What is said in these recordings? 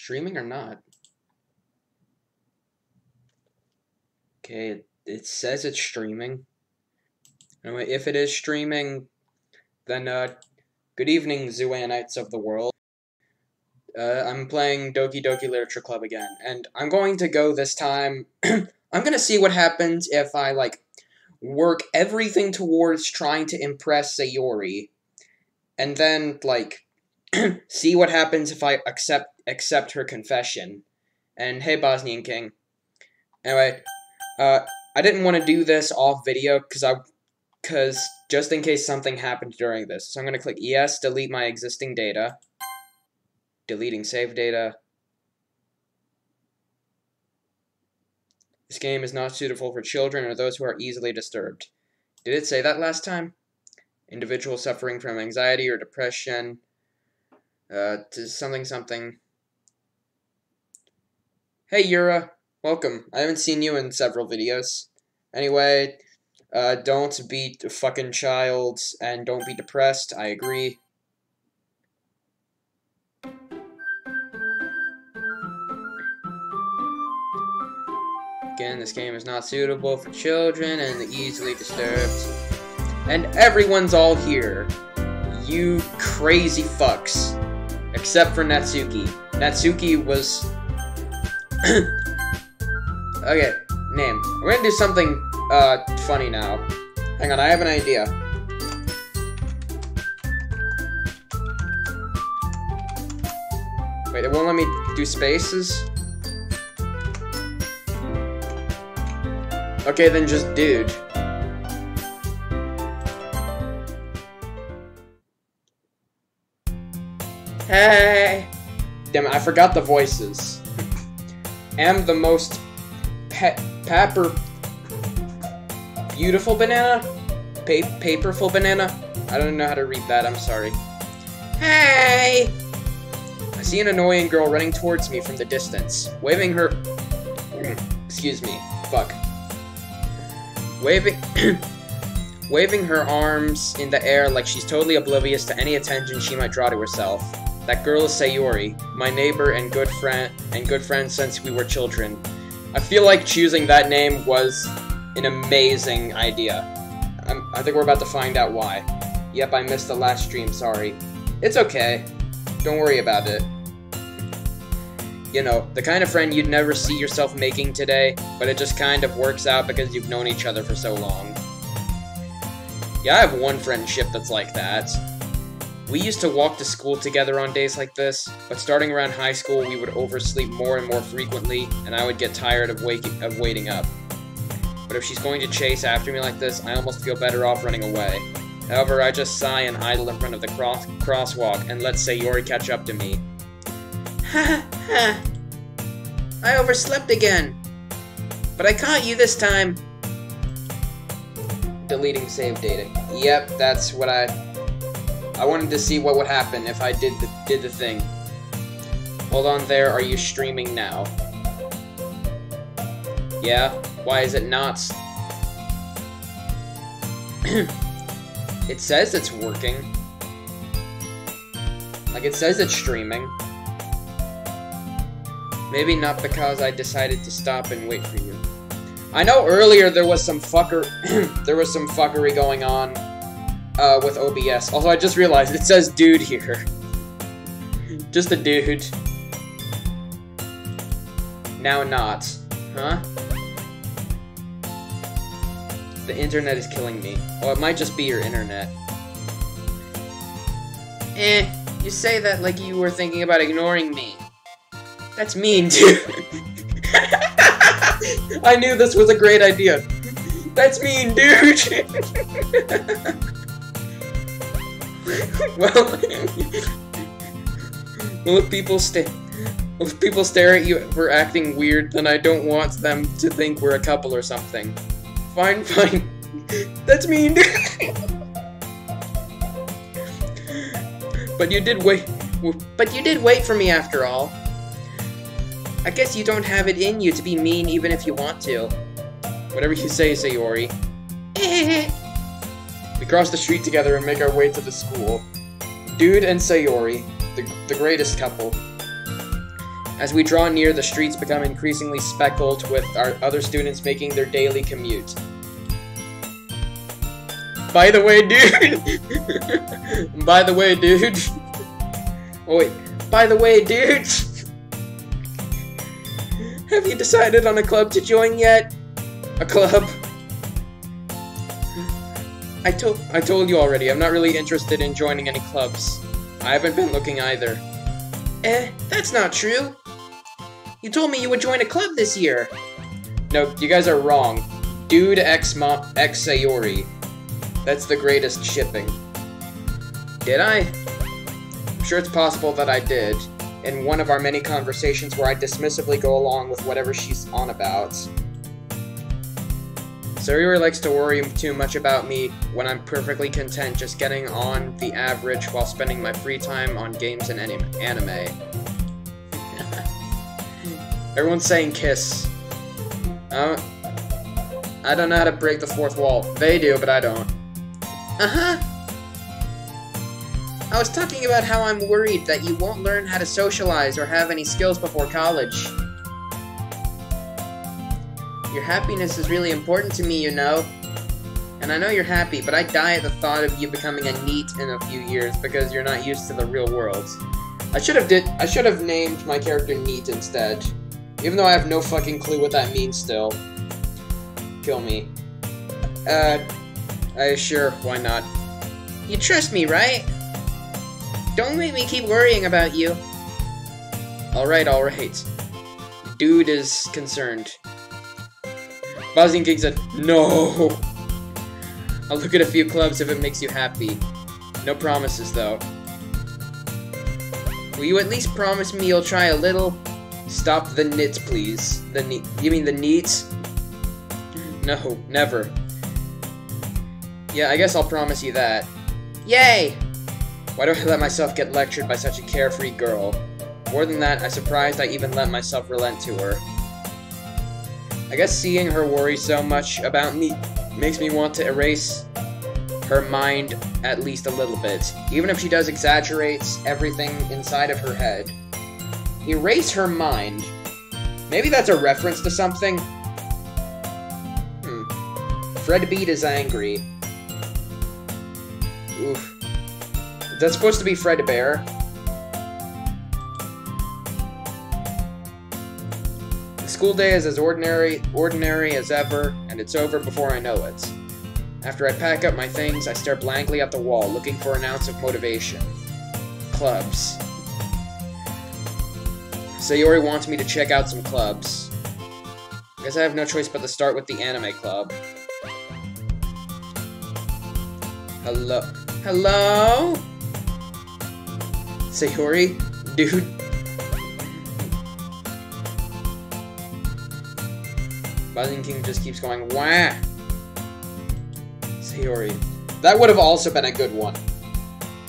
streaming or not? Okay, it says it's streaming. Anyway, if it is streaming, then, good evening, Zuanites of the world. I'm playing Doki Doki Literature Club again, and I'm going to go this time. I'm gonna see what happens if I, like, work everything towards trying to impress Sayori, and then, like, see what happens if I accept her confession. And hey, Bosnian King. Anyway, I didn't want to do this off video, because just in case something happened during this. So I'm gonna click yes, delete my existing data. Deleting save data. This game is not suitable for children or those who are easily disturbed. Did it say that last time? Individual suffering from anxiety or depression. To something. Hey, Yura. Welcome. I haven't seen you in several videos. Anyway, don't be a fucking child and don't be depressed. I agree. Again, this game is not suitable for children and the easily disturbed. And everyone's all here. You crazy fucks. Except for Natsuki. Natsuki was... Okay, name. We're gonna do something, funny now. Hang on, I have an idea. Wait, it won't let me do spaces? Okay, then just dude. Hey! Damn it, I forgot the voices. Am the most paper beautiful banana? Paperful banana? I don't know how to read that, I'm sorry. Hey! I see an annoying girl running towards me from the distance, waving her... Excuse me, fuck. Waving her arms in the air like she's totally oblivious to any attention she might draw to herself. That girl is Sayori, my neighbor and good friend since we were children. I feel like choosing that name was an amazing idea. I think we're about to find out why. Yep, I missed the last stream, sorry. It's okay. Don't worry about it. You know, the kind of friend you'd never see yourself making today, but it just kind of works out because you've known each other for so long. Yeah, I have one friendship that's like that. We used to walk to school together on days like this, but starting around high school we would oversleep more and more frequently, and I would get tired of waiting up. But if she's going to chase after me like this, I almost feel better off running away. However, I just sigh and idle in front of the crosswalk and let Sayori catch up to me. Ha ha! I overslept again! But I caught you this time! Deleting save data. Yep, that's what I wanted to see what would happen if I did the thing. Hold on there, are you streaming now? Yeah? Why is it not? It says it's working. Like, it says it's streaming. Maybe not because I decided to stop and wait for you. I know earlier there was some fuckery going on with OBS. Also, I just realized it says dude here. Just a dude. Now not. Huh? The internet is killing me. Well, it might just be your internet. You say that like you were thinking about ignoring me. That's mean, dude. I knew this was a great idea. That's mean, dude. Well, if people stare at you for acting weird, then I don't want them to think we're a couple or something. Fine. That's mean, dude. But you did wait for me after all. I guess you don't have it in you to be mean even if you want to. Whatever you say, Sayori. We cross the street together and make our way to the school. Dude and Sayori, the greatest couple. As we draw near, the streets become increasingly speckled with our other students making their daily commute. By the way, dude! By the way, dude! Oh wait. By the way, dude! Have you decided on a club to join yet? A club? I told you already, I'm not really interested in joining any clubs. I haven't been looking either. That's not true. You told me you would join a club this year. No, you guys are wrong. Dude X Sayori. That's the greatest shipping. Did I? I'm sure it's possible that I did. In one of our many conversations where I dismissively go along with whatever she's on about. Sayori likes to worry too much about me when I'm perfectly content just getting on the average while spending my free time on games and anime. Everyone's saying kiss. I don't know how to break the fourth wall. They do, but I don't. Uh-huh. I was talking about how I'm worried that you won't learn how to socialize or have any skills before college. Your happiness is really important to me, you know. And I know you're happy, but I die at the thought of you becoming a NEET in a few years because you're not used to the real world. I should have named my character NEET instead. Even though I have no fucking clue what that means still. Kill me. Sure, why not? You trust me, right? Don't make me keep worrying about you. Alright. Dude is concerned. Buzzing King said, no! I'll look at a few clubs if it makes you happy. No promises, though. Will you at least promise me you'll try a little? Stop the nits, please. You mean the neats? No, never. Yeah, I guess I'll promise you that. Yay! Why do I let myself get lectured by such a carefree girl? More than that, I'm surprised I even let myself relent to her. I guess seeing her worry so much about me makes me want to erase her mind at least a little bit. Even if she does exaggerate everything inside of her head. Erase her mind. Maybe that's a reference to something? Fred Beat is angry. Oof. Is that supposed to be Fred Bear? The school day is as ordinary as ever, and it's over before I know it. After I pack up my things, I stare blankly at the wall, looking for an ounce of motivation. Clubs. Sayori wants me to check out some clubs. Guess I have no choice but to start with the anime club. Hello? Hello? Sayori? Dude? Buzzing King just keeps going, wah! Sayori. That would have also been a good one.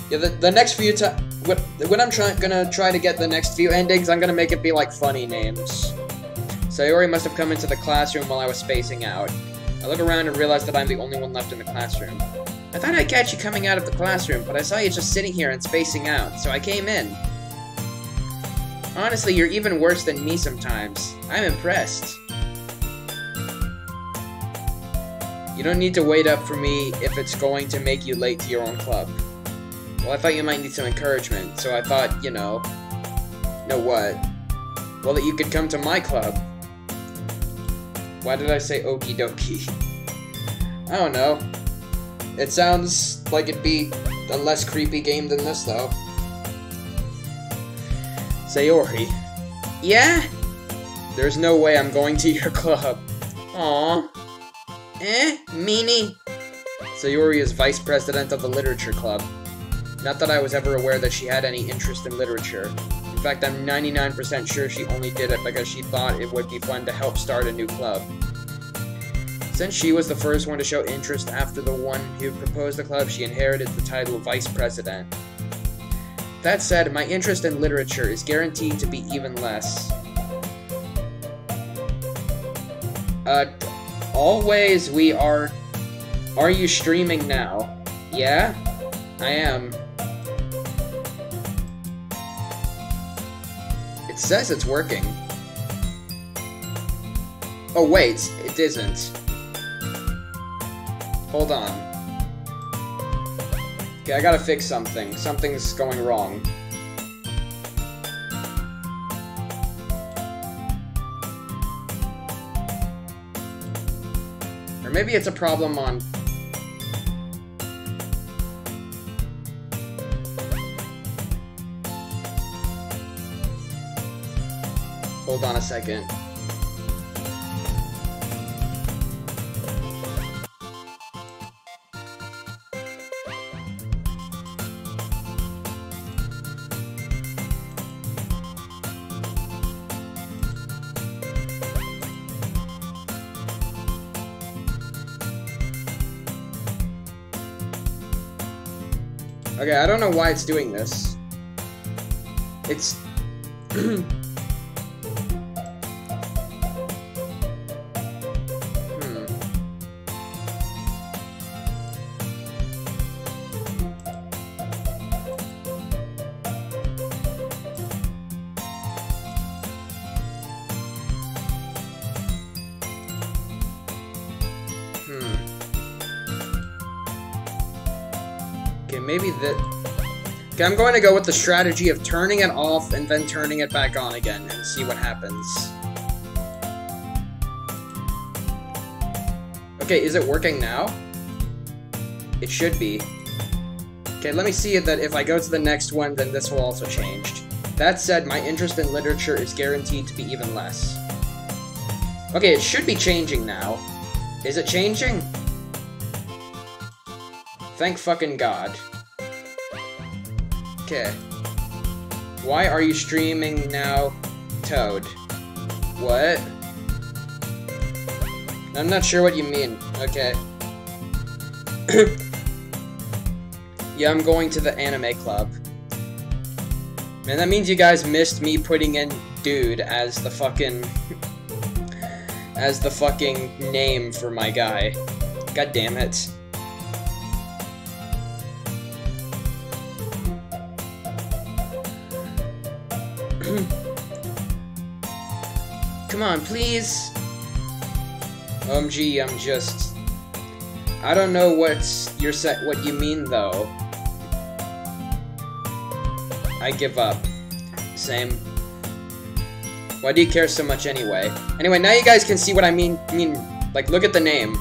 Yeah, the next few times... When I'm gonna try to get the next few endings, I'm gonna make it be like funny names. Sayori must have come into the classroom while I was spacing out. I look around and realize that I'm the only one left in the classroom. I thought I'd catch you coming out of the classroom, but I saw you just sitting here and spacing out, so I came in. Honestly, you're even worse than me sometimes. I'm impressed. You don't need to wait up for me if it's going to make you late to your own club. Well, I thought you might need some encouragement, so I thought, you know what? Well, that you could come to my club. Why did I say Okie Doki? I don't know. It sounds like it'd be a less creepy game than this, though. Sayori. Yeah? There's no way I'm going to your club. Aww. Meanie. Sayori is vice president of the literature club. Not that I was ever aware that she had any interest in literature. In fact, I'm 99% sure she only did it because she thought it would be fun to help start a new club. Since she was the first one to show interest after the one who proposed the club, she inherited the title Vice President. That said, my interest in literature is guaranteed to be even less. Always we are... Are you streaming now? Yeah? I am. It says it's working. Oh wait, it isn't. Hold on. Okay, I gotta fix something. Something's going wrong. Or maybe it's a problem on... Hold on a second. Okay, I don't know why it's doing this. It's... Okay, maybe that... Okay, I'm going to go with the strategy of turning it off and then turning it back on again and see what happens. Okay, is it working now? It should be. Okay, let me see that if I go to the next one, then this will also change. That said, my interest in literature is guaranteed to be even less. Okay, it should be changing now. Is it changing? Thank fucking God. Okay. Why are you streaming now, Toad? What? I'm not sure what you mean. Okay. Yeah, I'm going to the anime club. Man, that means you guys missed me putting in dude as the fucking... as the fucking name for my guy. God damn it. Come on, please. OMG, I'm just... I don't know what you mean, though. I give up. Same. Why do you care so much anyway? Anyway, now you guys can see what I mean, like, look at the name.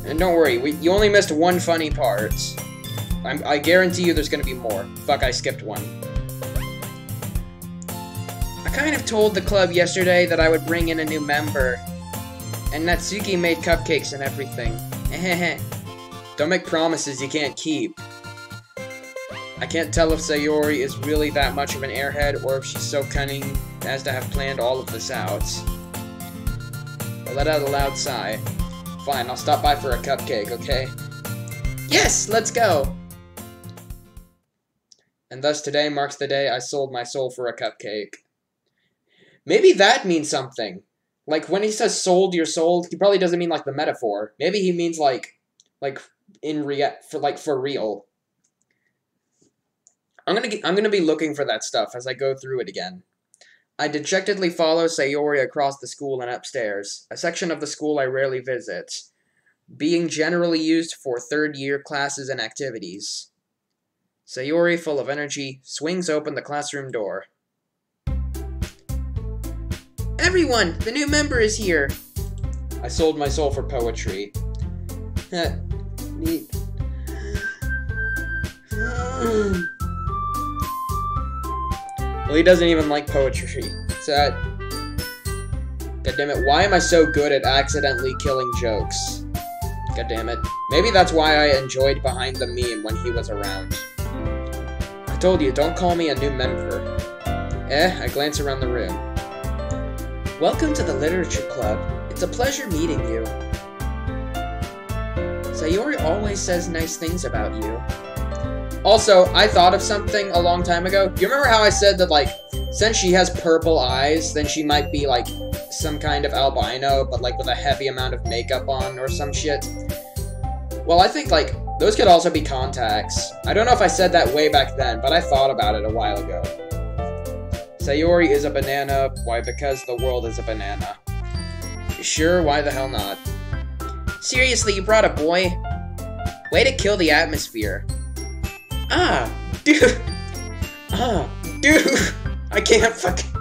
And don't worry, you only missed one funny part. I guarantee you there's gonna be more. Fuck, I skipped one. I kind of told the club yesterday that I would bring in a new member. And Natsuki made cupcakes and everything. Don't make promises you can't keep. I can't tell if Sayori is really that much of an airhead or if she's so cunning as to have planned all of this out. I let out a loud sigh. Fine, I'll stop by for a cupcake, okay? Yes, let's go! And thus today marks the day I sold my soul for a cupcake. Maybe that means something. Like, when he says sold your soul, he probably doesn't mean, like, the metaphor. Maybe he means, like, for real. I'm gonna be looking for that stuff as I go through it again. I dejectedly follow Sayori across the school and upstairs, a section of the school I rarely visit, being generally used for third-year classes and activities. Sayori, full of energy, swings open the classroom door. Everyone! The new member is here! I sold my soul for poetry. Neat. Well, he doesn't even like poetry. Sad. God damn it, why am I so good at accidentally killing jokes? God damn it. Maybe that's why I enjoyed Behind the Meme when he was around. I told you, don't call me a new member. I glance around the room. Welcome to the Literature Club. It's a pleasure meeting you. Sayori always says nice things about you. Also, I thought of something a long time ago. You remember how I said that, like, since she has purple eyes, then she might be, like, some kind of albino, but, like, with a heavy amount of makeup on or some shit? Well, I think, like, those could also be contacts. I don't know if I said that way back then, but I thought about it a while ago. Sayori is a banana. Why? Because the world is a banana. Sure, why the hell not? Seriously, you brought a boy? Way to kill the atmosphere. Ah, dude. Ah, dude. I can't fucking...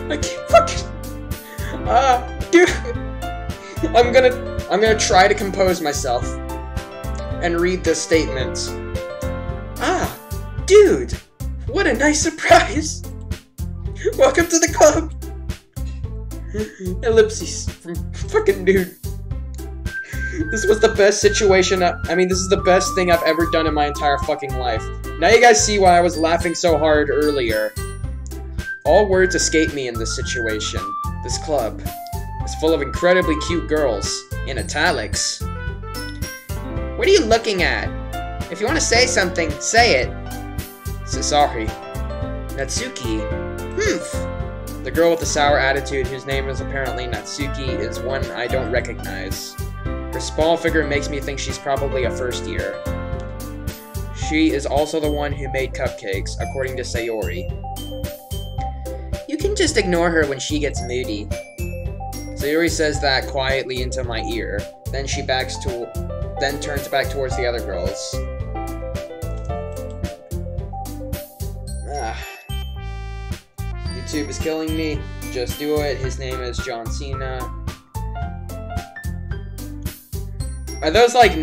I can't fucking... Ah, dude. I'm gonna try to compose myself and read this statement. Ah, dude. What a nice surprise. Welcome to the club. Ellipses from fucking dude. This was the best situation. I mean, this is the best thing I've ever done in my entire fucking life. Now you guys see why I was laughing so hard earlier. All words escape me in this situation. This club is full of incredibly cute girls. In italics. What are you looking at? If you want to say something, say it. Sorry. Natsuki. Humph. The girl with the sour attitude, whose name is apparently Natsuki, is one I don't recognize. Her small figure makes me think she's probably a first year. She is also the one who made cupcakes, according to Sayori. You can just ignore her when she gets moody. Sayori says that quietly into my ear. Then she then turns back towards the other girls. YouTube is killing me. Just do it. His name is John Cena. Are those like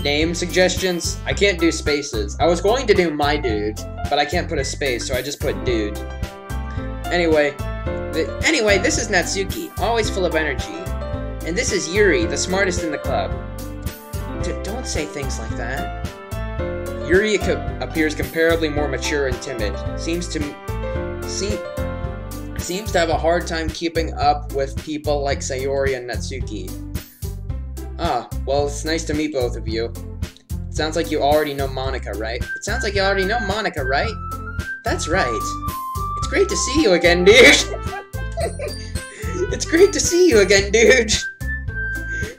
name suggestions? I can't do spaces. I was going to do my dude, but I can't put a space, so I just put dude. Anyway, this is Natsuki, always full of energy. And this is Yuri, the smartest in the club. Don't say things like that. Yuri appears comparably more mature and timid. Seems to have a hard time keeping up with people like Sayori and Natsuki. Ah, well, it's nice to meet both of you. It sounds like you already know Monika, right? That's right. It's great to see you again, dude. It's great to see you again, dude.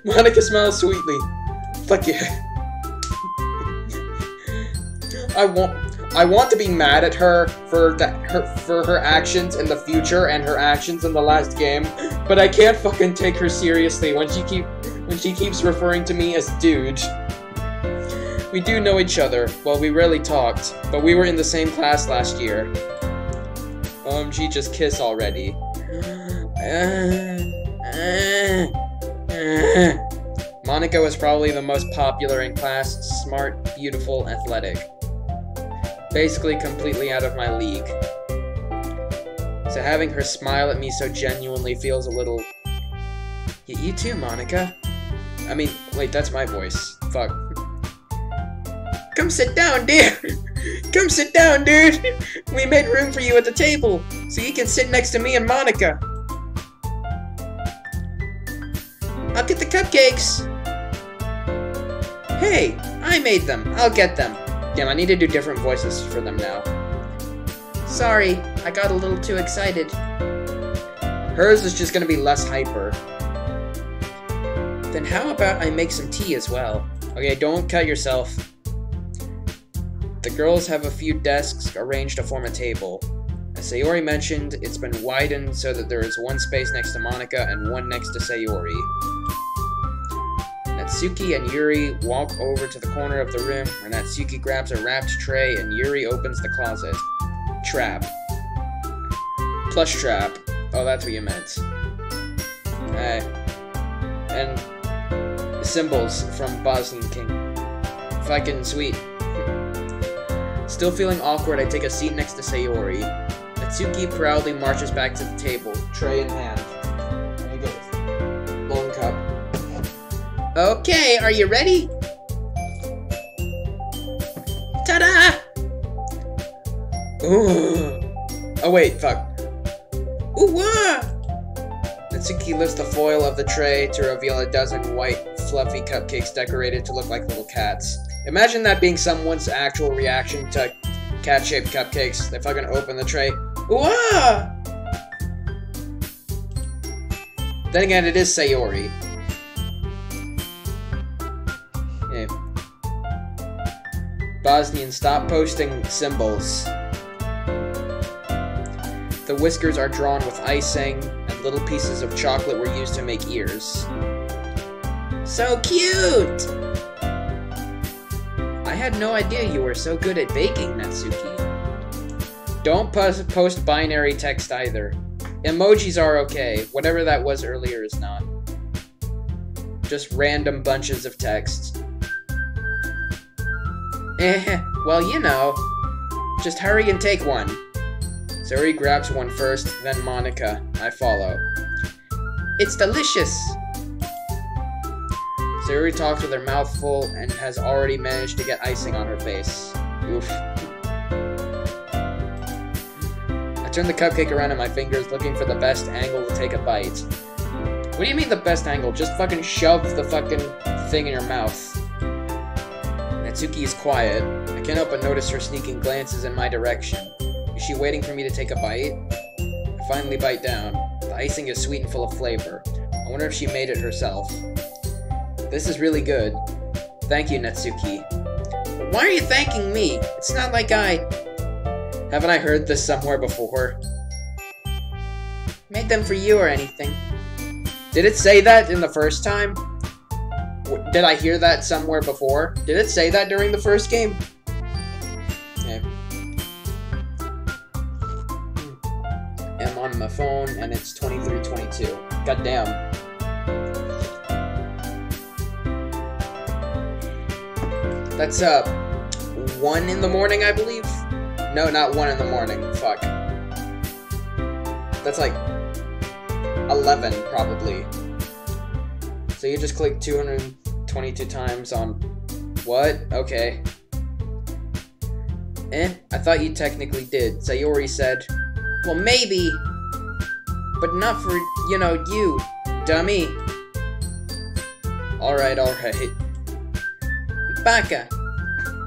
Monika smiles sweetly. Fuck yeah. I want to be mad at her for her actions in the future and her actions in the last game, but I can't fucking take her seriously when she keeps referring to me as dude. We do know each other. Well, we rarely talked, but we were in the same class last year. OMG, just kiss already. Monika was probably the most popular in class, smart, beautiful, athletic. Basically completely out of my league. So having her smile at me so genuinely feels a little... You too, Monika. I mean, wait, that's my voice. Fuck. Come sit down, dude! Come sit down, dude! We made room for you at the table, so you can sit next to me and Monika. I'll get the cupcakes! Hey, I made them. I'll get them. Damn, I need to do different voices for them now. Sorry, I got a little too excited. Hers is just gonna be less hyper. Then how about I make some tea as well? Okay, don't cut yourself. The girls have a few desks arranged to form a table. As Sayori mentioned, it's been widened so that there is one space next to Monika and one next to Sayori. Natsuki and Yuri walk over to the corner of the room where Natsuki grabs a wrapped tray and Yuri opens the closet. Trap. Plush trap. Oh, that's what you meant. And symbols from Bosnian King. Fucking sweet. Still feeling awkward, I take a seat next to Sayori. Natsuki proudly marches back to the table, tray in hand. There you go. Long cup. Okay, are you ready? Ta-da! Ooh. Oh wait, fuck. Ooh-wah! Natsuki lifts the foil of the tray to reveal a dozen white, fluffy cupcakes decorated to look like little cats. Imagine that being someone's actual reaction to cat-shaped cupcakes. They fucking open the tray. Ooh-wah! Then again, it is Sayori. Yeah. Bosnian, stop posting symbols. The whiskers are drawn with icing, and little pieces of chocolate were used to make ears. So cute! I had no idea you were so good at baking, Natsuki. Don't post binary text either. Emojis are okay. Whatever that was earlier is not. Just random bunches of text. Well, you know. Just hurry and take one. Sayori grabs one first, then Monika. I follow. It's delicious! Sayori talks with her mouth full and has already managed to get icing on her face. Oof. I turn the cupcake around in my fingers, looking for the best angle to take a bite. What do you mean the best angle? Just fucking shove the fucking thing in your mouth. Natsuki is quiet. I can't help but notice her sneaking glances in my direction. Is she waiting for me to take a bite? I finally bite down. The icing is sweet and full of flavor. I wonder if she made it herself. This is really good. Thank you, Natsuki. Why are you thanking me? It's not like Haven't I heard this somewhere before? Made them for you or anything. Did it say that in the first time? Did I hear that somewhere before? Did it say that during the first game? Okay. I'm on my phone and it's 23:22. Goddamn. That's 1 in the morning, I believe? No, not 1 in the morning. Fuck. That's like 11, probably. So you just clicked 222 times on... What? Okay. I thought you technically did. Sayori said, well, maybe. But not for, you know, you, dummy. Alright, alright. Baka!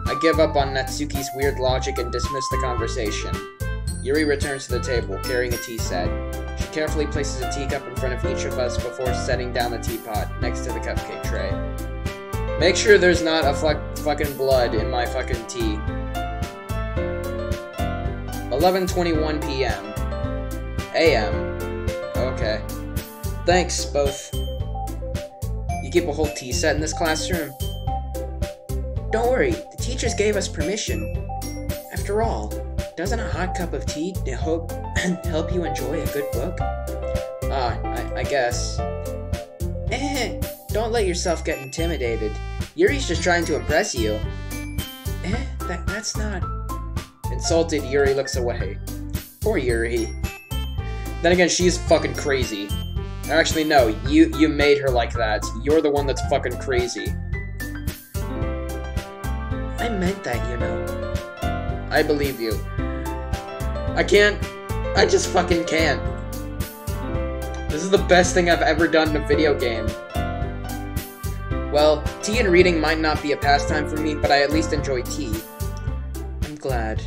I give up on Natsuki's weird logic and dismiss the conversation. Yuri returns to the table, carrying a tea set. She carefully places a teacup in front of each of us before setting down the teapot next to the cupcake tray. Make sure there's not a fucking blood in my fucking tea. 11:21 p.m. a.m. Okay. Thanks, both. You keep a whole tea set in this classroom? Don't worry, the teachers gave us permission. After all, doesn't a hot cup of tea help you enjoy a good book? I guess. Don't let yourself get intimidated. Yuri's just trying to impress you. That's not... Insulted, Yuri looks away. Poor Yuri. Then again, she's fucking crazy. Actually, no, you made her like that. You're the one that's fucking crazy. I meant that, you know. I believe you. I just fucking can't. This is the best thing I've ever done in a video game. Well, tea and reading might not be a pastime for me, but I at least enjoy tea. I'm glad.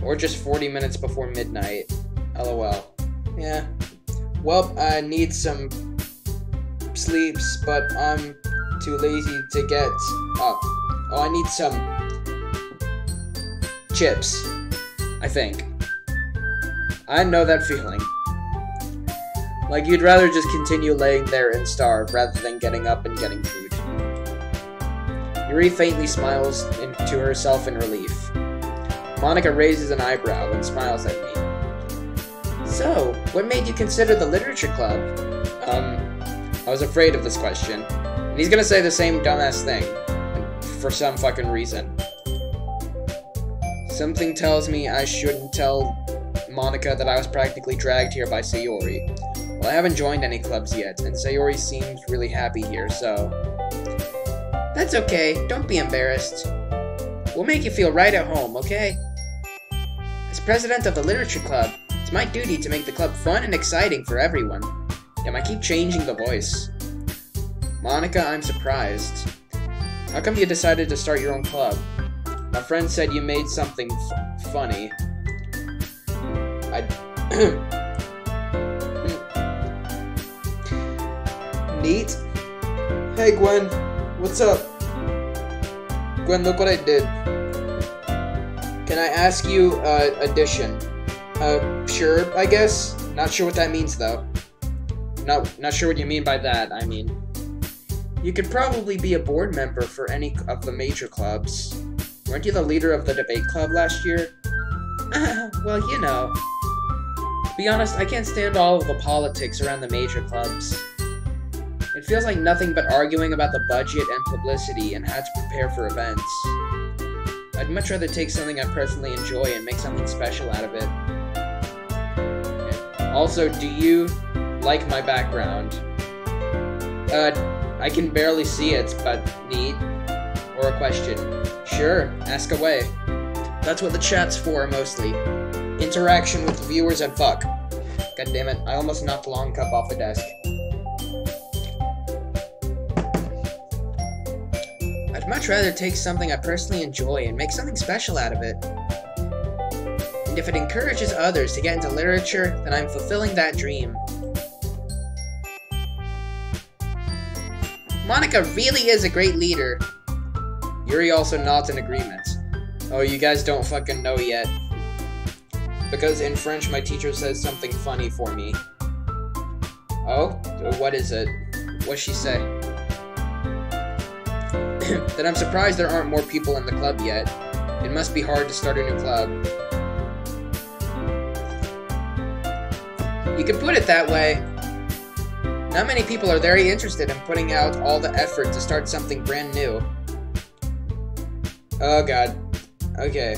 Or just 40 minutes before midnight. LOL. Yeah. Well, I need some sleeps, but I'm too lazy to get up. Oh, I need some chips, I think. I know that feeling. Like, you'd rather just continue laying there and starve rather than getting up and getting food. Yuri faintly smiles to herself in relief. Monika raises an eyebrow and smiles at me. So, what made you consider the literature club? I was afraid of this question. And he's gonna say the same dumbass thing. For some fucking reason. Something tells me I shouldn't tell Monika that I was practically dragged here by Sayori. Well, I haven't joined any clubs yet, and Sayori seems really happy here, so... That's okay, don't be embarrassed. We'll make you feel right at home, okay? As president of the literature club, it's my duty to make the club fun and exciting for everyone. Damn, I keep changing the voice. Monika, I'm surprised. How come you decided to start your own club? My friend said you made something funny. Neat? Hey Gwen, what's up? Gwen, look what I did. Can I ask you, addition? Sure, I guess? Not sure what that means, though. Not sure what you mean by that, I mean. You could probably be a board member for any of the major clubs. Weren't you the leader of the debate club last year? Well, you know. To be honest, I can't stand all of the politics around the major clubs. It feels like nothing but arguing about the budget and publicity and how to prepare for events. I'd much rather take something I personally enjoy and make something special out of it. Also, do you like my background? I can barely see it, but neat. Or a question. Sure, ask away. That's what the chat's for, mostly. Interaction with viewers and fuck. God damn it, I almost knocked Long Cup off the desk. I'd much rather take something I personally enjoy and make something special out of it. And if it encourages others to get into literature, then I'm fulfilling that dream. Monica really is a great leader. Yuri also nods in agreement. Oh, you guys don't fucking know yet. Because in French, my teacher says something funny for me. Oh? What is it? What'd she say? That I'm surprised there aren't more people in the club yet. It must be hard to start a new club. You could put it that way. Not many people are very interested in putting out all the effort to start something brand new. Oh god. Okay.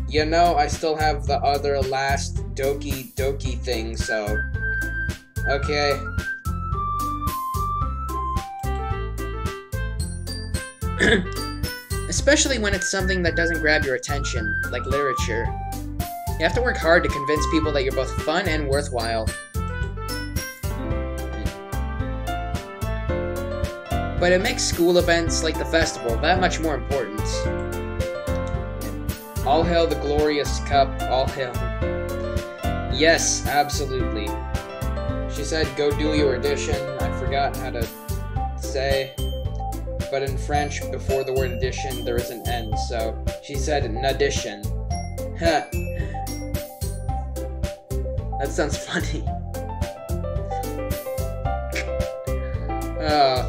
You know, I still have the other last Doki Doki thing, so... Okay. Especially when it's something that doesn't grab your attention, like literature. You have to work hard to convince people that you're both fun and worthwhile. But it makes school events like the festival that much more important. All hail the glorious cup, all hail. Yes, absolutely. She said, go do your audition. I forgot how to say. But in French, before the word addition, there is an N, so she said an addition. Huh. That sounds funny.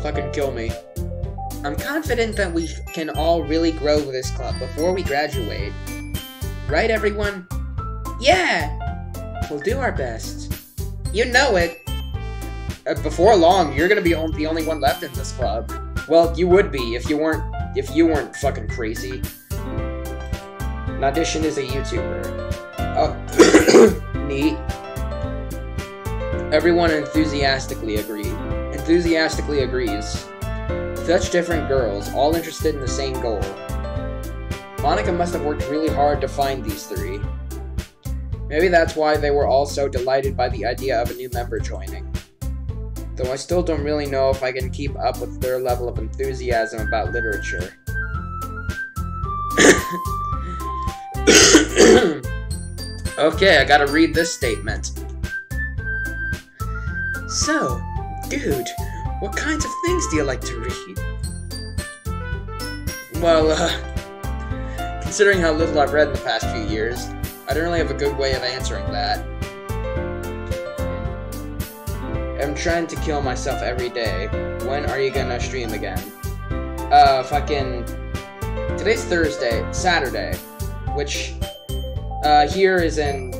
Fucking kill me. I'm confident that we can all really grow with this club before we graduate. Right, everyone? Yeah! We'll do our best. You know it. Before long, you're gonna be the only one left in this club. Well, you would be if you weren't fucking crazy. Audition is a YouTuber. Oh, neat. Everyone enthusiastically agrees. Such different girls, all interested in the same goal. Monica must have worked really hard to find these three. Maybe that's why they were all so delighted by the idea of a new member joining. Though I still don't really know if I can keep up with their level of enthusiasm about literature. Okay, I gotta read this statement. So, dude, what kinds of things do you like to read? Well, considering how little I've read in the past few years, I don't really have a good way of answering that. I'm trying to kill myself every day. When are you gonna stream again? Today's Saturday, which, here is in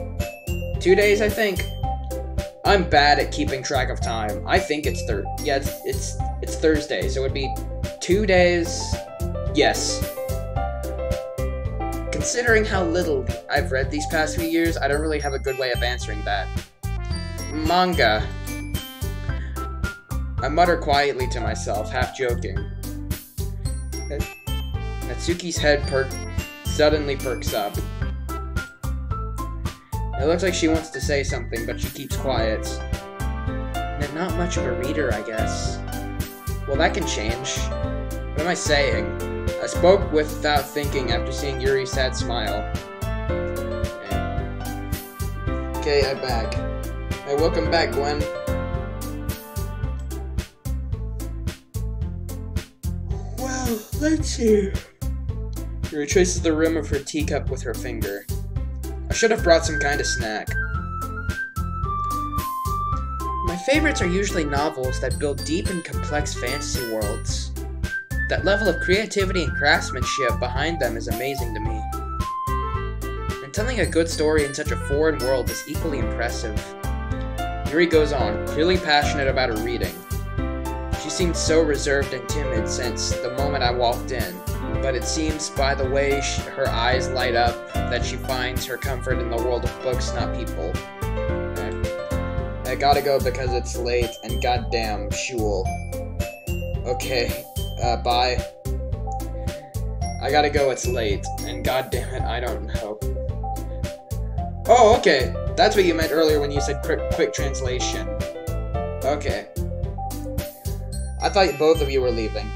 2 days, I think. I'm bad at keeping track of time. I think it's it's Thursday, so it'd be 2 days. Yes. Considering how little I've read these past few years, I don't really have a good way of answering that. Manga. I mutter quietly to myself, half joking. Natsuki's head suddenly perks up. It looks like she wants to say something, but she keeps quiet. Not much of a reader, I guess. Well, that can change. What am I saying? I spoke without thinking after seeing Yuri's sad smile. Okay, I'm back. Hey, welcome back, Gwen. Let's see. Yuri traces the rim of her teacup with her finger. I should have brought some kind of snack. My favorites are usually novels that build deep and complex fantasy worlds. That level of creativity and craftsmanship behind them is amazing to me. And telling a good story in such a foreign world is equally impressive. Yuri goes on, clearly passionate about her reading. She seemed so reserved and timid since the moment I walked in, but it seems by the way her eyes light up that she finds her comfort in the world of books, not people. I gotta go because it's late, and goddamn, shul. Okay, bye. I gotta go, it's late, and goddamn it, I don't know. Oh, okay, that's what you meant earlier when you said quick translation. Okay. I thought both of you were leaving.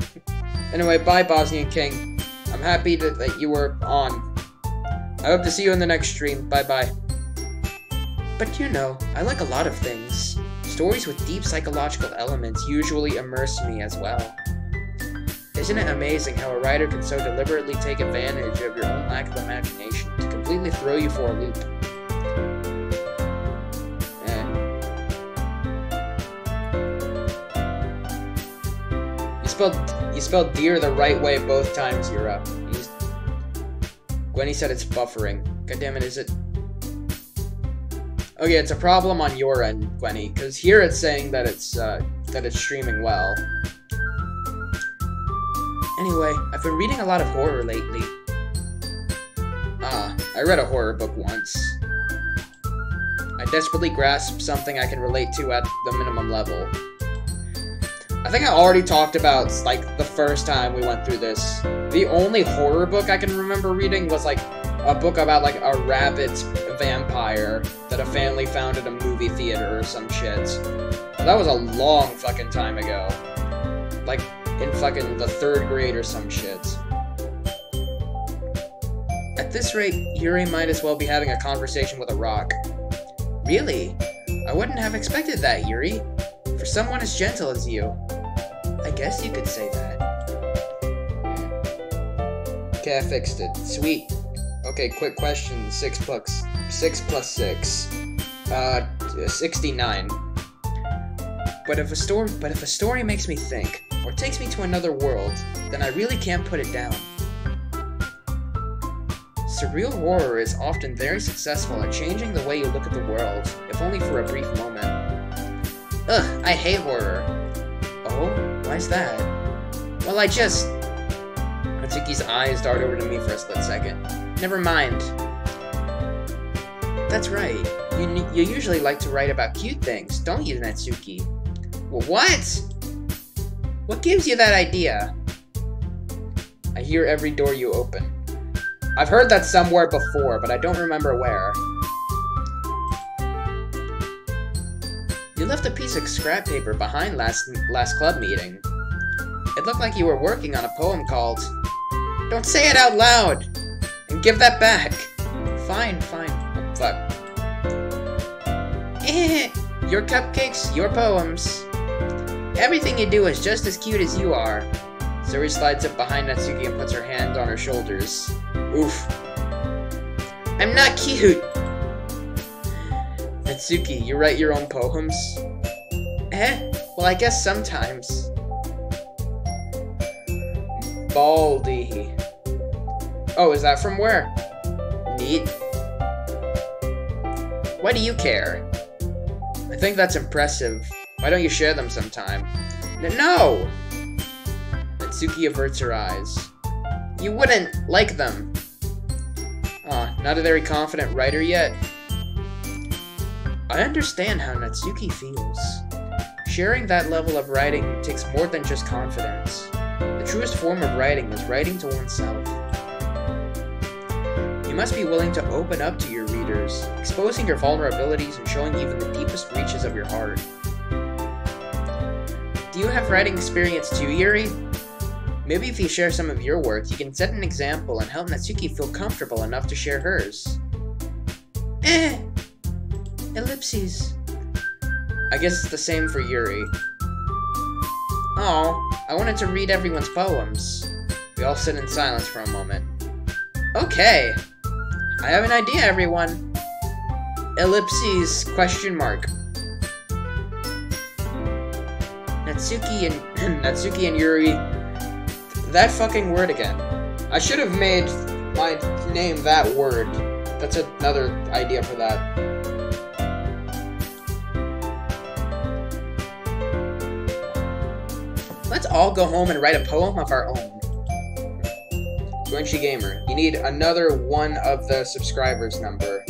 Anyway, bye, Bosnian King. I'm happy that you were on. I hope to see you in the next stream. Bye-bye. But you know, I like a lot of things. Stories with deep psychological elements usually immerse me as well. Isn't it amazing how a writer can so deliberately take advantage of your own lack of imagination to completely throw you for a loop? You spelled deer the right way both times, Yura. Gwenny said it's buffering. God damn it, is it? Okay, it's a problem on your end, Gwenny, because here it's saying that it's streaming well. Anyway, I've been reading a lot of horror lately. I read a horror book once. I desperately grasped something I can relate to at the minimum level. I think I already talked about, like, the first time we went through this. The only horror book I can remember reading was, like, a book about, like, a rabbit vampire that a family found at a movie theater or some shit. That was a long fucking time ago. Like, in fucking the 3rd grade or some shit. At this rate, Yuri might as well be having a conversation with a rock. Really? I wouldn't have expected that, Yuri. For someone as gentle as you. I guess you could say that. Okay, I fixed it. Sweet. Okay, quick question. 6 plus 6. 69. But if a story makes me think, or takes me to another world, then I really can't put it down. Surreal horror is often very successful at changing the way you look at the world, if only for a brief moment. Ugh, I hate horror. Oh, why's that? Well, Natsuki's eyes dart over to me for a split second. Never mind. That's right. You usually like to write about cute things, don't you, Natsuki? Well, what? What gives you that idea? I hear every door you open. I've heard that somewhere before, but I don't remember where. You left a piece of scrap paper behind last club meeting. It looked like you were working on a poem called... Don't say it out loud! And give that back! Fine. Oh, fuck. Your cupcakes, your poems. Everything you do is just as cute as you are. Zuri slides up behind Natsuki and puts her hand on her shoulders. Oof. I'm not cute! Natsuki, you write your own poems? Well, I guess sometimes. Baldy. Oh, is that from where? Neat. Why do you care? I think that's impressive. Why don't you share them sometime? No! Natsuki averts her eyes. You wouldn't like them. Aw, not a very confident writer yet. I understand how Natsuki feels. Sharing that level of writing takes more than just confidence. The truest form of writing is writing to oneself. You must be willing to open up to your readers, exposing your vulnerabilities and showing even the deepest reaches of your heart. Do you have writing experience too, Yuri? Maybe if you share some of your work, you can set an example and help Natsuki feel comfortable enough to share hers. Ellipses. I guess it's the same for Yuri. Oh, I wanted to read everyone's poems. We all sit in silence for a moment. Okay. I have an idea, everyone. Ellipses, question mark. Natsuki and Yuri. That fucking word again. I should have made my name that word. That's another idea for that. Let's all go home and write a poem of our own. Guenchi Gamer, you need another one of the subscribers number.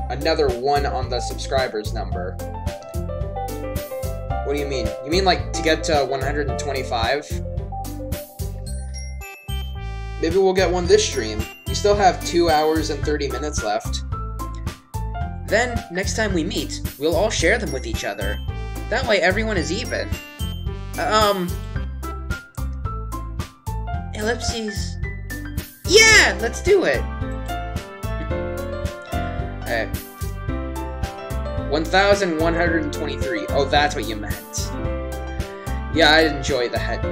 Another one on the subscribers number. What do you mean? You mean like to get to 125? Maybe we'll get one this stream. We still have 2 hours and 30 minutes left. Then, next time we meet, we'll all share them with each other. That way everyone is even. Ellipses. Yeah, let's do it. Hey. 1,123. Oh, that's what you meant. Yeah, I enjoy that.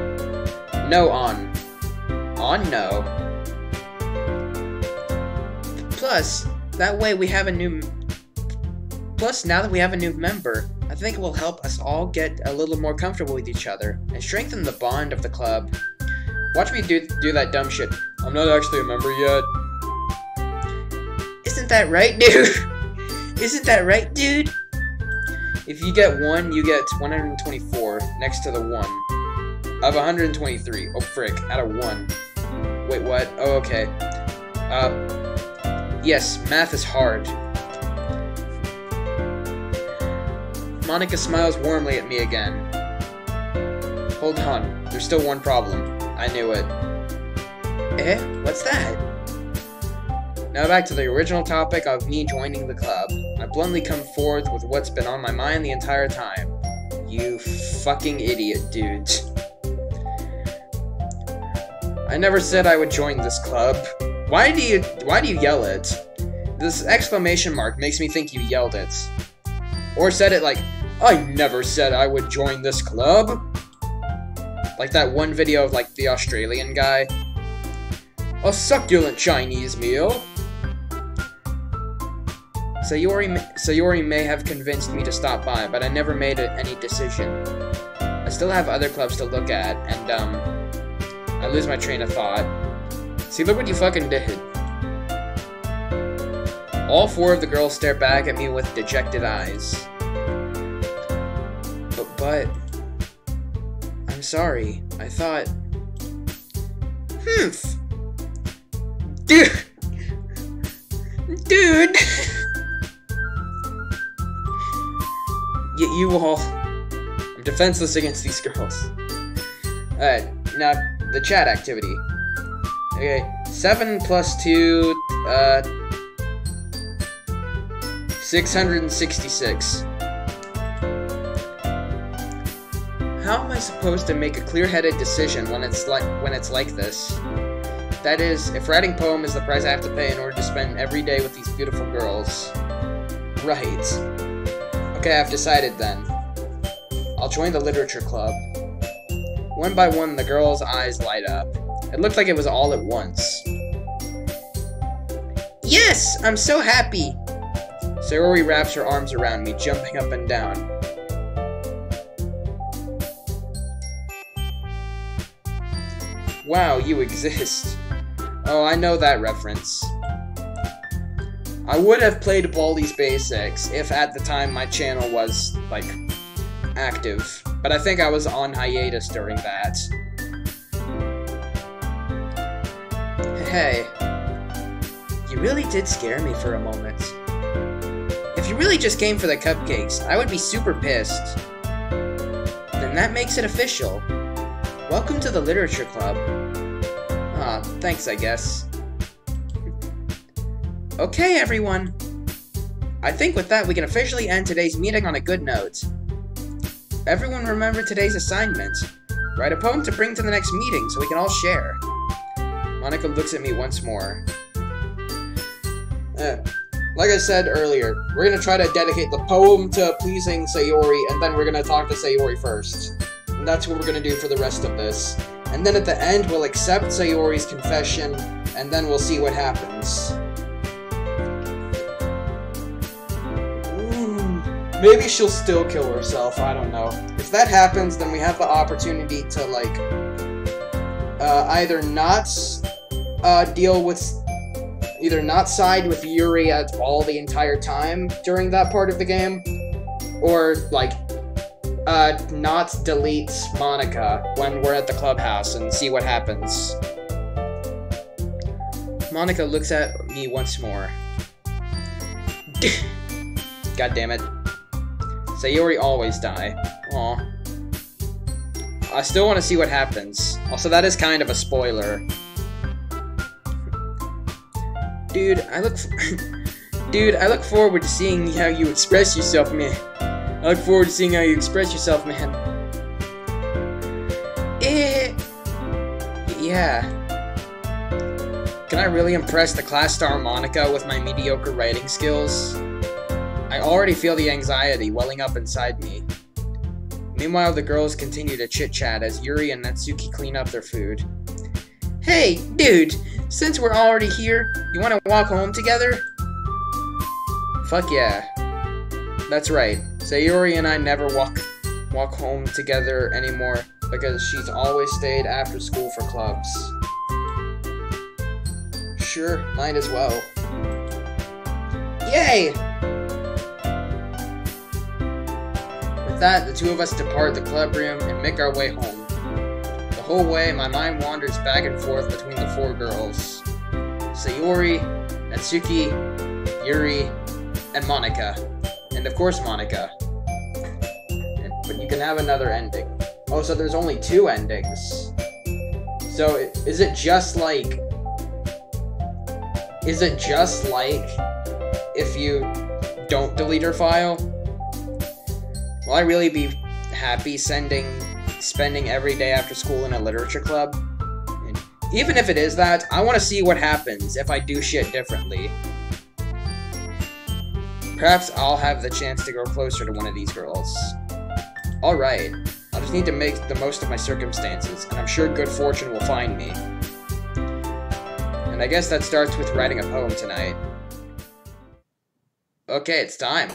No on. On no. Plus, that way we have a new... Plus, now that we have a new member, I think it will help us all get a little more comfortable with each other and strengthen the bond of the club. Watch me do that dumb shit. I'm not actually a member yet. Isn't that right, dude? Isn't that right, dude? If you get 1, you get 124 next to the 1. Of 123. Oh, frick. Out of 1. Wait, what? Oh, okay. Yes, math is hard. Monica smiles warmly at me again. Hold on. There's still one problem. I knew it. Eh? What's that? Now back to the original topic of me joining the club. I bluntly come forth with what's been on my mind the entire time. You fucking idiot, dudes. I never said I would join this club. Why do you yell it? This exclamation mark makes me think you yelled it. Or said it like, I never said I would join this club. Like that one video of like the Australian guy. A succulent Chinese meal. Sayori may have convinced me to stop by, but I never made any decision. I still have other clubs to look at, and I lose my train of thought. See, look what you fucking did. All 4 of the girls stare back at me with dejected eyes. But I'm sorry. I thought... Dude! Dude! You all... I'm defenseless against these girls. Alright, now, the chat activity. Okay, 7 plus 2, 666. How am I supposed to make a clear-headed decision when it's like this? That is, if writing poem is the price I have to pay in order to spend every day with these beautiful girls. Right. Okay, I've decided then. I'll join the literature club. One by one, the girls' eyes light up. It looked like it was all at once. Yes! I'm so happy! Sayori wraps her arms around me, jumping up and down. Wow, you exist. Oh, I know that reference. I would have played Baldi's Basics if at the time my channel was, like, active. But I think I was on hiatus during that. Hey. You really did scare me for a moment. If you really just came for the cupcakes, I would be super pissed. Then that makes it official. Welcome to the Literature Club. Aw, thanks, I guess. Okay, everyone. I think with that, we can officially end today's meeting on a good note. Everyone remember today's assignment. Write a poem to bring to the next meeting so we can all share. Monica looks at me once more. Like I said earlier, we're gonna try to dedicate the poem to pleasing Sayori, and then we're gonna talk to Sayori first. And that's what we're gonna do for the rest of this. And then at the end, we'll accept Sayori's confession, and then we'll see what happens. Maybe she'll still kill herself, I don't know. If that happens, then we have the opportunity to, like, either not side with Yuri at all the entire time during that part of the game, or, like, not delete Monica when we're at the clubhouse and see what happens. Monica looks at me once more. God damn it. Sayori always die. Aw. I still want to see what happens. Also, that is kind of a spoiler. Dude, I look forward to seeing how you express yourself, man. I look forward to seeing how you express yourself, man. Yeah. Can I really impress the class star Monica with my mediocre writing skills? I already feel the anxiety welling up inside me. Meanwhile, the girls continue to chit-chat as Yuri and Natsuki clean up their food. Hey, dude! Since we're already here, you wanna walk home together? Fuck yeah. That's right. Sayori and I never walk home together anymore because she's always stayed after school for clubs. Sure, might as well. Yay! With that, the two of us depart the club room and make our way home. The whole way, my mind wanders back and forth between the four girls. Sayori, Natsuki, Yuri, and Monica. And of course Monica. But you can have another ending. Oh, so there's only 2 endings. So, is it just like if you don't delete her file? Will I really be happy spending every day after school in a literature club? And even if it is that, I want to see what happens if I do shit differently. Perhaps I'll have the chance to grow closer to one of these girls. Alright, I'll just need to make the most of my circumstances, and I'm sure good fortune will find me. And I guess that starts with writing a poem tonight. Okay, it's time.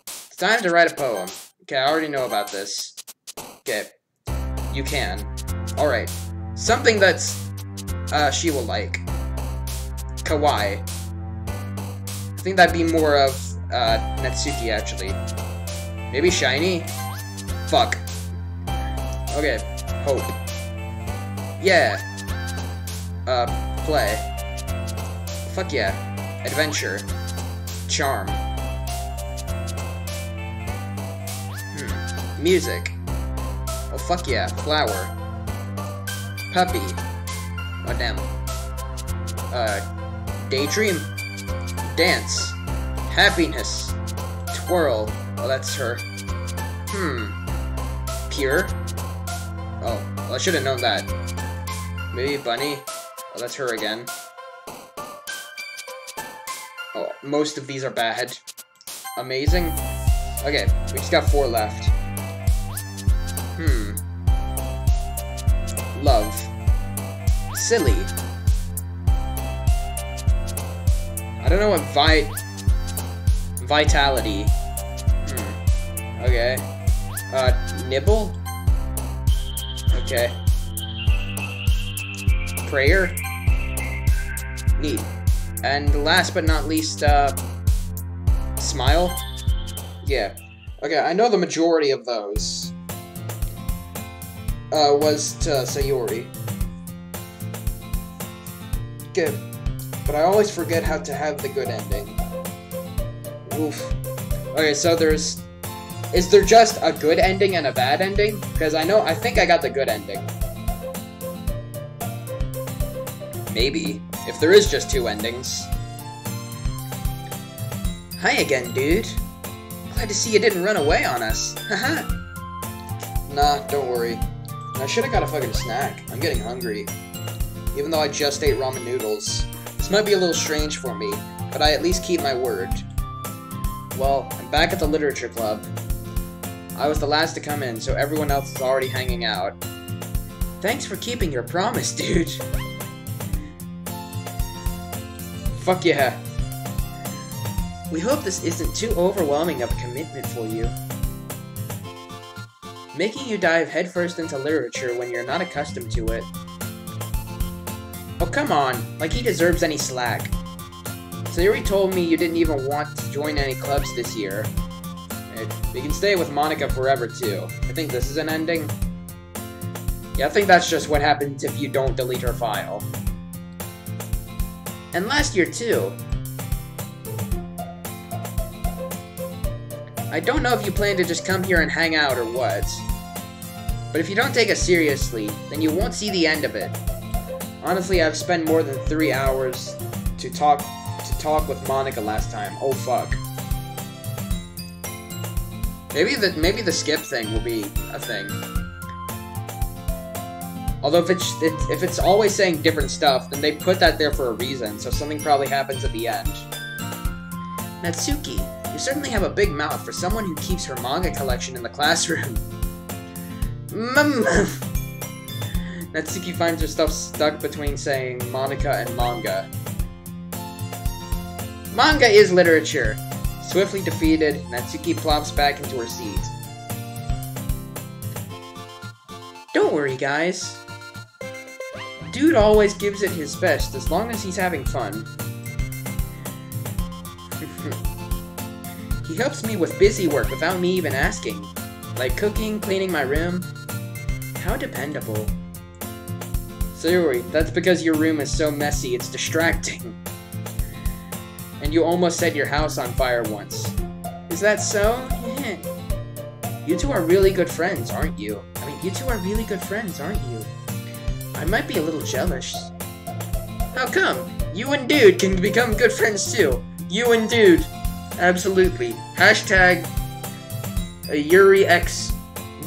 It's time to write a poem. Okay, I already know about this. Okay, you can. Alright, something that's, she will like. Kawaii. I think that'd be more of, Natsuki, actually. Maybe shiny? Fuck. Okay, hope. Yeah. Play. Fuck yeah. Adventure. Charm. Music. Oh, fuck yeah. Flower. Puppy. Oh, damn. Daydream. Dance. Happiness. Twirl. Oh, that's her. Pure. Oh, well, I should have known that. Maybe Bunny. Oh, that's her again. Oh, most of these are bad. Amazing. Okay, we just got 4 left. Love. Silly. I don't know what vitality. Okay. Nibble? Okay. Prayer? Neat. And last but not least, smile? Yeah. Okay, I know the majority of those was to Sayori. Good. But I always forget how to have the good ending. Oof. Okay, so is there just a good ending and a bad ending? Because I think I got the good ending. Maybe. If there is just 2 endings. Hi again, dude. Glad to see you didn't run away on us. Haha. Nah, don't worry. I should have got a fucking snack. I'm getting hungry. Even though I just ate ramen noodles. This might be a little strange for me, but I at least keep my word. Well, I'm back at the literature club. I was the last to come in, so everyone else is already hanging out. Thanks for keeping your promise, dude. Fuck yeah. We hope this isn't too overwhelming of a commitment for you. Making you dive headfirst into literature when you're not accustomed to it. Oh, come on. Like he deserves any slack. Sayori told me you didn't even want to join any clubs this year. We can stay with Monica forever, too. I think this is an ending. Yeah, I think that's just what happens if you don't delete her file. And last year, too. I don't know if you plan to just come here and hang out or what. But if you don't take us seriously, then you won't see the end of it. Honestly, I've spent more than 3 hours to talk with Monica last time. Oh, fuck. Maybe the skip thing will be a thing. Although if it's always saying different stuff, then they put that there for a reason, so something probably happens at the end. Natsuki, you certainly have a big mouth for someone who keeps her manga collection in the classroom. Natsuki finds herself stuck between saying Monica and manga. Manga is literature. Swiftly defeated, Natsuki plops back into her seat. Don't worry, guys. Dude always gives it his best, as long as he's having fun. He helps me with busy work without me even asking. Like cooking, cleaning my room. How dependable. Sayori, that's because your room is so messy, it's distracting. And you almost set your house on fire once. Is that so? You two are really good friends, aren't you? I mean, you two are really good friends, aren't you? I might be a little jealous. How come? You and Dude can become good friends too. You and Dude. Absolutely. Hashtag Yuri X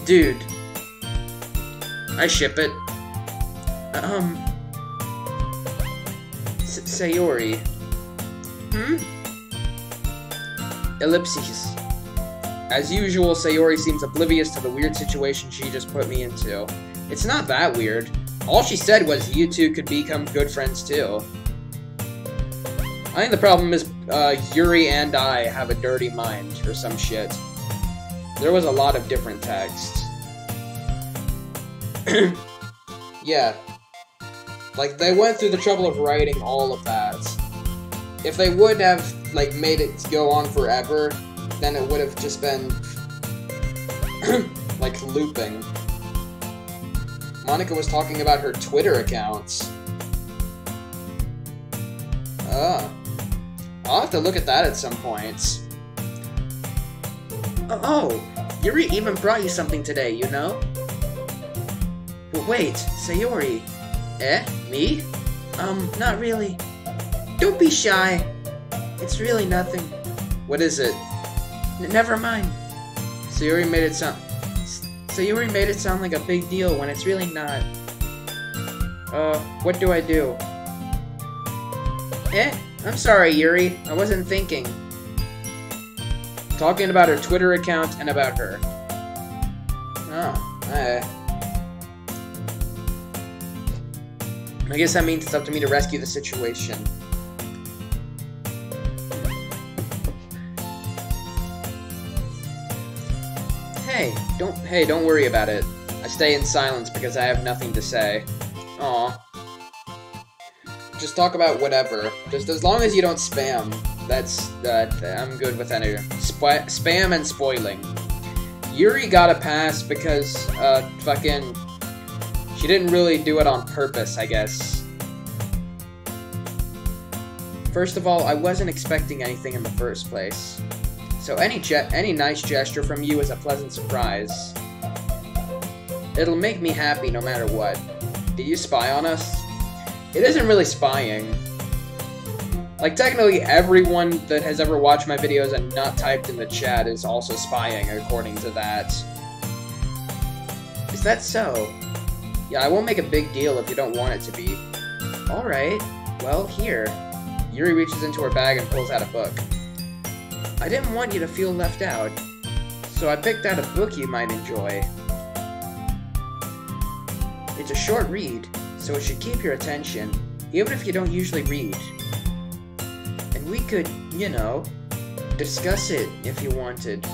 Dude. I ship it. Sayori. Ellipses. As usual, Sayori seems oblivious to the weird situation she just put me into. It's not that weird. All she said was you two could become good friends too. I think the problem is Yuri and I have a dirty mind or some shit. There was a lot of different texts. Yeah. Like, they went through the trouble of writing all of that. If they would have, like, made it go on forever, then it would have just been, like, looping. Monica was talking about her Twitter accounts. I'll have to look at that at some point. Oh, Yuri even brought you something today, you know? But wait, Sayori. Me? Not really. Don't be shy. It's really nothing. What is it? Never mind. Sayori made it sound like a big deal when it's really not. What do I do? I'm sorry, Yuri. I wasn't thinking. Talking about her Twitter account and about her. I guess that means it's up to me to rescue the situation. Hey, don't worry about it. I stay in silence because I have nothing to say. Aw. Just talk about whatever. Just as long as you don't spam. I'm good with any spam and spoiling. Yuri got a pass because, she didn't really do it on purpose, I guess. First of all, I wasn't expecting anything in the first place. So any nice gesture from you is a pleasant surprise. It'll make me happy no matter what. Did you spy on us? It isn't really spying. Like, technically everyone that has ever watched my videos and not typed in the chat is also spying, according to that. Is that so? Yeah, I won't make a big deal if you don't want it to be. Alright, well, here. Yuri reaches into her bag and pulls out a book. I didn't want you to feel left out, so I picked out a book you might enjoy. It's a short read, so it should keep your attention, even if you don't usually read. And we could, you know, discuss it if you wanted.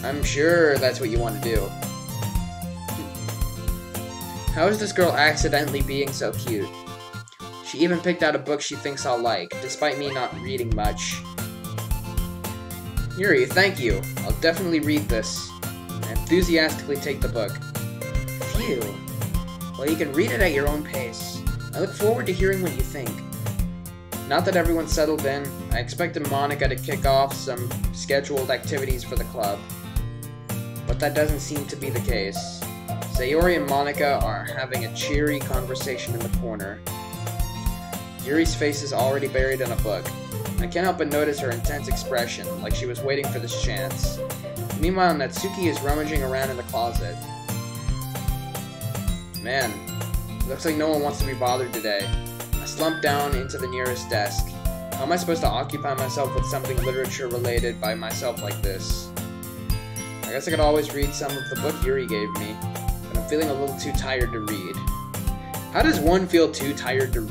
I'm sure that's what you want to do. How is this girl accidentally being so cute? She even picked out a book she thinks I'll like, despite me not reading much. Yuri, thank you. I'll definitely read this. I enthusiastically take the book. Phew. Well, you can read it at your own pace. I look forward to hearing what you think. Not that everyone's settled in, I expected Monica to kick off some scheduled activities for the club. But that doesn't seem to be the case. Sayori and Monica are having a cheery conversation in the corner. Yuri's face is already buried in a book. I can't help but notice her intense expression, like she was waiting for this chance. Meanwhile, Natsuki is rummaging around in the closet. Man, looks like no one wants to be bothered today. I slump down into the nearest desk. How am I supposed to occupy myself with something literature-related by myself like this? I guess I could always read some of the book Yuri gave me, but I'm feeling a little too tired to read. How does one feel too tired to...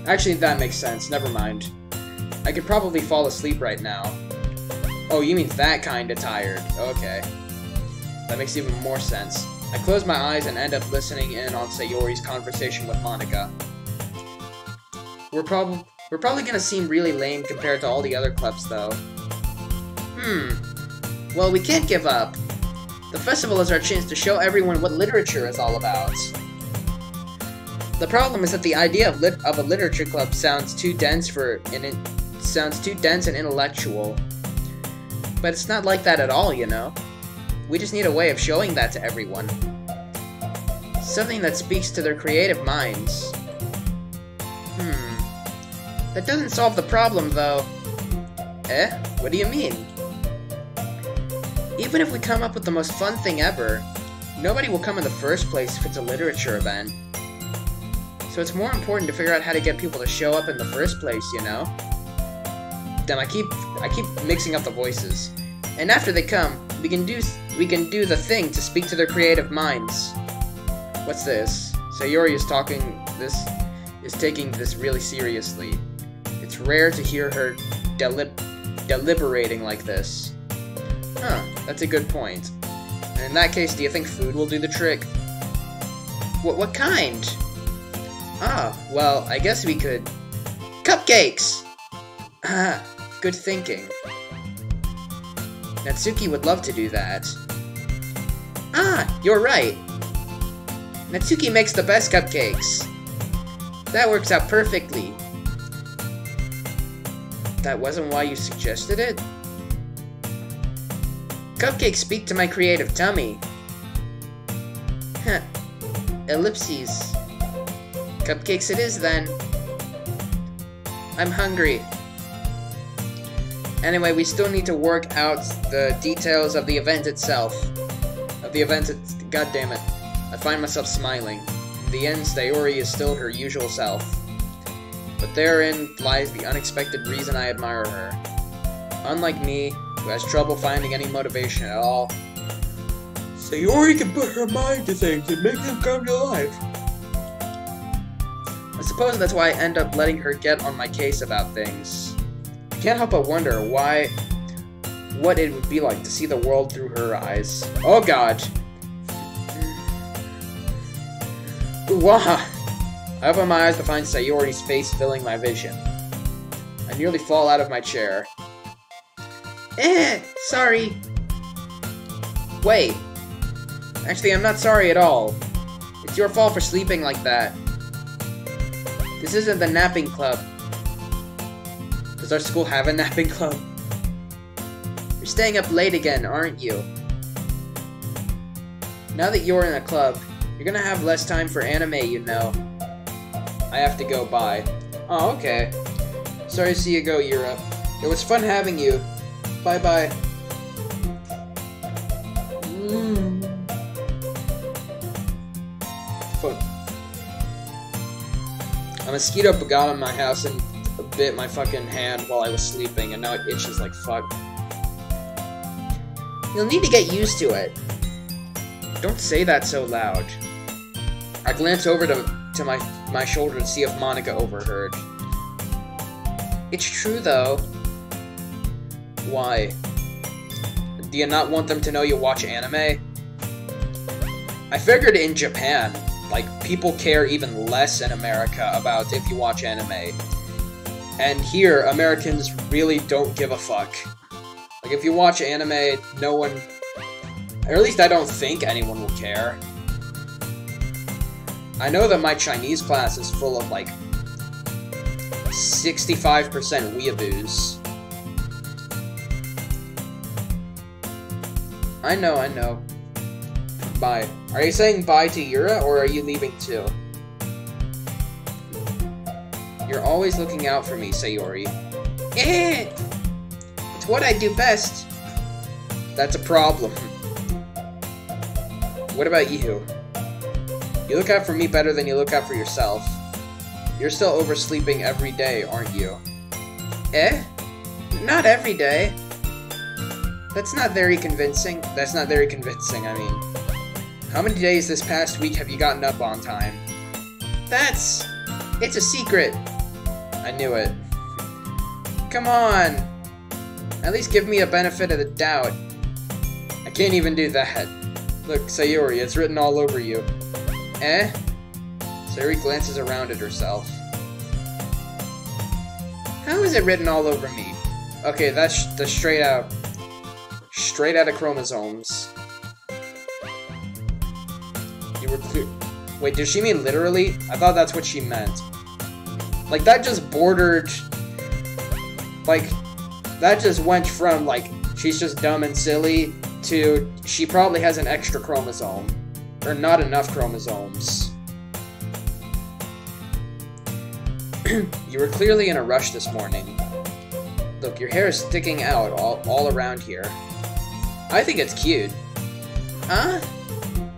Actually, that makes sense. Never mind. I could probably fall asleep right now. Oh, you mean that kind of tired. Okay. That makes even more sense. I close my eyes and end up listening in on Sayori's conversation with Monica. We're probably gonna seem really lame compared to all the other clubs, though. Well, we can't give up. The festival is our chance to show everyone what literature is all about. The problem is that the idea of a literature club sounds too dense and intellectual. But it's not like that at all, you know? We just need a way of showing that to everyone. Something that speaks to their creative minds. That doesn't solve the problem, though. Eh? What do you mean? Even if we come up with the most fun thing ever, nobody will come in the first place if it's a literature event. So it's more important to figure out how to get people to show up in the first place, you know? Damn, I keep mixing up the voices. And after they come, we can do the thing to speak to their creative minds. What's this? Sayori is taking this really seriously. It's rare to hear her deliberating like this. Huh, that's a good point. And in that case, do you think food will do the trick? What kind? Ah, well, I guess we could... Cupcakes! Ah, good thinking. Natsuki would love to do that. Ah, you're right. Natsuki makes the best cupcakes. That works out perfectly. That wasn't why you suggested it? Cupcakes speak to my creative tummy. Huh. Ellipses. Cupcakes it is, then. I'm hungry. Anyway, we still need to work out the details of the event itself. God damn it. I find myself smiling. In the end, Sayori is still her usual self. But therein lies the unexpected reason I admire her. Unlike me, who has trouble finding any motivation at all, Sayori can put her mind to things and make them come to life. I suppose that's why I end up letting her get on my case about things. I can't help but wonder what it would be like to see the world through her eyes. Oh god. Wah! I open my eyes to find Sayori's face filling my vision. I nearly fall out of my chair. Sorry. Wait. Actually, I'm not sorry at all. It's your fault for sleeping like that. This isn't the napping club. Does our school have a napping club? You're staying up late again, aren't you? Now that you're in a club, you're gonna have less time for anime, you know. I have to go, bye. Oh, okay. Sorry to see you go, Yura. It was fun having you. Bye-bye. Fuck. A mosquito got in my house and bit my fucking hand while I was sleeping, and now it itches like fuck. You'll need to get used to it. Don't say that so loud. I glance over to my shoulder to see if Monica overheard. It's true, though. Why? Do you not want them to know you watch anime? I figured in Japan, like, people care even less in America about if you watch anime. And here, Americans really don't give a fuck. Like, if you watch anime, no one... Or at least I don't think anyone will care. I know that my Chinese class is full of, like, 65% weeaboos. I know. Bye. Are you saying bye to Yura, or are you leaving too? You're always looking out for me, Sayori. Eh! It's what I do best. That's a problem. What about you? You look out for me better than you look out for yourself. You're still oversleeping every day, aren't you? Eh? Not every day. That's not very convincing. I mean. How many days this past week have you gotten up on time? It's a secret. I knew it. Come on. At least give me a benefit of the doubt. I can't even do that. Look, Sayori, it's written all over you. Eh? Sayori glances around at herself. How is it written all over me? Okay, that's the straight out of chromosomes. You were clear. Wait, does she mean literally? I thought that's what she meant. Like, that just bordered... Like, that just went from, like, she's just dumb and silly to she probably has an extra chromosome. Or not enough chromosomes. You were clearly in a rush this morning. Look, your hair is sticking out all around here. I think it's cute. Huh?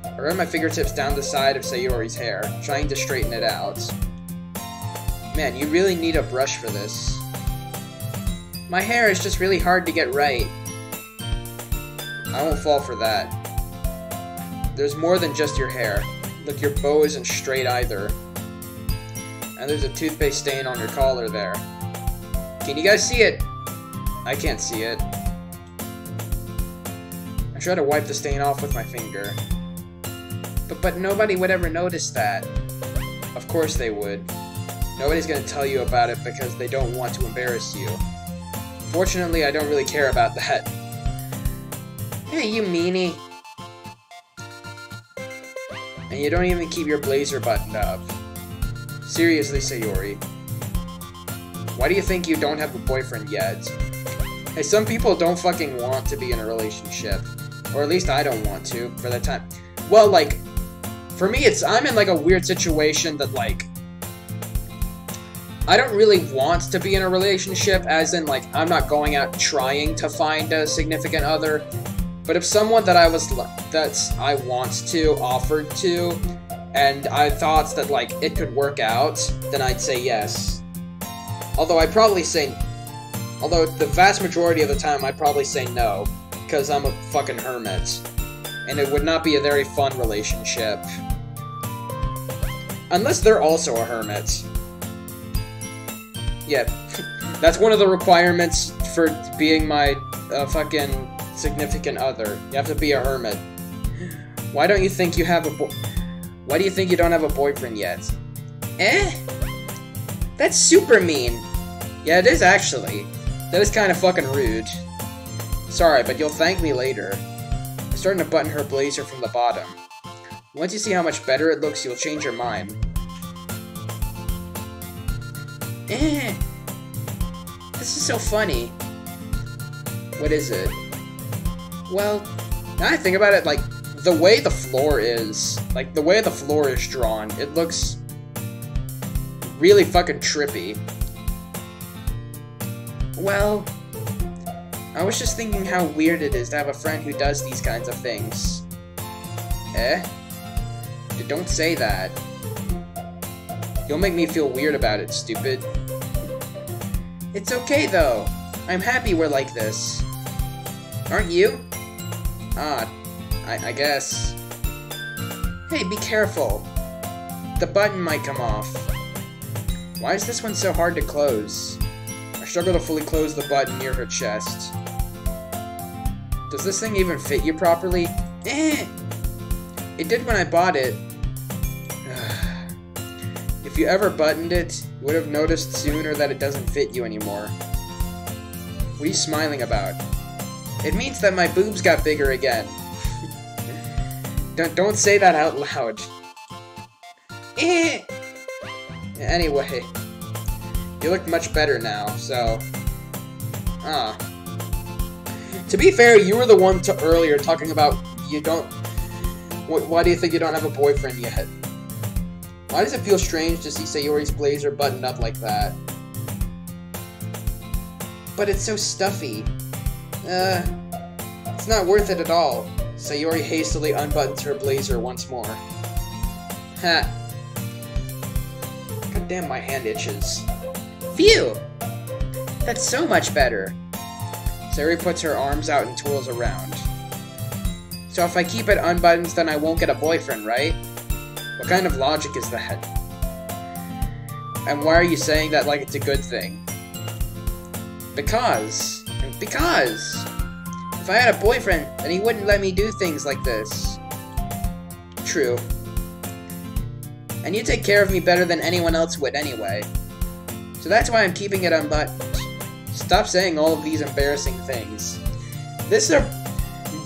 I run my fingertips down the side of Sayori's hair, trying to straighten it out. Man, you really need a brush for this. My hair is just really hard to get right. I won't fall for that. There's more than just your hair. Look, your bow isn't straight either. And there's a toothpaste stain on your collar there. Can you guys see it? I can't see it. I try to wipe the stain off with my finger. But nobody would ever notice that. Of course they would. Nobody's gonna tell you about it because they don't want to embarrass you. Fortunately, I don't really care about that. Hey, you meanie. And you don't even keep your blazer buttoned up. Seriously, Sayori. Why do you think you don't have a boyfriend yet? Hey, some people don't fucking want to be in a relationship. Or at least I don't want to, for that time. Well, like, for me, I'm in, like, a weird situation that, like, I don't really want to be in a relationship, as in, like, I'm not going out trying to find a significant other. But if someone that I want to, offered to, and I thought that, like, it could work out, then I'd say yes. Although the vast majority of the time I'd probably say no, because I'm a fucking hermit. And it would not be a very fun relationship. Unless they're also a hermit. Yeah, that's one of the requirements for being my fucking significant other. You have to be a hermit. Why don't you think you have Why do you think you don't have a boyfriend yet? Eh? That's super mean. Yeah, it is actually. That is kind of fucking rude. Sorry, but you'll thank me later. I'm starting to button her blazer from the bottom. Once you see how much better it looks, you'll change your mind. Eh. This is so funny. What is it? Well, now I think about it, like, the way the floor is, drawn, it looks really fucking trippy. Well, I was just thinking how weird it is to have a friend who does these kinds of things. Eh? Don't say that. You'll make me feel weird about it, stupid. It's okay, though. I'm happy we're like this. Aren't you? Ah, I guess. Hey, be careful. The button might come off. Why is this one so hard to close? I struggle to fully close the button near her chest. Does this thing even fit you properly? Eh! It did when I bought it. If you ever buttoned it, you would have noticed sooner that it doesn't fit you anymore. What are you smiling about? It means that my boobs got bigger again. Don't say that out loud. Eh! Anyway, you look much better now, so... To be fair, you were the one earlier talking about you don't... Why do you think you don't have a boyfriend yet? Why does it feel strange to see Sayori's blazer buttoned up like that? But it's so stuffy. It's not worth it at all. Sayori hastily unbuttons her blazer once more. Ha. God damn, my hand itches. Phew! That's so much better. Sayori puts her arms out and twirls around. So if I keep it unbuttoned, then I won't get a boyfriend, right? What kind of logic is that? And why are you saying that like it's a good thing? Because if I had a boyfriend, then he wouldn't let me do things like this. True. And you take care of me better than anyone else would anyway. So that's why I'm keeping it unbuttoned. Stop saying all of these embarrassing things.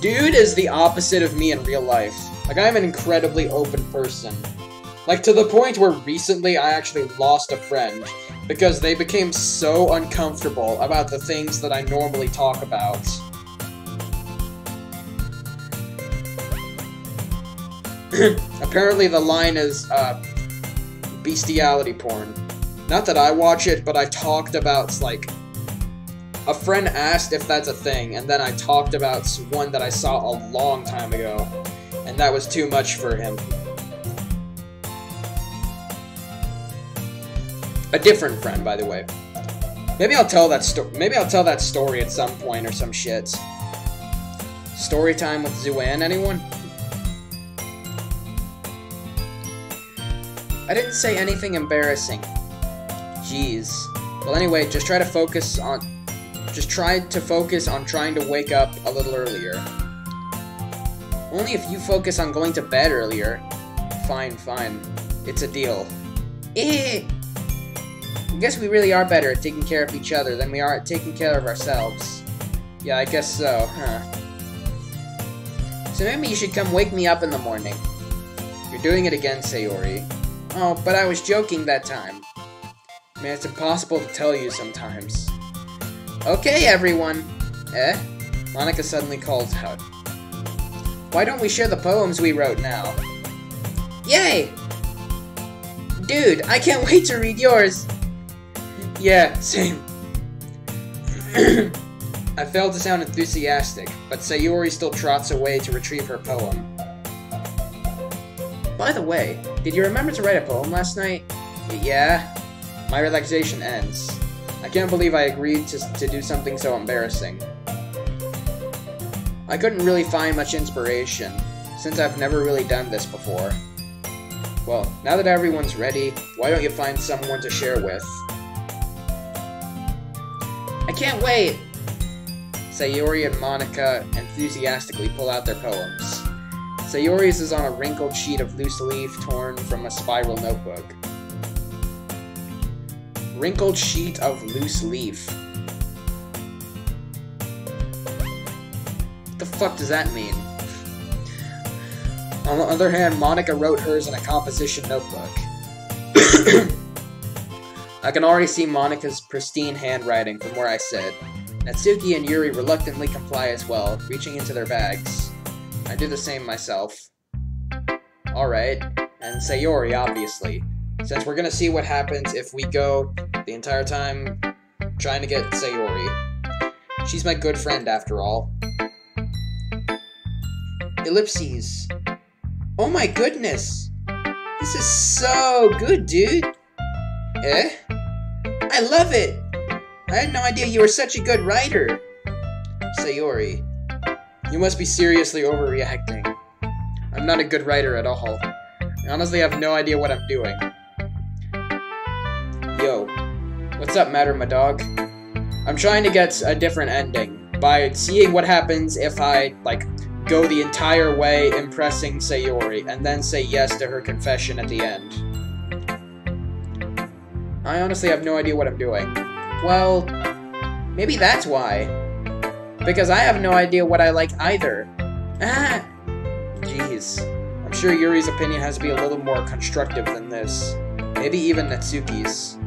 Dude is the opposite of me in real life. Like, I'm an incredibly open person. Like, to the point where recently I actually lost a friend because they became so uncomfortable about the things that I normally talk about. Apparently the line is, bestiality porn. Not that I watch it, but I talked about, like... A friend asked if that's a thing, and then I talked about one that I saw a long time ago. And that was too much for him. A different friend, by the way. Maybe I'll tell that story at some point or some shit. Story time with Zuan, anyone? I didn't say anything embarrassing. Jeez. Well, anyway, just try to focus on trying to wake up a little earlier. Only if you focus on going to bed earlier. Fine. It's a deal. I guess we really are better at taking care of each other than we are at taking care of ourselves. Yeah, I guess so, huh? So maybe you should come wake me up in the morning. You're doing it again, Sayori. Oh, but I was joking that time. Man, it's impossible to tell you sometimes. Okay, everyone. Monika suddenly calls out. Why don't we share the poems we wrote now? Yay! Dude, I can't wait to read yours. Yeah, same. I failed to sound enthusiastic, but Sayori still trots away to retrieve her poem. By the way, did you remember to write a poem last night? Yeah. My relaxation ends. I can't believe I agreed to do something so embarrassing. I couldn't really find much inspiration, since I've never really done this before. Well, now that everyone's ready, why don't you find someone to share with? I can't wait! Sayori and Monika enthusiastically pull out their poems. Sayori's is on a wrinkled sheet of loose leaf torn from a spiral notebook. Wrinkled sheet of loose leaf. What the fuck does that mean? On the other hand, Monika wrote hers in a composition notebook. I can already see Monika's pristine handwriting from where I sit. Natsuki and Yuri reluctantly comply as well, reaching into their bags. I do the same myself. Alright, and Sayori, obviously. Since we're gonna see what happens if we go the entire time trying to get Sayori. She's my good friend, after all. Ellipses. Oh my goodness! This is so good, dude! I love it! I had no idea you were such a good writer! Sayori. You must be seriously overreacting. I'm not a good writer at all. I honestly have no idea what I'm doing. Yo, what's up, Matter, my dog? I'm trying to get a different ending by seeing what happens if I, like, go the entire way impressing Sayori and then say yes to her confession at the end. I honestly have no idea what I'm doing. Well, maybe that's why. Because I have no idea what I like either. Ah! Jeez. I'm sure Yuri's opinion has to be a little more constructive than this. Maybe even Natsuki's.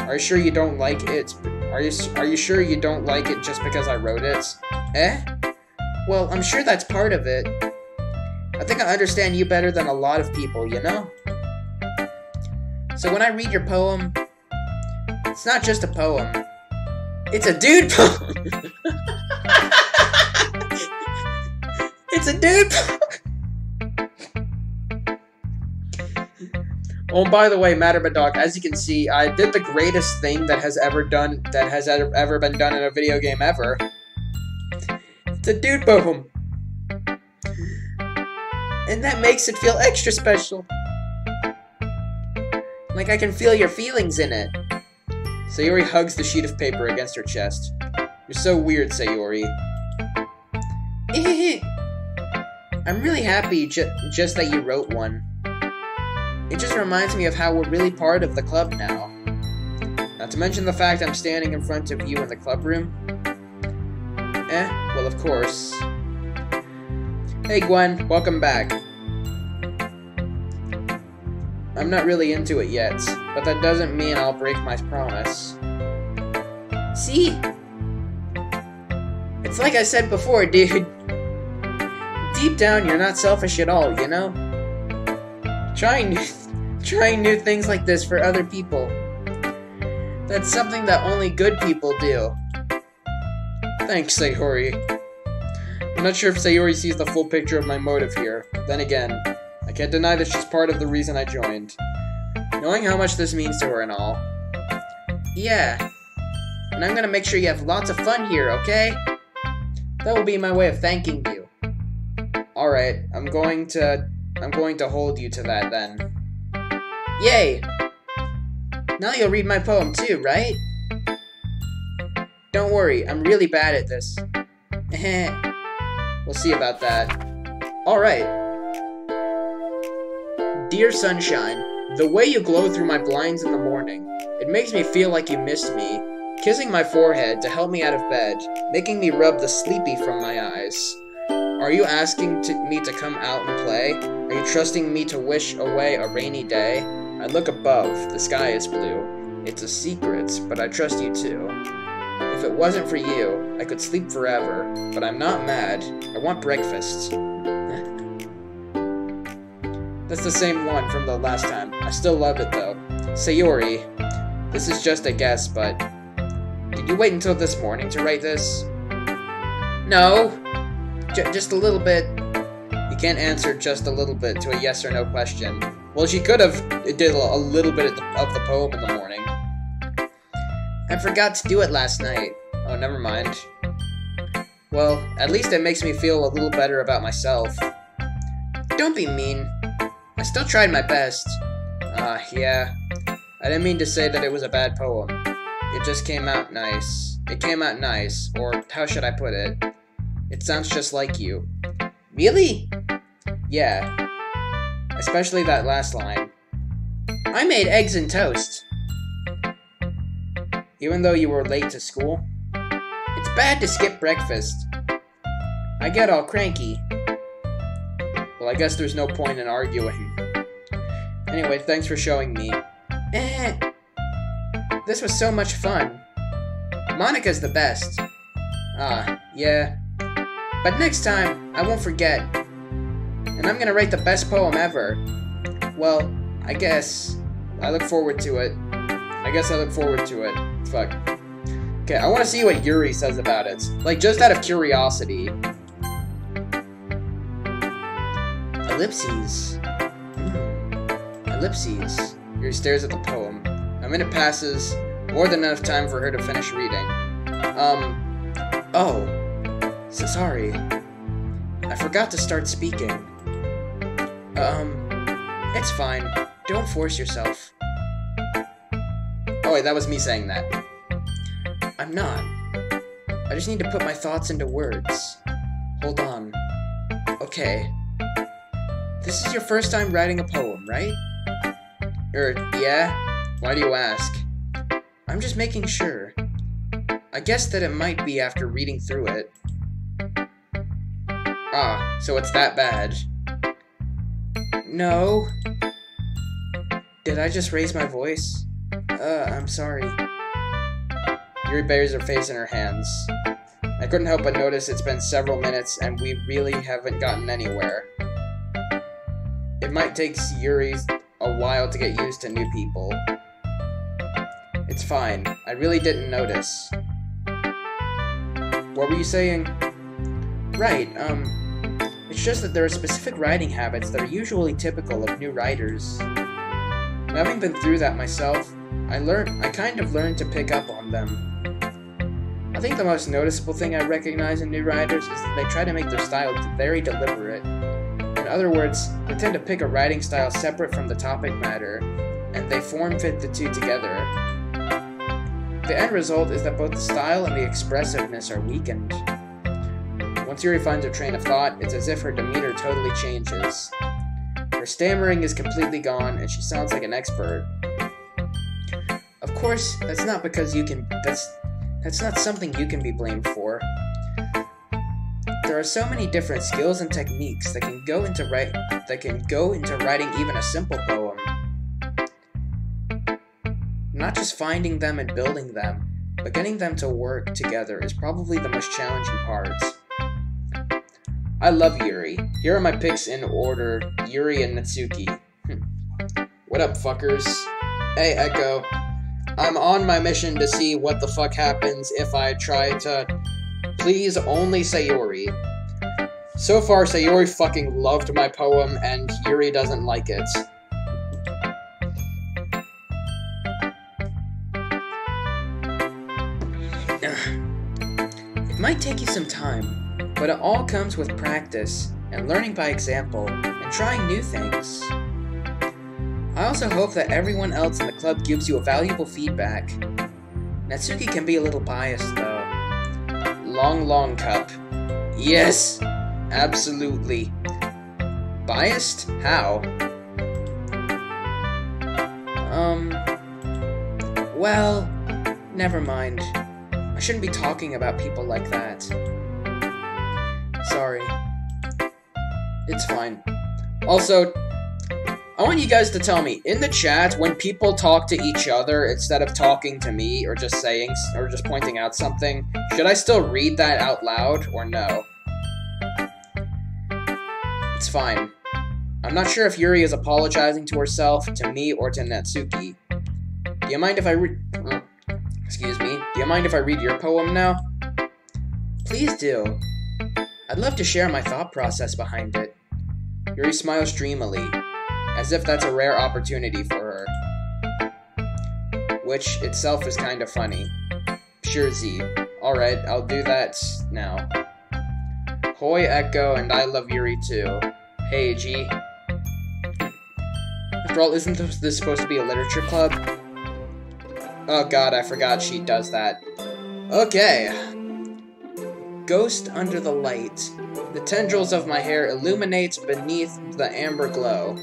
Are you sure you don't like it? Are you sure you don't like it just because I wrote it? Eh? Well, I'm sure that's part of it. I think I understand you better than a lot of people, you know? So when I read your poem, it's not just a poem. It's a dude poem! It's a dude poem! Oh, and by the way, Matter my dog, as you can see, I did the greatest thing that has ever been done in a video game ever. It's a dude poem. And that makes it feel extra special. Like I can feel your feelings in it. Sayori hugs the sheet of paper against her chest. You're so weird, Sayori. I'm really happy just that you wrote one. It just reminds me of how we're really part of the club now. Not to mention the fact I'm standing in front of you in the club room. Well, of course. Hey, Gwen, welcome back. I'm not really into it yet, but that doesn't mean I'll break my promise. See? It's like I said before, dude. Deep down, you're not selfish at all, you know? Trying new things like this for other people. That's something that only good people do. Thanks, Sayori. I'm not sure if Sayori sees the full picture of my motive here. Then again, I can't deny that she's part of the reason I joined. Knowing how much this means to her and all. Yeah. And I'm gonna make sure you have lots of fun here, okay? That will be my way of thanking you. Alright, I'm going to hold you to that then. Yay! Now you'll read my poem too, right? Don't worry, I'm really bad at this. We'll see about that. Alright. Dear Sunshine, the way you glow through my blinds in the morning, it makes me feel like you missed me, kissing my forehead to help me out of bed, making me rub the sleepy from my eyes. Are you asking me to come out and play? Are you trusting me to wish away a rainy day? I look above, the sky is blue. It's a secret, but I trust you too. If it wasn't for you, I could sleep forever, but I'm not mad. I want breakfast. That's the same one from the last time. I still love it though. Sayori, this is just a guess, but did you wait until this morning to write this? No. Just a little bit. You can't answer just a little bit to a yes or no question. Well, she could have did a little bit of the poem in the morning. I forgot to do it last night. Oh, never mind. Well, at least it makes me feel a little better about myself. Don't be mean. I still tried my best. Yeah. I didn't mean to say that it was a bad poem. It just came out nice. It came out nice, or how should I put it? It sounds just like you. Really? Yeah. Especially that last line. I made eggs and toast. Even though you were late to school? It's bad to skip breakfast. I get all cranky. Well, I guess there's no point in arguing. Anyway, thanks for showing me. This was so much fun. Monica's the best. Yeah. But next time, I won't forget. And I'm gonna write the best poem ever. Well, I guess. I look forward to it. Fuck. Okay, I want to see what Yuri says about it. Like, just out of curiosity. Ellipses. Ellipses. Yuri stares at the poem. A minute passes. More than enough time for her to finish reading. Oh. So sorry. I forgot to start speaking. It's fine. Don't force yourself. Oh wait, that was me saying that. I'm not. I just need to put my thoughts into words. Hold on. Okay. This is your first time writing a poem, right? Yeah? Why do you ask? I'm just making sure. I guess that it might be after reading through it. Ah, so it's that bad. No. Did I just raise my voice? I'm sorry. Yuri buries her face in her hands. I couldn't help but notice it's been several minutes and we really haven't gotten anywhere. It might take Yuri a while to get used to new people. It's fine. I really didn't notice. What were you saying? Right, it's just that there are specific writing habits that are usually typical of new writers. And having been through that myself, I kind of learned to pick up on them. I think the most noticeable thing I recognize in new writers is that they try to make their style very deliberate. In other words, they tend to pick a writing style separate from the topic matter, and they form-fit the two together. The end result is that both the style and the expressiveness are weakened. Once Yuri finds her train of thought, it's as if her demeanor totally changes. Her stammering is completely gone, and she sounds like an expert. Of course, that's not because that's not something you can be blamed for. There are so many different skills and techniques that can go into writing even a simple poem. Not just finding them and building them, but getting them to work together is probably the most challenging part. I love Yuri. Here are my picks in order: Yuri and Natsuki. What up, fuckers? Hey, Echo. I'm on my mission to see what the fuck happens if I try to... Please only Sayori. So far, Sayori fucking loved my poem, and Yuri doesn't like it. It might take you some time, but it all comes with practice, and learning by example, and trying new things. I also hope that everyone else in the club gives you a valuable feedback. Natsuki can be a little biased, though. Long cup. Yes! Absolutely. Biased? How? Well, never mind. I shouldn't be talking about people like that. Sorry. It's fine. Also, I want you guys to tell me, in the chat, when people talk to each other instead of talking to me, or just pointing out something, should I still read that out loud, or no? It's fine. I'm not sure if Yuri is apologizing to herself, to me, or to Natsuki. Do you mind if I Excuse me. Do you mind if I read your poem now? Please do. I'd love to share my thought process behind it. Yuri smiles dreamily, as if that's a rare opportunity for her. Which itself is kind of funny. Sure, Z. Alright, I'll do that now. Hoi, Echo, and I love Yuri too. Hey, G. After all, isn't this supposed to be a literature club? Oh god, I forgot she does that. Okay. Ghost under the light. The tendrils of my hair illuminate beneath the amber glow.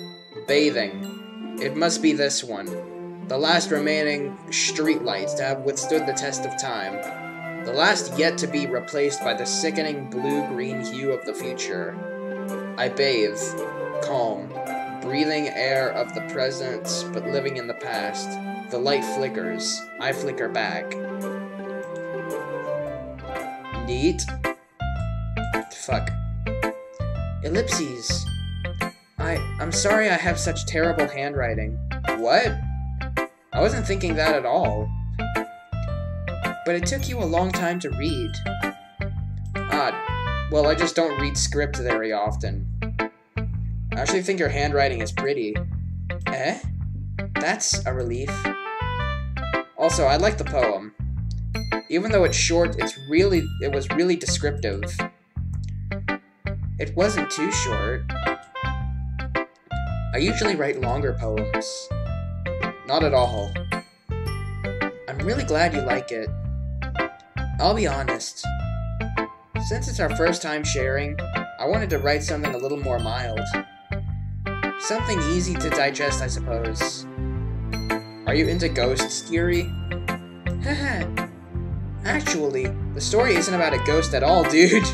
Bathing. It must be this one. The last remaining streetlight to have withstood the test of time. The last yet to be replaced by the sickening blue-green hue of the future. I bathe. Calm. Breathing air of the present, but living in the past. The light flickers. I flicker back. Neat. Fuck. Ellipses. I'm sorry I have such terrible handwriting. What? I wasn't thinking that at all. But it took you a long time to read. Well, I just don't read script very often. I actually think your handwriting is pretty. Eh? That's a relief. Also, I like the poem. Even though it's short, it was really descriptive. It wasn't too short. usually write longer poems. Not at all. I'm really glad you like it. I'll be honest. Since it's our first time sharing, I wanted to write something a little more mild. Something easy to digest, I suppose. Are you into ghosts, Yuri? Haha. Actually, the story isn't about a ghost at all, dude.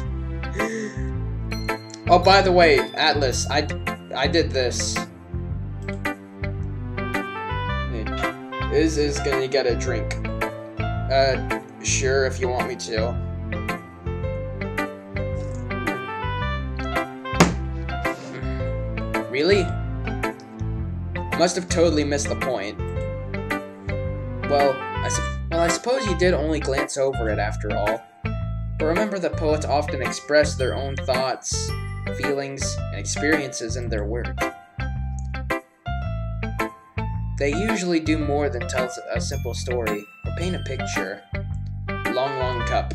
Oh, by the way, Atlas, I did this. Is gonna get a drink. Sure, if you want me to. Really? Must have totally missed the point. Well, I suppose you did only glance over it after all. But remember that poets often express their own thoughts, feelings, and experiences in their work. They usually do more than tell a simple story, or paint a picture. Long, long cup.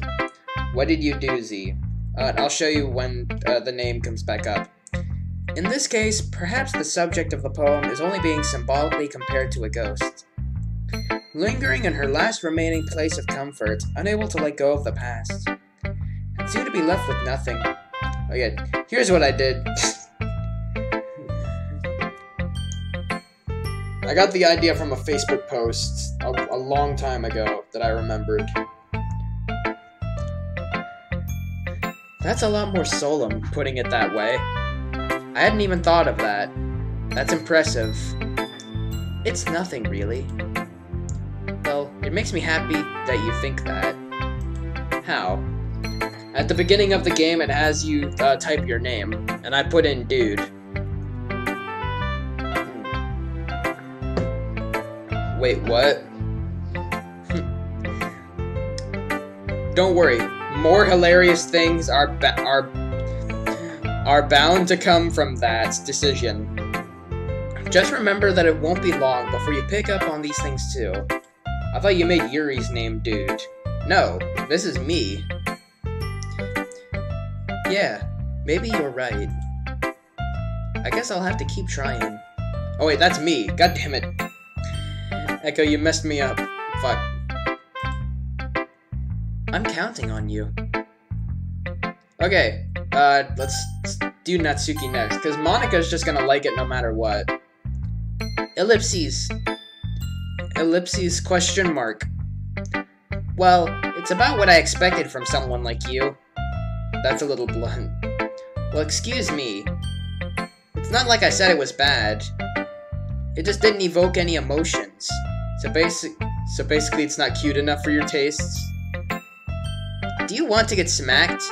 What did you do, Z? I'll show you when the name comes back up. In this case, perhaps the subject of the poem is only being symbolically compared to a ghost. Lingering in her last remaining place of comfort, unable to let go of the past, and soon to be left with nothing. Oh yeah, here's what I did. I got the idea from a Facebook post a long time ago that I remembered. That's a lot more solemn, putting it that way. I hadn't even thought of that. That's impressive. It's nothing, really. Well, it makes me happy that you think that. How? At the beginning of the game, it has you type your name, and I put in dude. Wait, what? Don't worry, more hilarious things are bound to come from that decision. Just remember that it won't be long before you pick up on these things too. I thought you made Yuri's name Dude. No, this is me. Yeah, maybe you're right. I guess I'll have to keep trying. Oh wait, that's me. God damn it. Echo, you messed me up. Fuck. I'm counting on you. Okay, let's do Natsuki next, because Monika's just gonna like it no matter what. Ellipses. Ellipses question mark. Well, it's about what I expected from someone like you. That's a little blunt. Well, excuse me. It's not like I said it was bad. It just didn't evoke any emotions. So basically it's not cute enough for your tastes. Do you want to get smacked?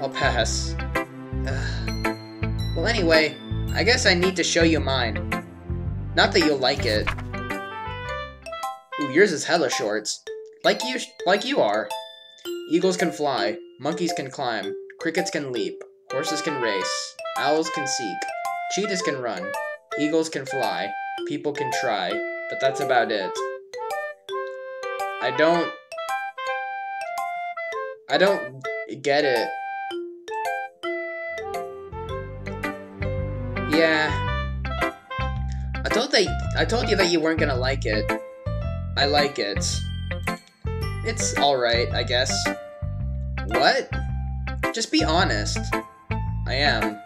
I'll pass. Ugh. Well, anyway, I guess I need to show you mine. Not that you'll like it. Ooh, yours is hella short. Like you are. Eagles can fly, monkeys can climb, crickets can leap, horses can race, owls can seek, cheetahs can run, eagles can fly, people can try, but that's about it. I don't get it. Yeah. I told you that you weren't gonna like it. I like it. It's alright, I guess. What? Just be honest. I am.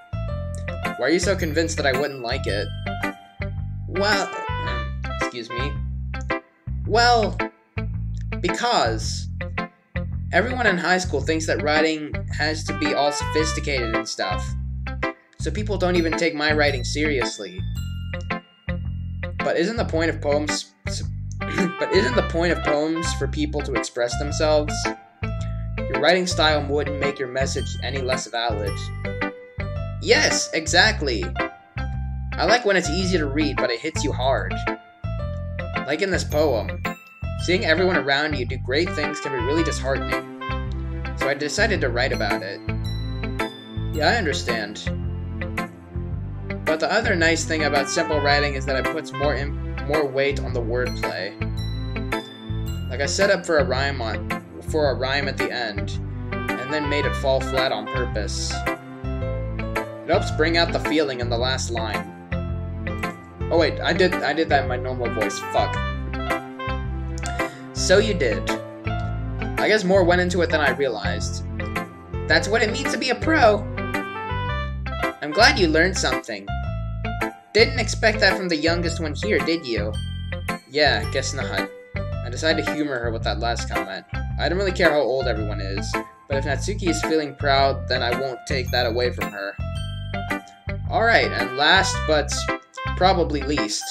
Why are you so convinced that I wouldn't like it? Well... Excuse me. Well... Because... Everyone in high school thinks that writing has to be all sophisticated and stuff. So people don't even take my writing seriously. But isn't the point of poems... for people to express themselves? Your writing style wouldn't make your message any less valid. Yes, exactly! I like when it's easy to read, but it hits you hard. Like in this poem. Seeing everyone around you do great things can be really disheartening. So I decided to write about it. Yeah, I understand. But the other nice thing about simple writing is that it puts more weight on the wordplay. Like I set up for a rhyme at the end, and then made it fall flat on purpose. It helps bring out the feeling in the last line. Oh wait, I did that in my normal voice. Fuck. So you did. I guess more went into it than I realized. That's what it means to be a pro. I'm glad you learned something. Didn't expect that from the youngest one here, did you? Yeah, guess not. I decided to humor her with that last comment. I don't really care how old everyone is, but if Natsuki is feeling proud, then I won't take that away from her. Alright, and last but probably least,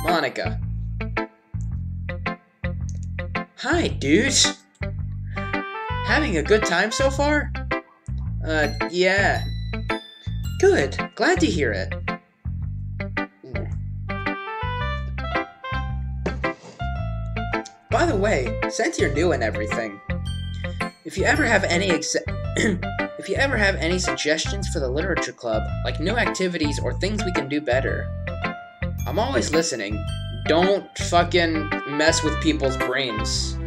Monica. Hi, dude. Having a good time so far? Yeah. Good. Glad to hear it. By the way, since you're new and everything, if you ever have any if you ever have any suggestions for the literature club, like new activities or things we can do better, I'm always listening. Don't fucking mess with people's brains.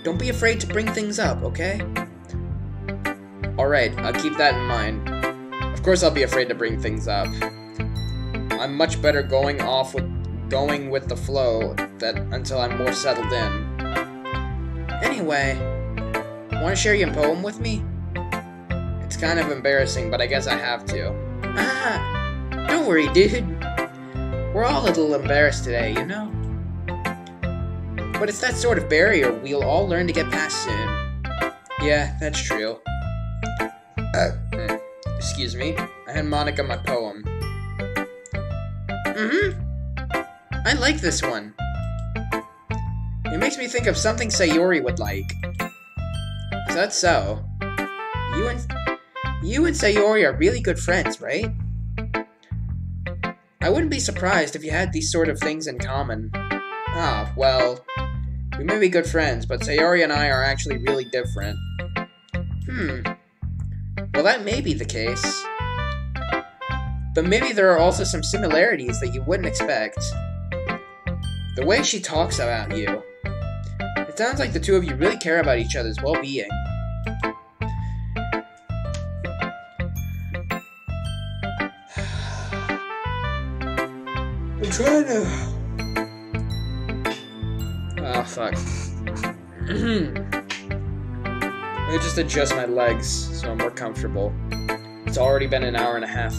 Don't be afraid to bring things up, okay? Alright, I'll keep that in mind. Of course I'll be afraid to bring things up. I'm much better going with the flow until I'm more settled in. Anyway, want to share your poem with me? It's kind of embarrassing, but I guess I have to. Don't worry, dude. We're all a little embarrassed today, you know? But it's that sort of barrier we'll all learn to get past soon. Yeah, that's true. Excuse me. I hand Monica my poem. I like this one. It makes me think of something Sayori would like. Is that so? You and Sayori are really good friends, right? I wouldn't be surprised if you had these sort of things in common. Ah, well, we may be good friends, but Sayori and I are actually really different. Well, that may be the case. But maybe there are also some similarities that you wouldn't expect. The way she talks about you. It sounds like the two of you really care about each other's well-being. I'm trying to... Oh, fuck. Let me just adjust my legs so I'm more comfortable. It's already been an hour and a half.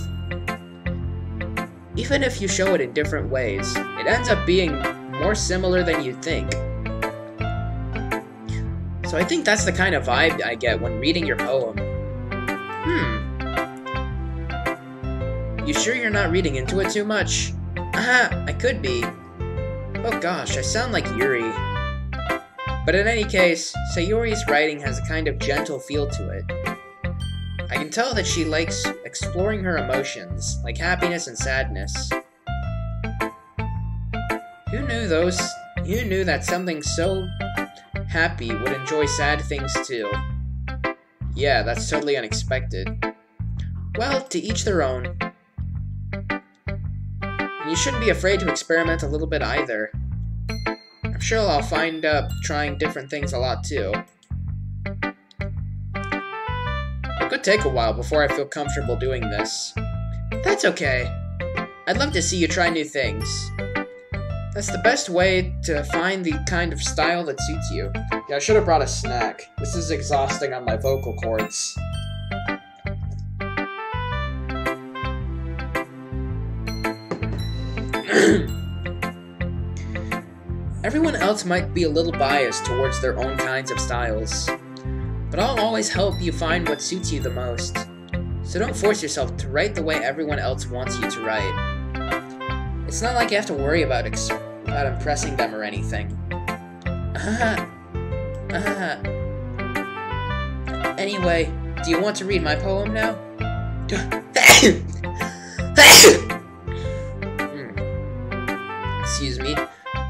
Even if you show it in different ways, it ends up being more similar than you'd think. So I think that's the kind of vibe I get when reading your poem. You sure you're not reading into it too much? I could be. Oh gosh, I sound like Yuri. But in any case, Sayori's writing has a kind of gentle feel to it. I can tell that she likes exploring her emotions, like happiness and sadness. Who knew that something so happy would enjoy sad things too? Yeah, that's totally unexpected. Well, to each their own. And you shouldn't be afraid to experiment a little bit either. I'm sure I'll find trying different things a lot too. It could take a while before I feel comfortable doing this. That's okay. I'd love to see you try new things. That's the best way to find the kind of style that suits you. Yeah, I should have brought a snack. This is exhausting on my vocal cords. Everyone else might be a little biased towards their own kinds of styles, but I'll always help you find what suits you the most. So don't force yourself to write the way everyone else wants you to write. It's not like you have to worry about impressing them or anything. Anyway, do you want to read my poem now? Excuse me.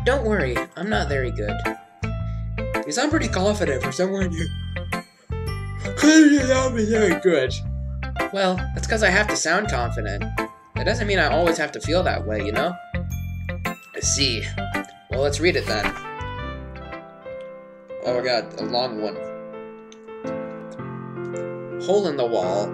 Don't worry, I'm not very good. Because I'm pretty confident for someone who couldn't not be very good. Well, that's because I have to sound confident. That doesn't mean I always have to feel that way, you know? I see. Well, let's read it then. Oh my god, a long one. Hole in the wall.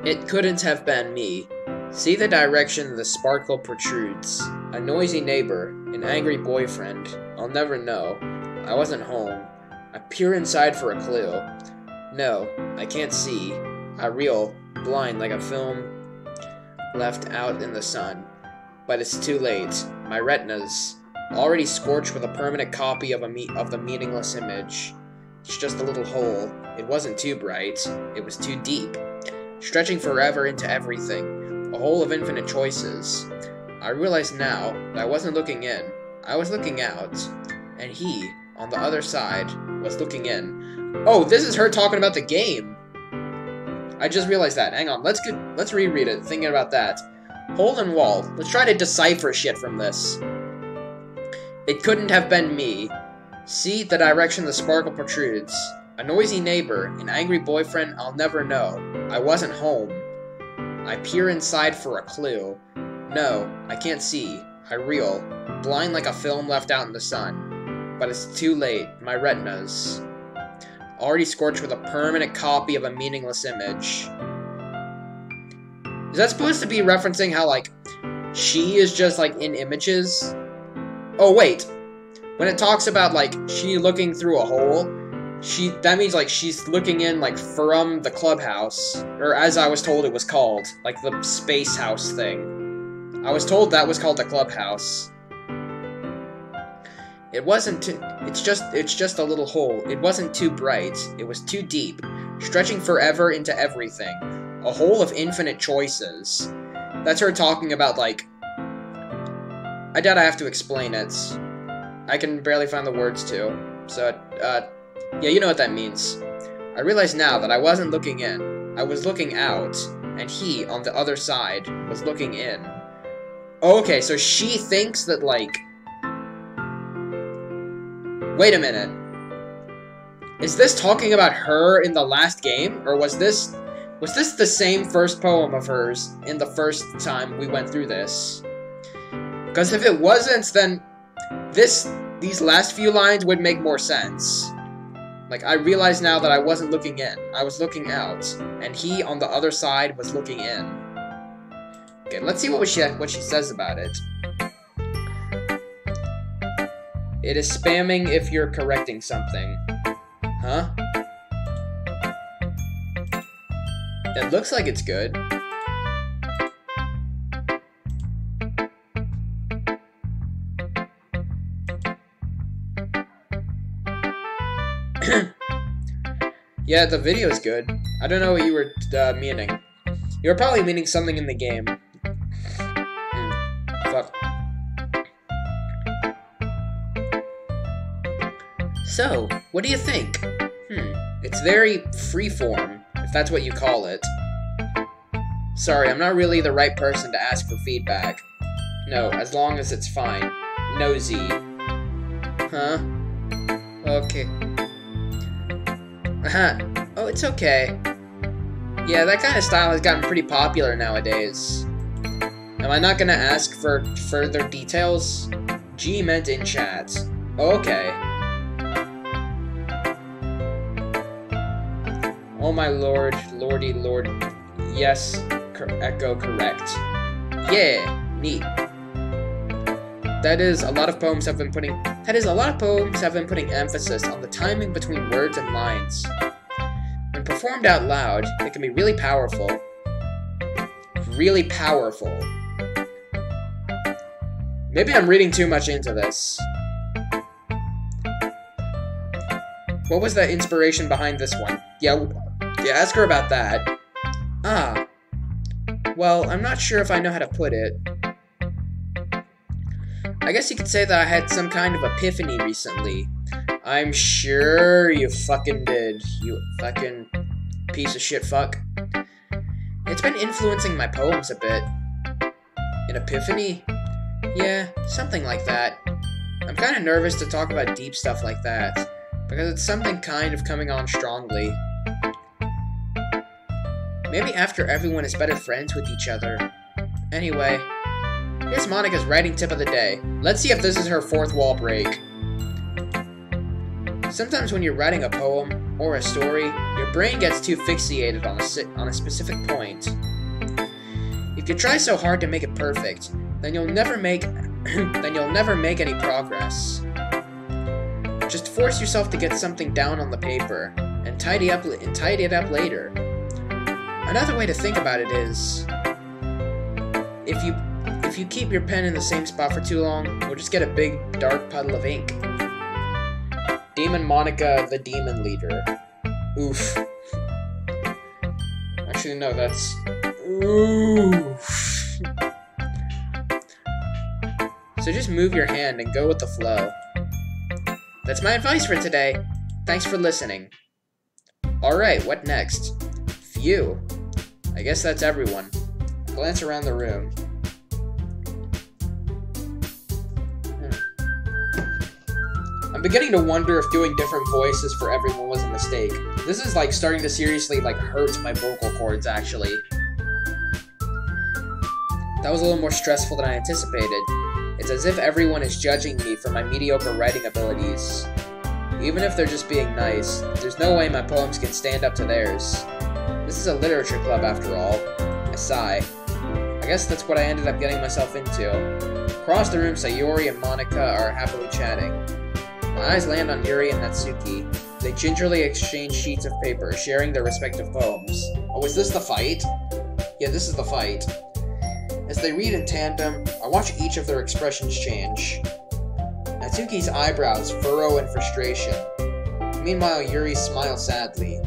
It couldn't have been me. See the direction the sparkle protrudes. A noisy neighbor, an angry boyfriend. I'll never know. I wasn't home. I peer inside for a clue. No, I can't see. I reel, blind like a film left out in the sun. But it's too late. My retina's already scorched with a permanent copy of the meaningless image. It's just a little hole. It wasn't too bright. It was too deep. Stretching forever into everything. A hole of infinite choices. I realize now that I wasn't looking in. I was looking out. And he, on the other side, was looking in. Oh, this is her talking about the game. I just realized that. Hang on, let's reread it, thinking about that. Hole and wall. Let's try to decipher shit from this. It couldn't have been me. See the direction the sparkle protrudes. A noisy neighbor, an angry boyfriend I'll never know. I wasn't home. I peer inside for a clue. No, I can't see. I reel, blind like a film left out in the sun. But it's too late. My retina's already scorched with a permanent copy of a meaningless image. Is that supposed to be referencing how, like, she is just, like, in images? Oh, wait. When it talks about, like, she looking through a hole, that means, like, she's looking in, like, from the clubhouse. Or, as I was told it was called. Like, the space house thing. I was told that was called the clubhouse. It wasn't it's just a little hole. It wasn't too bright. It was too deep. Stretching forever into everything. A hole of infinite choices. That's her talking about, like... I doubt I have to explain it. I can barely find the words to. So, yeah, you know what that means. I realize now that I wasn't looking in. I was looking out. And he, on the other side, was looking in. Okay, so she thinks that, like... Wait a minute. Is this talking about her in the last game? Or was this the same first poem of hers in the first time we went through this? Because if it wasn't, then these last few lines would make more sense. Like, I realize now that I wasn't looking in. I was looking out. And he, on the other side, was looking in. Okay, let's see what she says about it. It is spamming if you're correcting something. Huh? It looks like it's good. Yeah, the video is good. I don't know what you were meaning. You were probably meaning something in the game. Fuck. So, what do you think? It's very freeform, if that's what you call it. Sorry, I'm not really the right person to ask for feedback. No, as long as it's fine. Nosy. Huh? Okay. Oh, it's okay. Yeah, that kind of style has gotten pretty popular nowadays. Am I not gonna ask for further details? G meant in chat. Okay. Oh my lord, lordy lord. Yes, echo correct. Yeah, neat. That is, a lot of poems have been putting emphasis on the timing between words and lines. When performed out loud, it can be really powerful. Really powerful. Maybe I'm reading too much into this. What was the inspiration behind this one? Yeah, ask her about that. Ah. Well, I'm not sure if I know how to put it. I guess you could say that I had some kind of epiphany recently. I'm sure you fucking did, you fucking piece of shit fuck. It's been influencing my poems a bit. An epiphany? Yeah, something like that. I'm kind of nervous to talk about deep stuff like that, because it's something kind of coming on strongly. Maybe after everyone is better friends with each other. Anyway, here's Monica's writing tip of the day. Let's see if this is her fourth wall break. Sometimes when you're writing a poem or a story, your brain gets too fixated on a specific point. If you try so hard to make it perfect, then you'll never make any progress. Just force yourself to get something down on the paper and tidy it up later. Another way to think about it is, if you keep your pen in the same spot for too long, you'll just get a big dark puddle of ink. Demon Monica, the demon leader. Oof. Actually, no, that's... Oof. So just move your hand and go with the flow. That's my advice for today. Thanks for listening. Alright, what next? Phew. I guess that's everyone. Glance around the room. I'm beginning to wonder if doing different voices for everyone was a mistake. This is like starting to seriously hurt my vocal cords, actually. That was a little more stressful than I anticipated. It's as if everyone is judging me for my mediocre writing abilities. Even if they're just being nice, there's no way my poems can stand up to theirs. This is a literature club after all. I sigh. I guess that's what I ended up getting myself into. Across the room, Sayori and Monica are happily chatting. My eyes land on Yuri and Natsuki. They gingerly exchange sheets of paper, sharing their respective poems. Oh, is this the fight? Yeah, this is the fight. As they read in tandem, I watch each of their expressions change. Natsuki's eyebrows furrow in frustration. Meanwhile, Yuri smiles sadly.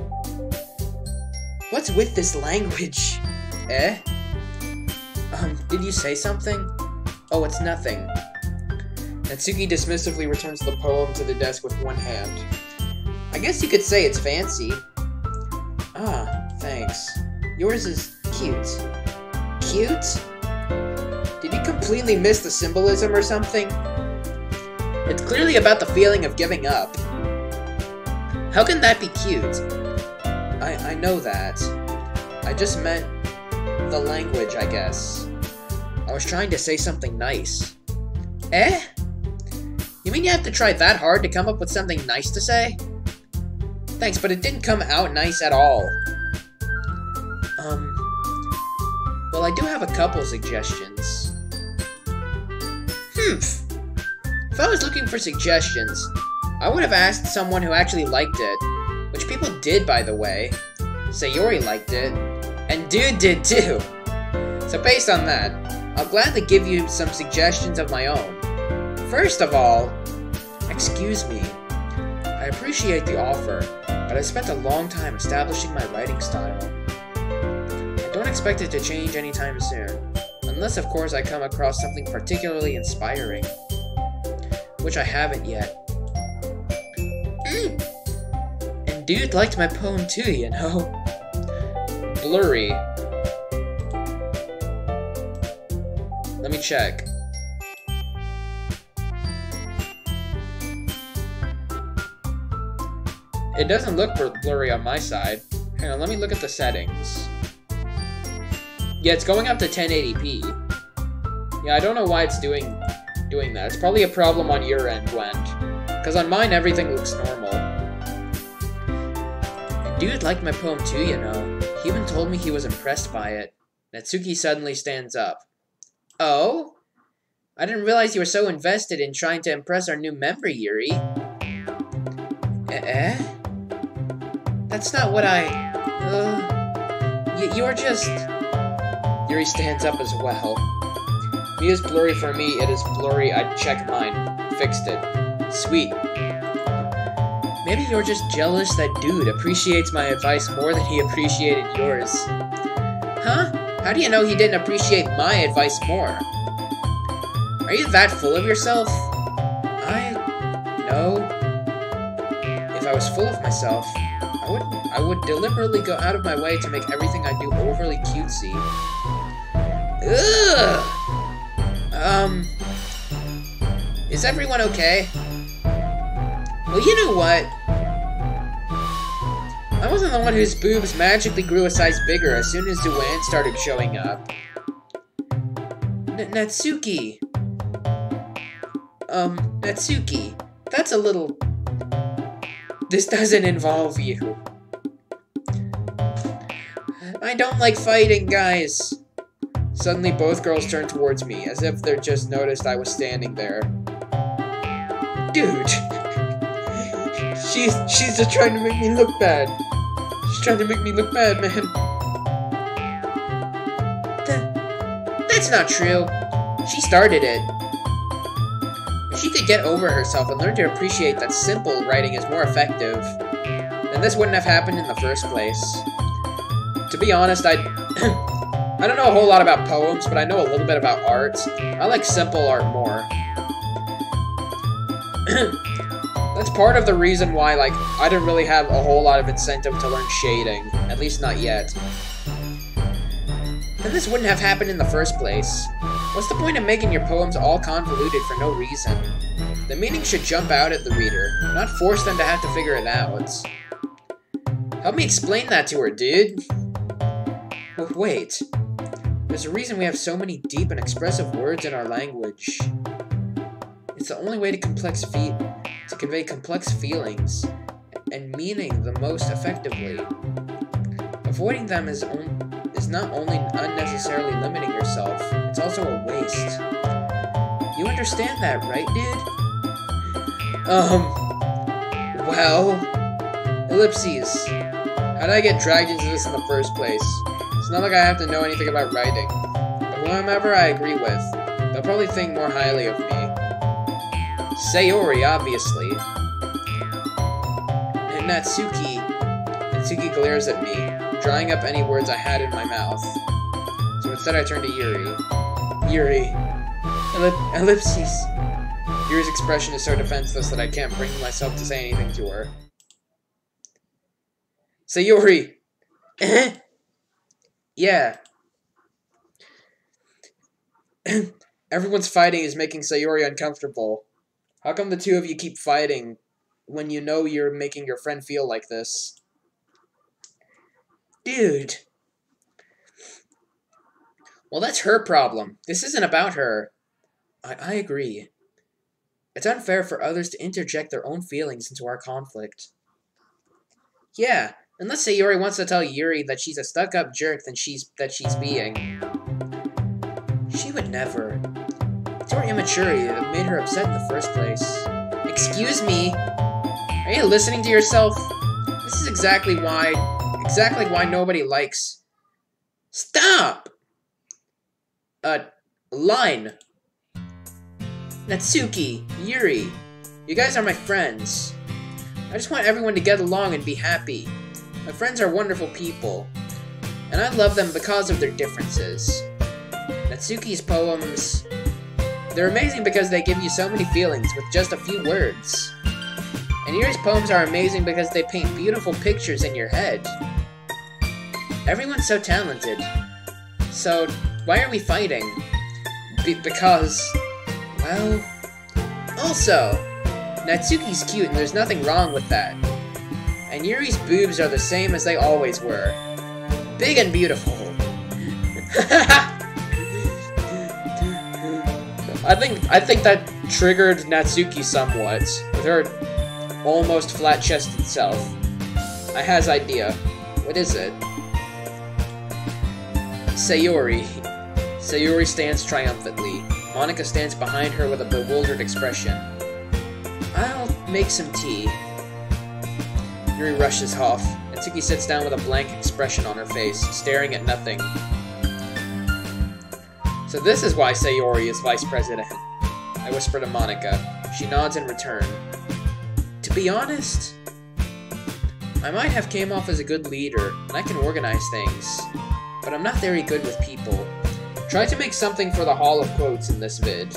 What's with this language? Eh? Did you say something? Oh, it's nothing. Natsuki dismissively returns the poem to the desk with one hand. I guess you could say it's fancy. Ah, thanks. Yours is cute. Cute? Did you completely miss the symbolism or something? It's clearly about the feeling of giving up. How can that be cute? I know that. I just meant the language, I guess. I was trying to say something nice. Eh? You mean you have to try that hard to come up with something nice to say? Thanks, but it didn't come out nice at all. Well, I do have a couple suggestions. If I was looking for suggestions, I would have asked someone who actually liked it, which people did, by the way. Sayori liked it, and Dude did too. So based on that, I'll gladly give you some suggestions of my own. First of all, excuse me. I appreciate the offer, but I spent a long time establishing my writing style. I don't expect it to change anytime soon, unless of course I come across something particularly inspiring, which I haven't yet. And Dude liked my poem too, you know? Blurry. Let me check. It doesn't look blurry on my side. Hang on, let me look at the settings. Yeah, it's going up to 1080p. Yeah, I don't know why it's doing that. It's probably a problem on your end, Gwent. Because on mine, everything looks normal. Dude liked my poem too, you know. He even told me he was impressed by it. Natsuki suddenly stands up. Oh? I didn't realize you were so invested in trying to impress our new member, Yuri. That's not what you're just... Yuri stands up as well. Me is blurry for me, it is blurry, I'd check mine. Fixed it. Sweet. Maybe you're just jealous that Dude appreciates my advice more than he appreciated yours. Huh? How do you know he didn't appreciate my advice more? Are you that full of yourself? No. If I was full of myself, I would deliberately go out of my way to make everything I do overly cutesy. Ugh! Is everyone okay? Well, you know what? I wasn't the one whose boobs magically grew a size bigger as soon as Zuan started showing up. Natsuki. Natsuki. That's a little... This doesn't involve you. I don't like fighting, guys! Suddenly, both girls turn towards me, as if they just noticed I was standing there. Dude! She's just trying to make me look bad. She's trying to make me look bad, man. That's not true. She started it. If she could get over herself and learn to appreciate that simple writing is more effective, then this wouldn't have happened in the first place. To be honest, I don't know a whole lot about poems, but I know a little bit about art. I like simple art more. That's part of the reason why, like, I didn't really have a whole lot of incentive to learn shading. At least not yet. Then this wouldn't have happened in the first place. What's the point of making your poems all convoluted for no reason? The meaning should jump out at the reader, not force them to have to figure it out. Help me explain that to her, dude. Oh, wait. There's a reason we have so many deep and expressive words in our language. It's the only way to convey complex feelings and meaning the most effectively. Avoiding them is not only unnecessarily limiting yourself, it's also a waste. You understand that, right, dude? Well... Ellipses. How did I get dragged into this in the first place? It's not like I have to know anything about writing. But whomever I agree with, they'll probably think more highly of me. Sayori, obviously. And Natsuki. Natsuki glares at me, drying up any words I had in my mouth. So instead I turn to Yuri. Yuri. Ellipses. Yuri's expression is so defenseless that I can't bring myself to say anything to her. Sayori! Yeah. Everyone's fighting is making Sayori uncomfortable. How come the two of you keep fighting when you know you're making your friend feel like this? Dude. Well, that's her problem. This isn't about her. I agree. It's unfair for others to interject their own feelings into our conflict. Yeah, unless Sayori wants to tell Yuri that she's a stuck-up jerk that she's being. She would never. It's her immaturity that made her upset in the first place. Excuse me? Are you listening to yourself? This is exactly why nobody likes... Stop! Line. Natsuki, Yuri, you guys are my friends. I just want everyone to get along and be happy. My friends are wonderful people, and I love them because of their differences. Natsuki's poems, they're amazing because they give you so many feelings with just a few words. And Yuri's poems are amazing because they paint beautiful pictures in your head. Everyone's so talented. So, why are we fighting? Because... well... Also, Natsuki's cute and there's nothing wrong with that. And Yuri's boobs are the same as they always were. Big and beautiful. I think that triggered Natsuki somewhat, with her almost flat-chested self. I has idea. What is it? Sayori. Sayori stands triumphantly. Monika stands behind her with a bewildered expression. I'll make some tea. Yuri rushes off. Natsuki sits down with a blank expression on her face, staring at nothing. So this is why Sayori is vice president. I whisper to Monika. She nods in return. To be honest, I might have came off as a good leader, and I can organize things. But I'm not very good with people. Try to make something for the Hall of Quotes in this vid.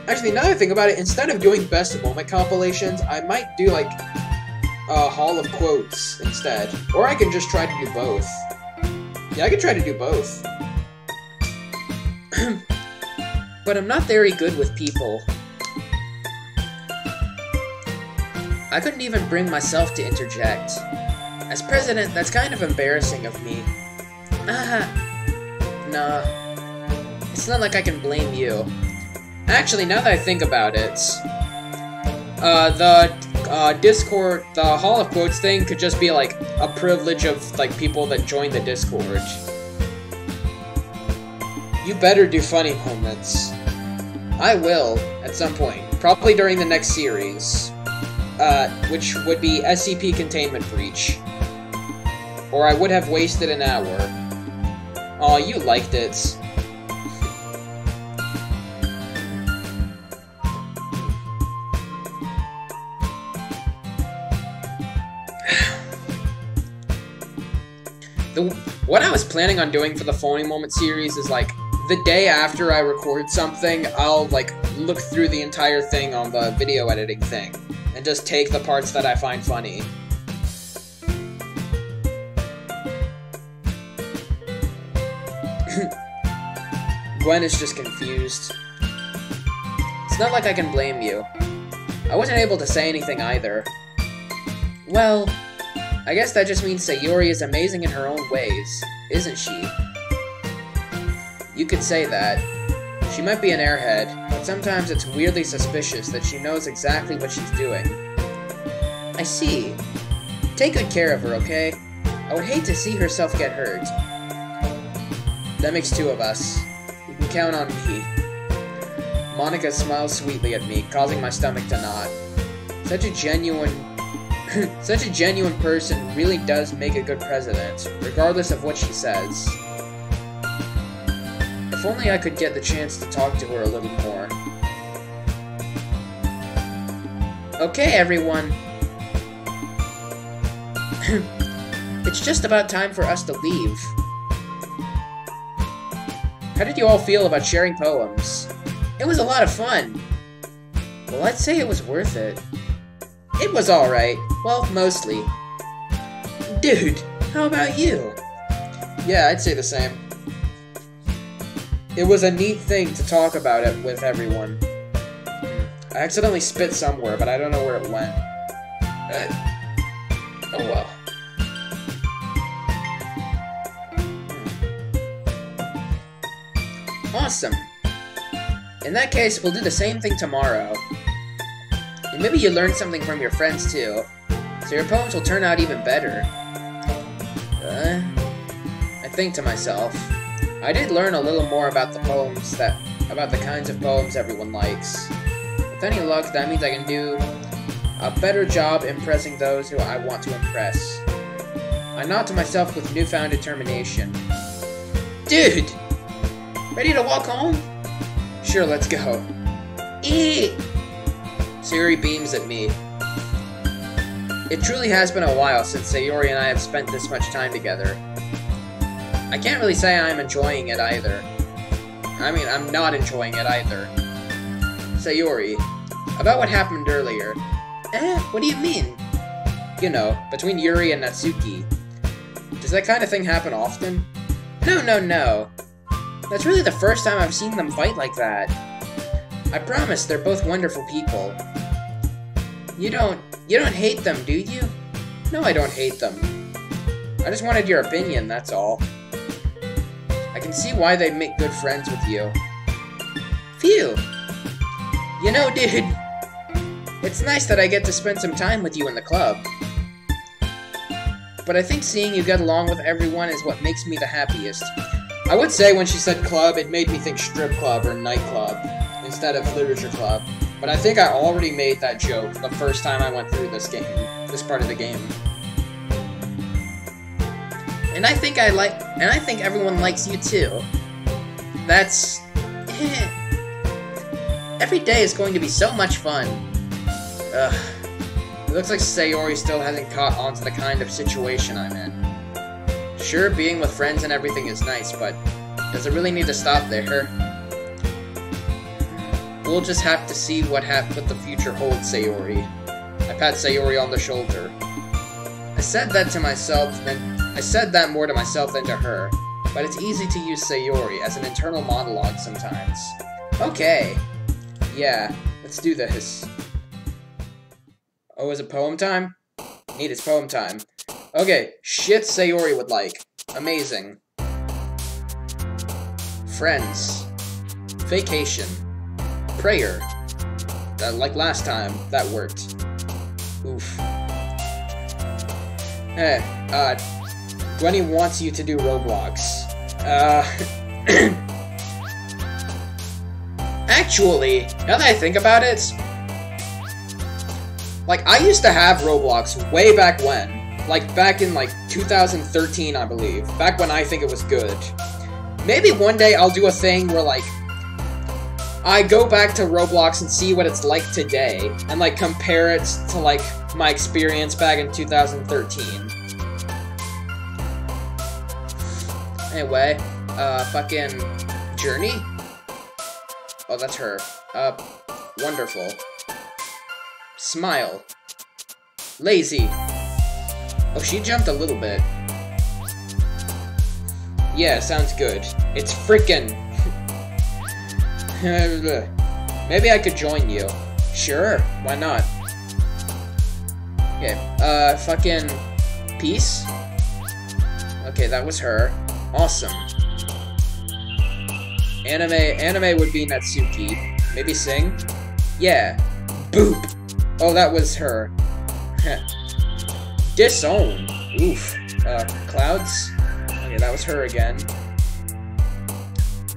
Actually, now that I think about it, instead of doing best of moment compilations, I might do, like, Hall of Quotes instead. Or I can just try to do both. Yeah, I can try to do both. But I'm not very good with people. I couldn't even bring myself to interject. As president, that's kind of embarrassing of me. Nah. It's not like I can blame you. Actually, now that I think about it, the Discord, the Hall of Quotes thing could just be, like, a privilege of, like, people that join the Discord. You better do funny moments. I will, at some point. Probably during the next series. Which would be SCP Containment Breach. Or I would have wasted an hour. Aw, you liked it. What I was planning on doing for the Phony Moment series is, like, the day after I record something, I'll, like, look through the entire thing on the video editing thing, and just take the parts that I find funny. Gwen is just confused. It's not like I can blame you. I wasn't able to say anything either. Well, I guess that just means Sayori is amazing in her own ways, isn't she? You could say that. She might be an airhead, but sometimes it's weirdly suspicious that she knows exactly what she's doing. I see. Take good care of her, okay? I would hate to see herself get hurt. That makes two of us. You can count on me. Monica smiles sweetly at me, causing my stomach to knot. Such a genuine person really does make a good president, regardless of what she says. If only I could get the chance to talk to her a little more. Okay, everyone. It's just about time for us to leave. How did you all feel about sharing poems? It was a lot of fun. Well, I'd say it was worth it. It was alright. Well, mostly. Dude, how about you? Yeah, I'd say the same. It was a neat thing to talk about it with everyone. I accidentally spit somewhere, but I don't know where it went. Oh well. Awesome. In that case, we'll do the same thing tomorrow. And maybe you learned something from your friends too, so your poems will turn out even better. I think to myself, I did learn a little more about the about the kinds of poems everyone likes. With any luck, that means I can do a better job impressing those who I want to impress. I nod to myself with newfound determination. Dude! Ready to walk home? Sure, let's go. Eat! Sayori beams at me. It truly has been a while since Sayori and I have spent this much time together. I can't really say I'm enjoying it either. I mean, I'm not enjoying it either. Sayori, about what happened earlier. What do you mean? You know, between Yuri and Natsuki. Does that kind of thing happen often? No. That's really the first time I've seen them fight like that. I promise they're both wonderful people. You don't hate them, do you? No, I don't hate them. I just wanted your opinion, that's all. I can see why they'd make good friends with you. Phew! You know, dude, it's nice that I get to spend some time with you in the club. But I think seeing you get along with everyone is what makes me the happiest. I would say when she said club, it made me think strip club or nightclub instead of literature club. But I think I already made that joke the first time I went through this part of the game. And I think everyone likes you too. That's... Every day is going to be so much fun. Ugh. It looks like Sayori still hasn't caught on to the kind of situation I'm in. Sure, being with friends and everything is nice, but does it really need to stop there? We'll just have to see what the future holds, Sayori. I pat Sayori on the shoulder. I said that more to myself than to her, but it's easy to use Sayori as an internal monologue sometimes. Okay. Yeah, let's do this. Oh, is it poem time? Neat, it's poem time. Okay, shit Sayori would like. Amazing. Friends. Vacation. Prayer. Like last time, that worked. Oof. Hey, Gwenny wants you to do Roblox. Actually, now that I think about it, like, I used to have Roblox way back when. Like, back in, like, 2013, I believe. Back when I think it was good. Maybe one day I'll do a thing where, like, I go back to Roblox and see what it's like today, and, like, compare it to, like, my experience back in 2013. Anyway, fucking Journey? Oh, that's her. Wonderful. Smile. Lazy. Oh, she jumped a little bit. Yeah, sounds good. It's frickin'. Maybe I could join you. Sure, why not? Okay, fucking... Peace? Okay, that was her. Awesome. Anime would be Natsuki. Maybe sing? Yeah. Boop! Oh, that was her. Disown. Oof. Clouds? Okay, that was her again.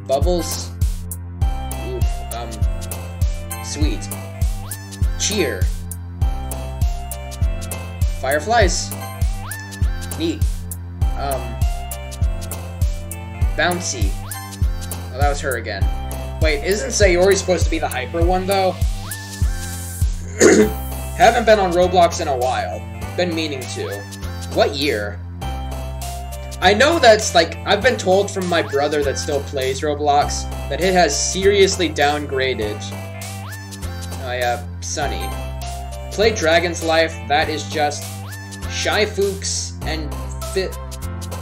Bubbles? Oof. Sweet. Cheer. Fireflies. Neat. Bouncy. Oh, that was her again. Wait, isn't Sayori supposed to be the hyper one, though? Haven't been on Roblox in a while. Been meaning to. What year? I know that's, like, I've been told from my brother that still plays Roblox that it has seriously downgraded. Oh yeah, Sunny. Play Dragon's Life, that is just Shy Fooks and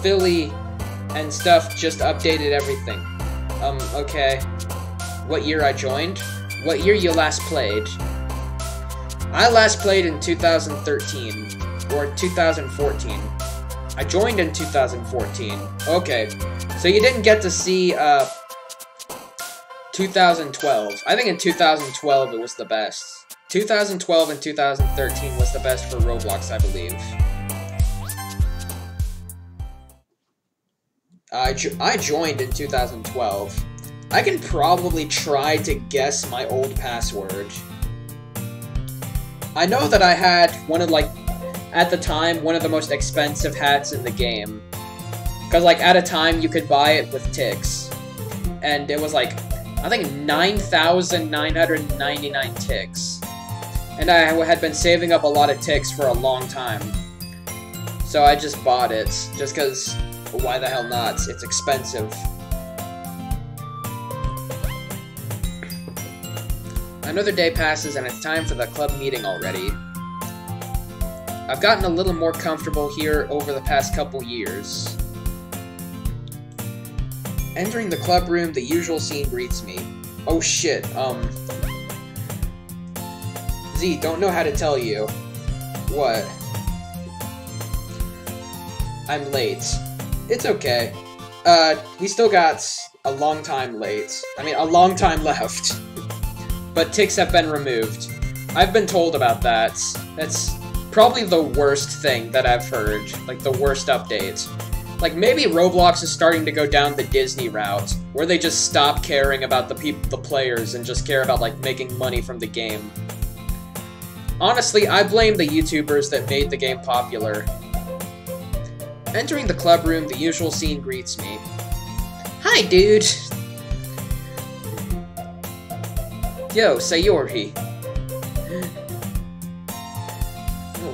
Philly and stuff just updated everything. Okay. What year I joined? What year you last played? I last played in 2013, or 2014. I joined in 2014. Okay, so you didn't get to see, 2012. I think in 2012 it was the best. 2012 and 2013 was the best for Roblox, I believe. I joined in 2012. I can probably try to guess my old password. I know that I had one of, like, at the time, one of the most expensive hats in the game. Because, like, at a time, you could buy it with ticks. And it was, like, I think 9,999 ticks. And I had been saving up a lot of ticks for a long time. So I just bought it, just because, why the hell not? It's expensive. Another day passes and it's time for the club meeting already. I've gotten a little more comfortable here over the past couple years. Entering the club room, the usual scene greets me. Oh shit, Z, don't know how to tell you. What? I'm late. It's okay. We still got a long time late. I mean, a long time left. But ticks have been removed. I've been told about that. That's probably the worst thing that I've heard. Like, the worst update. Like, maybe Roblox is starting to go down the Disney route, where they just stop caring about the players and just care about, like, making money from the game. Honestly, I blame the YouTubers that made the game popular. Entering the club room, the usual scene greets me. Hi, dude! Yo, Sayori.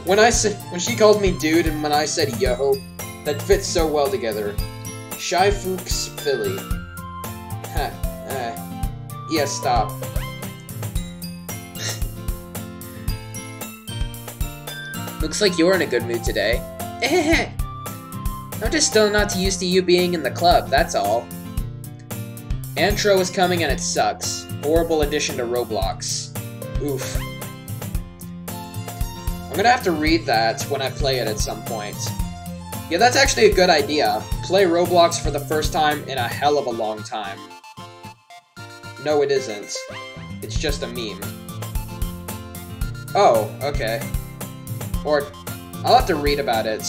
When she called me dude and when I said yo, that fits so well together. Shy Fooks Philly. Huh. Yeah, stop. Looks like you're in a good mood today. I'm just still not used to you being in the club, that's all. Antro is coming and it sucks. Horrible addition to Roblox. Oof. I'm gonna have to read that when I play it at some point. Yeah, that's actually a good idea. Play Roblox for the first time in a hell of a long time. No, it isn't. It's just a meme. Oh, okay. Or, I'll have to read about it.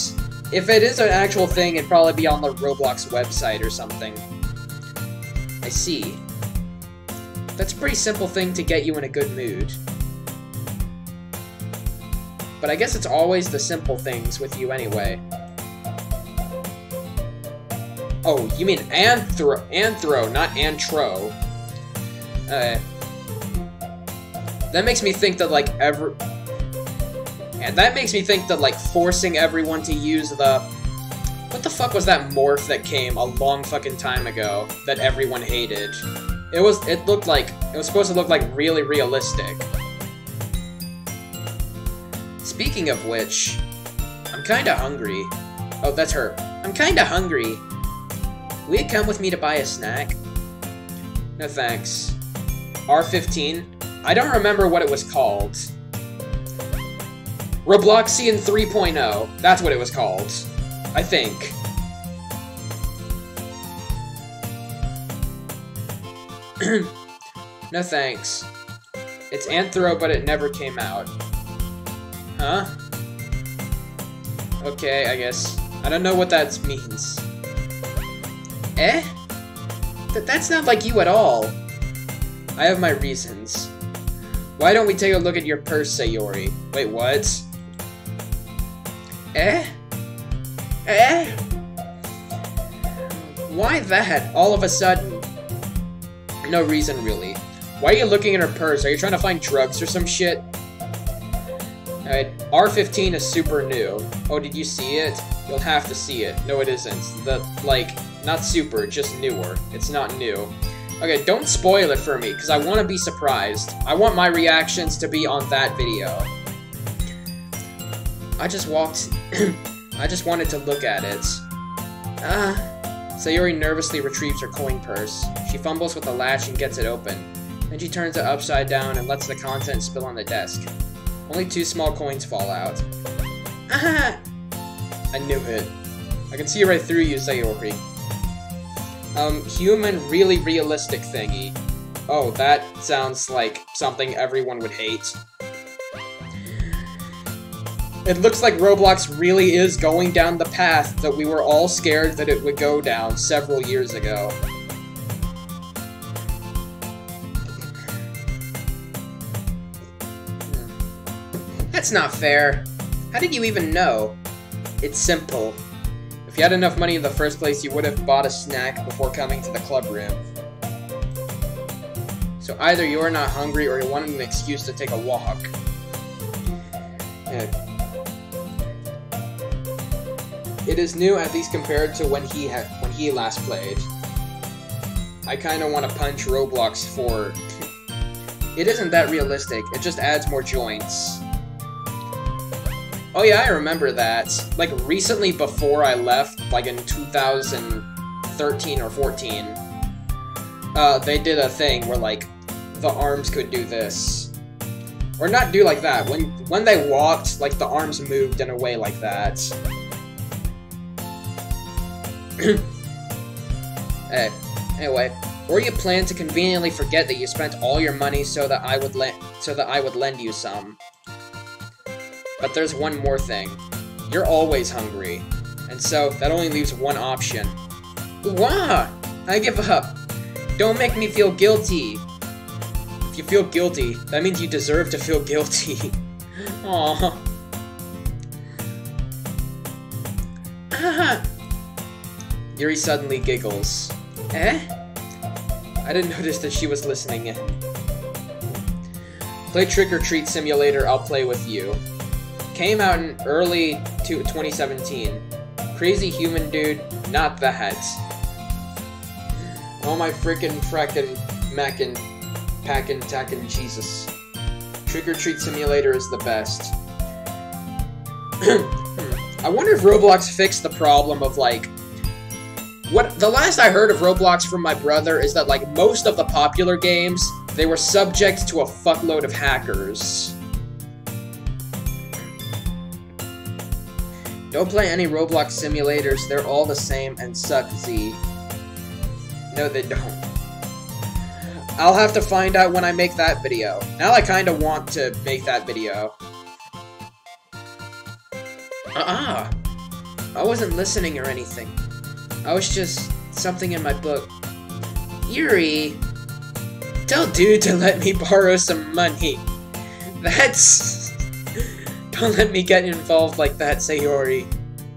If it is an actual thing, it'd probably be on the Roblox website or something. I see. That's a pretty simple thing to get you in a good mood. But I guess it's always the simple things with you anyway. Oh, you mean anthro, not antro. That makes me think that, like, that makes me think that, like, forcing everyone to use the... What the fuck was that morph that came a long fucking time ago that everyone hated? It was supposed to look, like, really realistic. Speaking of which, I'm kinda hungry. Oh, that's her. I'm kinda hungry. Will you come with me to buy a snack? No thanks. R15? I don't remember what it was called. Robloxian 3.0. That's what it was called. I think. No thanks. It's Anthro, but it never came out. Huh? Okay, I guess. I don't know what that means. Eh? That's not like you at all. I have my reasons. Why don't we take a look at your purse, Sayori? Wait, what? Eh? Eh? Why that? All of a sudden? No reason, really. Why are you looking at her purse? Are you trying to find drugs or some shit? Alright, R15 is super new. Oh, did you see it? You'll have to see it. No, it isn't. Not super, just newer. It's not new. Okay, don't spoil it for me, because I want to be surprised. I want my reactions to be on that video. I just wanted to look at it. Sayori nervously retrieves her coin purse. She fumbles with the latch and gets it open. Then she turns it upside down and lets the contents spill on the desk. Only 2 small coins fall out. Aha! I knew it. I can see right through you, Sayori. Human, really realistic thingy. Oh, that sounds like something everyone would hate. It looks like Roblox really is going down the path that we were all scared that it would go down several years ago. That's not fair. How did you even know? It's simple. If you had enough money in the first place, you would have bought a snack before coming to the club room. So either you're not hungry or you wanted an excuse to take a walk. It is new, at least compared to when he last played. I kinda wanna punch Roblox for... It isn't that realistic, it just adds more joints. Oh yeah, I remember that. Like, recently before I left, like in 2013 or 14, they did a thing where, like, the arms could do this. Or not do like that. When they walked, like, the arms moved in a way like that. Anyway, or you plan to conveniently forget that you spent all your money so that I would lend you some. But there's one more thing. You're always hungry. And so, that only leaves one option. Wah! I give up. Don't make me feel guilty. If you feel guilty, that means you deserve to feel guilty. Aww. Yuri suddenly giggles. Eh? I didn't notice that she was listening in. Play Trick or Treat Simulator, I'll play with you. Came out in early 2017. Crazy human dude, not that. Oh my frickin' mackin' packin' tackin' Jesus. Trick or Treat Simulator is the best. I wonder if Roblox fixed the problem of, like... The last I heard of Roblox from my brother is that, like, most of the popular games, they were subject to a fuckload of hackers. Don't play any Roblox simulators, they're all the same and suck, Z. No, they don't. I'll have to find out when I make that video. Now I kinda want to make that video. I wasn't listening or anything. I was just something in my book. Yuri, tell dude to let me borrow some money. That's... Don't let me get involved like that, Sayori.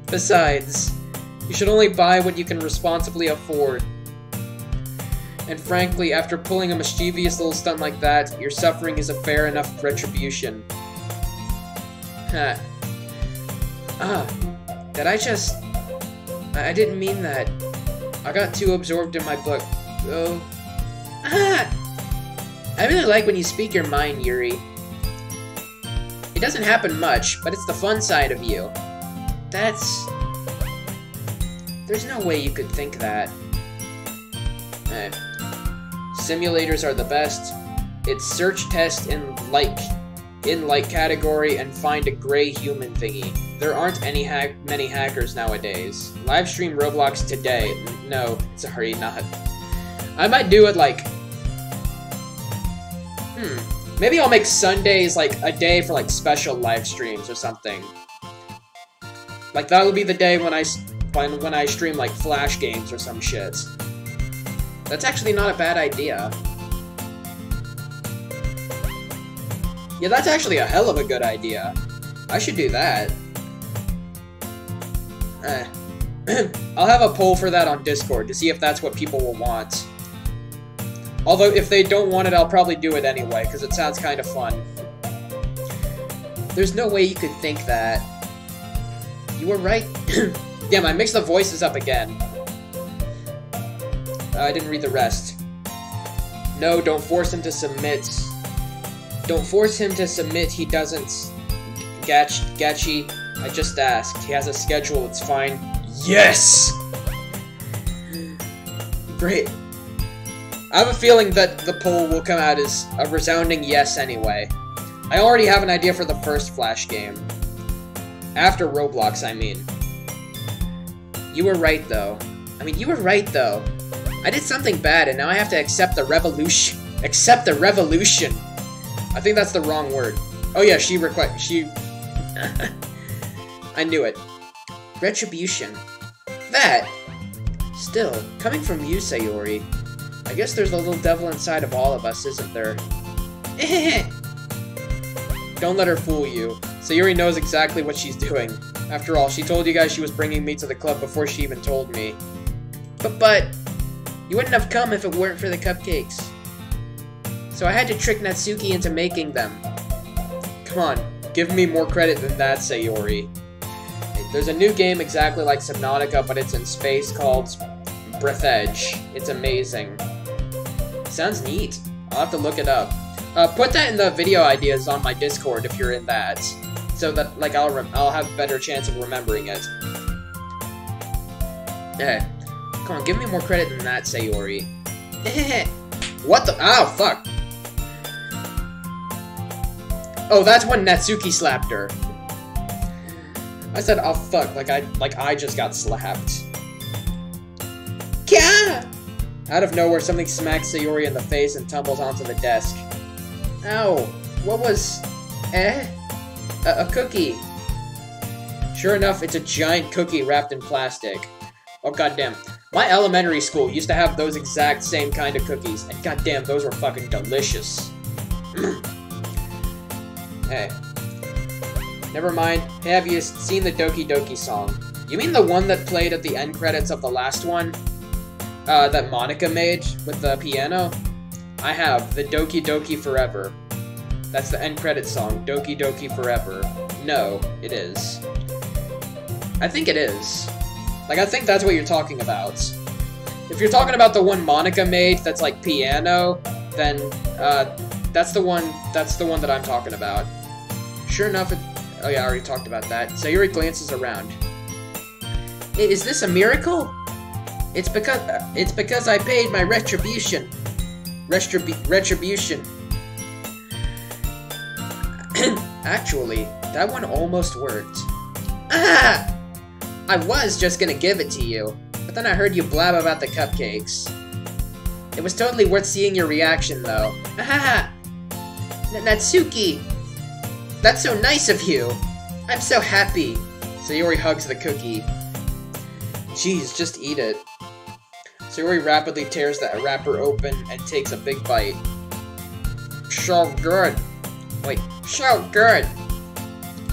Besides, you should only buy what you can responsibly afford. And frankly, after pulling a mischievous little stunt like that, your suffering is a fair enough retribution. Huh. Did I just... I didn't mean that. I got too absorbed in my book. Oh. I really like when you speak your mind, Yuri. It doesn't happen much, but it's the fun side of you. That's... There's no way you could think that. Simulators are the best. It's search test in like category and find a gray human thingy. There aren't many hackers nowadays. Livestream Roblox today. No, sorry, not. I might do it like... Maybe I'll make Sundays like a day for like special live streams or something. Like that'll be the day when I stream like Flash games or some shit. That's actually not a bad idea. Yeah, that's actually a hell of a good idea. I should do that. I'll have a poll for that on Discord to see if that's what people will want. Although, if they don't want it, I'll probably do it anyway, because it sounds kind of fun. There's no way you could think that. You were right. Damn, I mixed the voices up again. I didn't read the rest. No, don't force him to submit. Don't force him to submit, he doesn't. Gachi, I just asked. He has a schedule, it's fine. Yes! Great. I have a feeling that the poll will come out as a resounding yes anyway. I already have an idea for the first Flash game. After Roblox, I mean. You were right, though. You were right, though. I did something bad, and now I have to accept the revolution. Accept the revolution! I think that's the wrong word. Oh yeah, she... I knew it. Retribution. That! Still, coming from you, Sayori, I guess there's a little devil inside of all of us, isn't there? Don't let her fool you. Sayori knows exactly what she's doing. After all, she told you guys she was bringing me to the club before she even told me. But... You wouldn't have come if it weren't for the cupcakes. So I had to trick Natsuki into making them. Come on, give me more credit than that, Sayori. There's a new game exactly like Subnautica, but it's in space called Breath Edge. It's amazing. Sounds neat. I'll have to look it up. Put that in the video ideas on my Discord if you're in that, so that like I'll have a better chance of remembering it. Come on, give me more credit than that, Sayori. What the? Oh, fuck. Oh, that's when Natsuki slapped her. I said, oh, fuck, like I just got slapped. Kya! Out of nowhere, something smacks Sayori in the face and tumbles onto the desk. Ow. What was... A cookie. Sure enough, it's a giant cookie wrapped in plastic. Oh, goddamn. My elementary school used to have those exact same kind of cookies, and goddamn, those were fucking delicious. Hey. Never mind. Hey, have you seen the Doki Doki song? You mean the one that played at the end credits of the last one? That Monica made with the piano? I have. The Doki Doki Forever. That's the end credits song. Doki Doki Forever. No, it is. I think it is. Like, I think that's what you're talking about. If you're talking about the one Monica made that's like piano, then, that's the one that I'm talking about. Sure enough, oh yeah, I already talked about that. Sayori glances around. Is this a miracle? It's because I paid my retribution. Retribution. Actually, that one almost worked. Ah! I was just gonna give it to you, but then I heard you blab about the cupcakes. It was totally worth seeing your reaction, though. Ahaha! Natsuki! That's so nice of you! I'm so happy. Sayori hugs the cookie. Jeez, just eat it. Sayori rapidly tears the wrapper open and takes a big bite. So good. Wait, so good.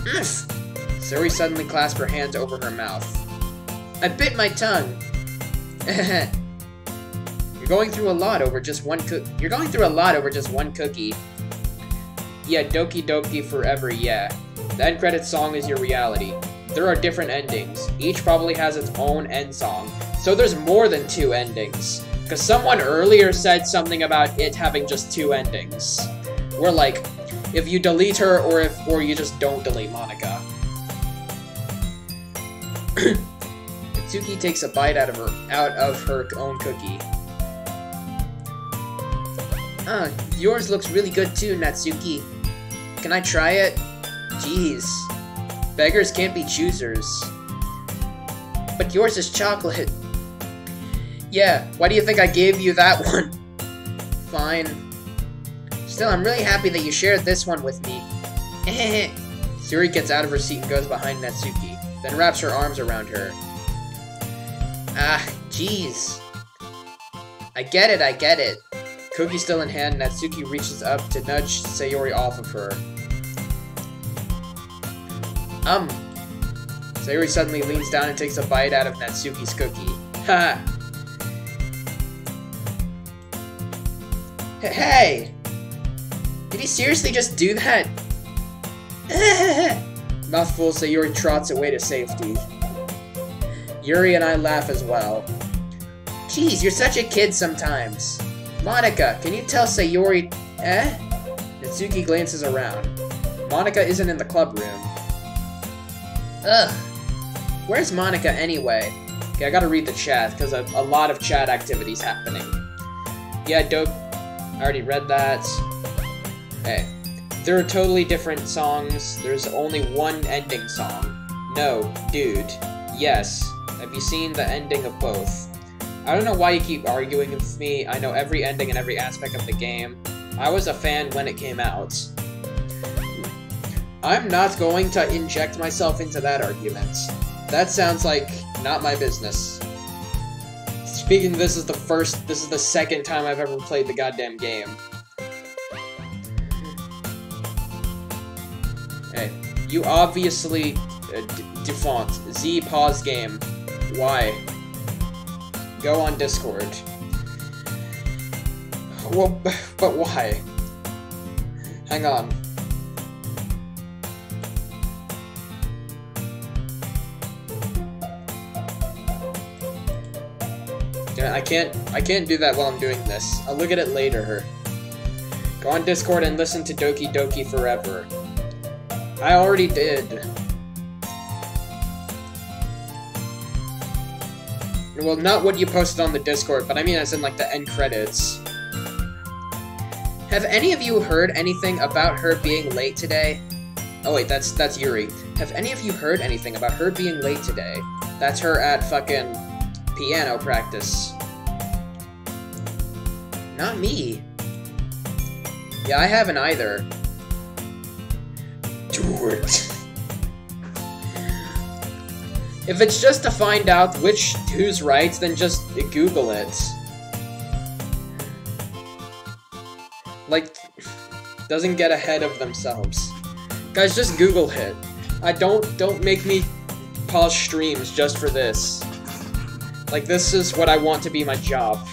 Sayori suddenly clasped her hands over her mouth. I bit my tongue. You're going through a lot over just one cookie. Yeah, Doki Doki forever, yeah. The end credits song is your reality. There are different endings. Each probably has its own end song. So there's more than 2 endings. Because someone earlier said something about it having just 2 endings. We're like, if you delete her or you just don't delete Monica. Natsuki takes a bite out of her own cookie. Yours looks really good too, Natsuki. Can I try it? Jeez. Beggars can't be choosers. But yours is chocolate. Yeah, why do you think I gave you that one? Fine. Still, I'm really happy that you shared this one with me. Sayori gets out of her seat and goes behind Natsuki, then wraps her arms around her. Ah, jeez. I get it. Cookie still in hand, Natsuki reaches up to nudge Sayori off of her. Sayori suddenly leans down and takes a bite out of Natsuki's cookie. Ha! Hey! Did he seriously just do that? Mouthful, Sayori trots away to safety. Yuri and I laugh as well. Jeez, you're such a kid sometimes. Monica, can you tell Sayori... Natsuki glances around. Monica isn't in the club room. Ugh. Where's Monica anyway? Okay, I gotta read the chat, because a lot of chat activities happening. Yeah, I already read that. Okay. There are totally different songs. There's only one ending song. No, dude. Yes. Have you seen the ending of both? I don't know why you keep arguing with me. I know every ending and every aspect of the game. I was a fan when it came out. I'm not going to inject myself into that argument. That sounds like not my business. Speaking of this is the second time I've ever played the goddamn game. Hey, you obviously default. Z pause game. Why? Go on Discord. Well, but why? Hang on. I can't do that while I'm doing this. I'll look at it later. Go on Discord and listen to Doki Doki forever. I already did. Well, not what you posted on the Discord, but I mean as in like the end credits. Have any of you heard anything about her being late today? Oh wait, that's Yuri. Have any of you heard anything about her being late today? That's her at fucking piano practice. Not me. Yeah, I haven't either. Do it. If it's just to find out who's right, then just Google it. Like, doesn't get ahead of themselves. Guys, just Google it. Don't make me pause streams just for this. Like, this is what I want to be my job.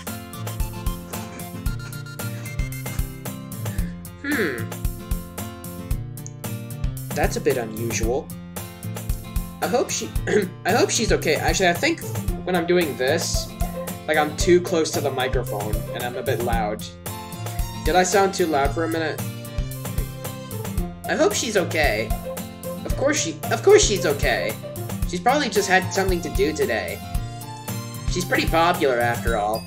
That's a bit unusual. I hope she's okay. Actually, I think when I'm doing this, like I'm too close to the microphone and I'm a bit loud. Did I sound too loud for a minute? I hope she's okay. Of course she's okay. She's probably just had something to do today. She's pretty popular after all.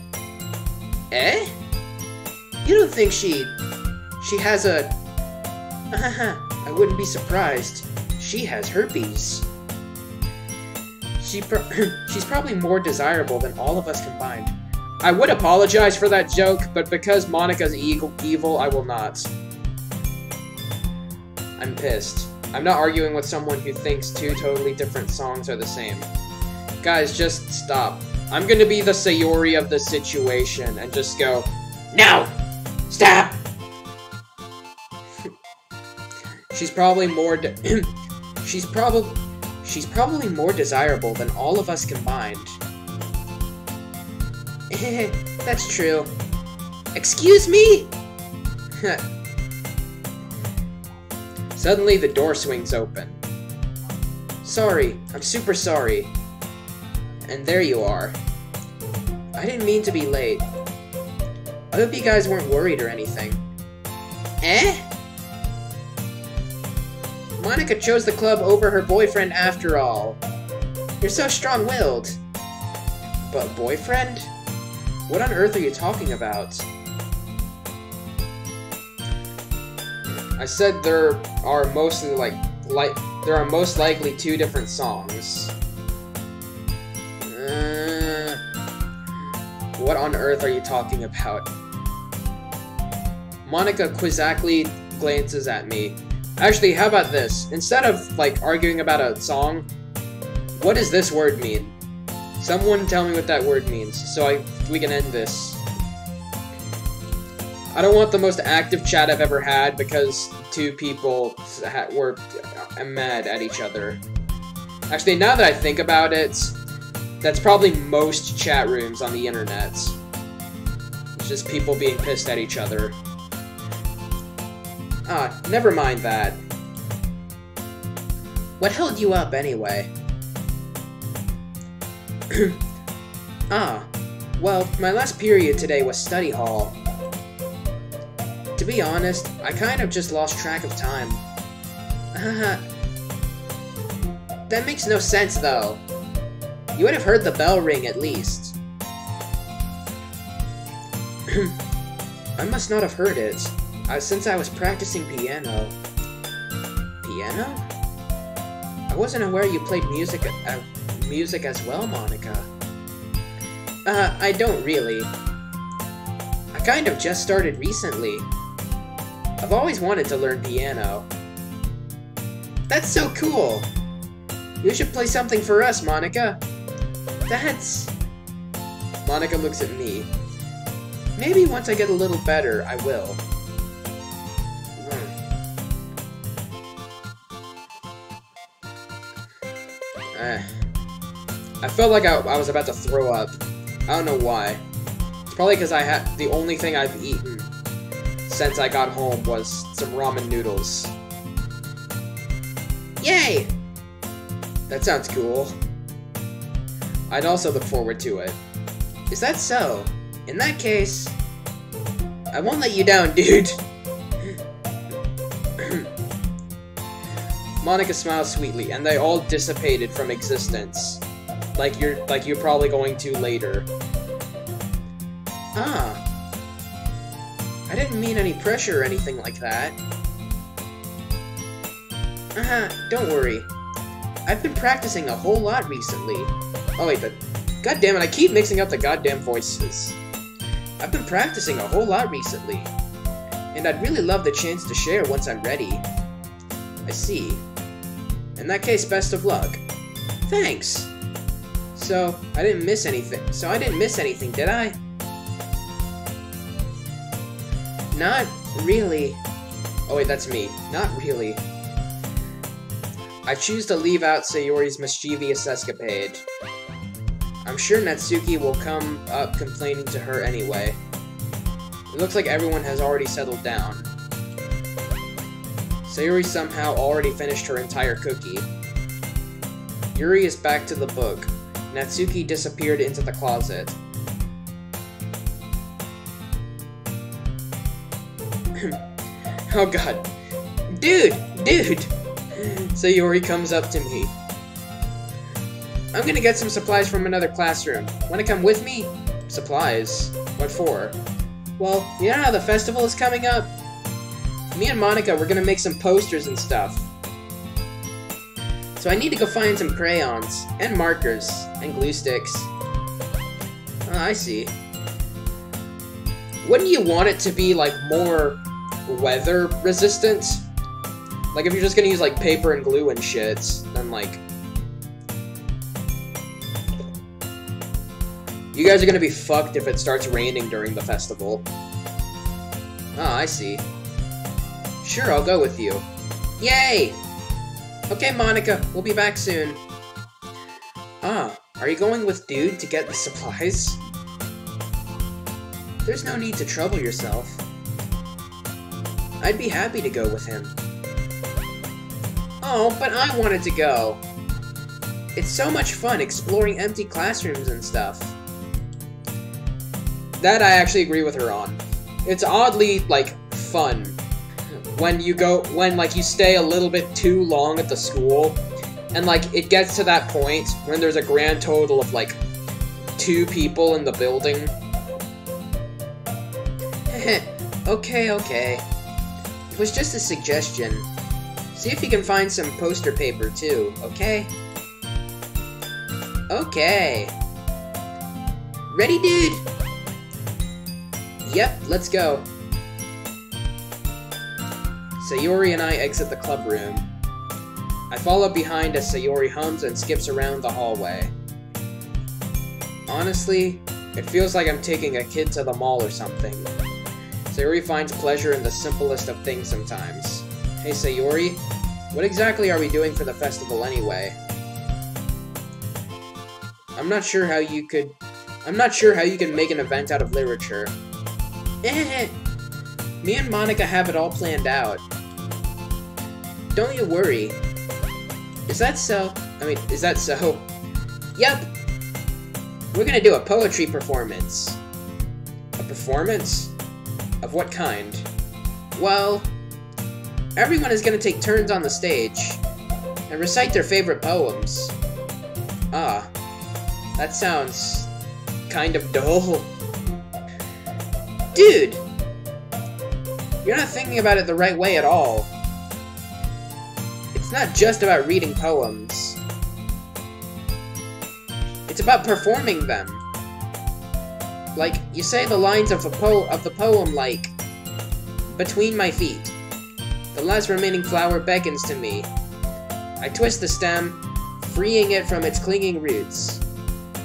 Eh? You don't think she has a... I wouldn't be surprised. She has herpes. She's probably more desirable than all of us combined. I would apologize for that joke, but because Monica's evil, I will not. I'm pissed. I'm not arguing with someone who thinks two totally different songs are the same. Guys, just stop. I'm gonna be the Sayori of the situation and just go, no! Stop! She's probably more she's probably more desirable than all of us combined. That's true. Excuse me? Suddenly, the door swings open. Sorry, I'm super sorry. And there you are. I didn't mean to be late. I hope you guys weren't worried or anything. Eh? Monika chose the club over her boyfriend after all. You're so strong-willed. But boyfriend? What on earth are you talking about? I said there are mostly there are most likely two different songs. What on earth are you talking about? Monika quizzically glances at me. Actually, how about this? Instead of, like, arguing about a song, what does this word mean? Someone tell me what that word means, so we can end this. I don't want the most active chat I've ever had because two people were mad at each other. Actually, now that I think about it, that's probably most chat rooms on the internet. It's just people being pissed at each other. Ah, never mind that. What held you up, anyway? Well, my last period today was study hall. To be honest, I kind of just lost track of time. That makes no sense, though. You would have heard the bell ring, at least. I must not have heard it. Since I was practicing piano. Piano? I wasn't aware you played music as well, Monika. I don't really. I kind of just started recently. I've always wanted to learn piano. That's so cool! You should play something for us, Monika. That's... Monika looks at me. Maybe once I get a little better, I will. I felt like I was about to throw up. I don't know why. It's probably because the only thing I've eaten since I got home was some ramen noodles. Yay! That sounds cool. I'd also look forward to it. Is that so? In that case, I won't let you down, dude. Monika smiles sweetly, and they all dissipated from existence. Like you're probably going to later. Ah. I didn't mean any pressure or anything like that. Don't worry. I've been practicing a whole lot recently. Oh wait, God damn it, I keep mixing up the goddamn voices. I've been practicing a whole lot recently. And I'd really love the chance to share once I'm ready. I see. In that case, best of luck. Thanks! So, I didn't miss anything, did I? Not really. Oh wait, that's me. Not really. I choose to leave out Sayori's mischievous escapade. I'm sure Natsuki will come up complaining to her anyway. It looks like everyone has already settled down. Sayori somehow already finished her entire cookie. Yuri is back to the book. Natsuki disappeared into the closet. Oh god. Dude! Sayori comes up to me. I'm gonna get some supplies from another classroom. Wanna come with me? Supplies? What for? Well, you know how the festival is coming up? Me and Monika, we're gonna make some posters and stuff. So I need to go find some crayons, and markers, and glue sticks. Oh, I see. Wouldn't you want it to be, like, more weather resistant? Like, if you're just gonna use, like, paper and glue and shit, then, like... You guys are gonna be fucked if it starts raining during the festival. Oh, I see. Sure, I'll go with you. Yay! Okay, Monica, we'll be back soon. Ah, are you going with Dude to get the supplies? There's no need to trouble yourself. I'd be happy to go with him. Oh, but I wanted to go. It's so much fun exploring empty classrooms and stuff. That I actually agree with her on. It's oddly, like, fun. When you stay a little bit too long at the school, and, like, it gets to that point when there's a grand total of, like, 2 people in the building. Okay. It was just a suggestion. See if you can find some poster paper, too, okay? Okay. Ready, dude? Yep, let's go. Sayori and I exit the club room. I follow behind as Sayori hums and skips around the hallway. Honestly, it feels like I'm taking a kid to the mall or something. Sayori finds pleasure in the simplest of things sometimes. Hey Sayori, what exactly are we doing for the festival anyway? I'm not sure how you can make an event out of literature. Me and Monica have it all planned out. Don't you worry. Is that so? Yep! We're gonna do a poetry performance. A performance? Of what kind? Well, everyone is gonna take turns on the stage and recite their favorite poems. Ah, that sounds kind of dull. Dude! You're not thinking about it the right way at all. It's not just about reading poems. It's about performing them. Like, you say the lines of the poem like, between my feet. The last remaining flower beckons to me. I twist the stem, freeing it from its clinging roots,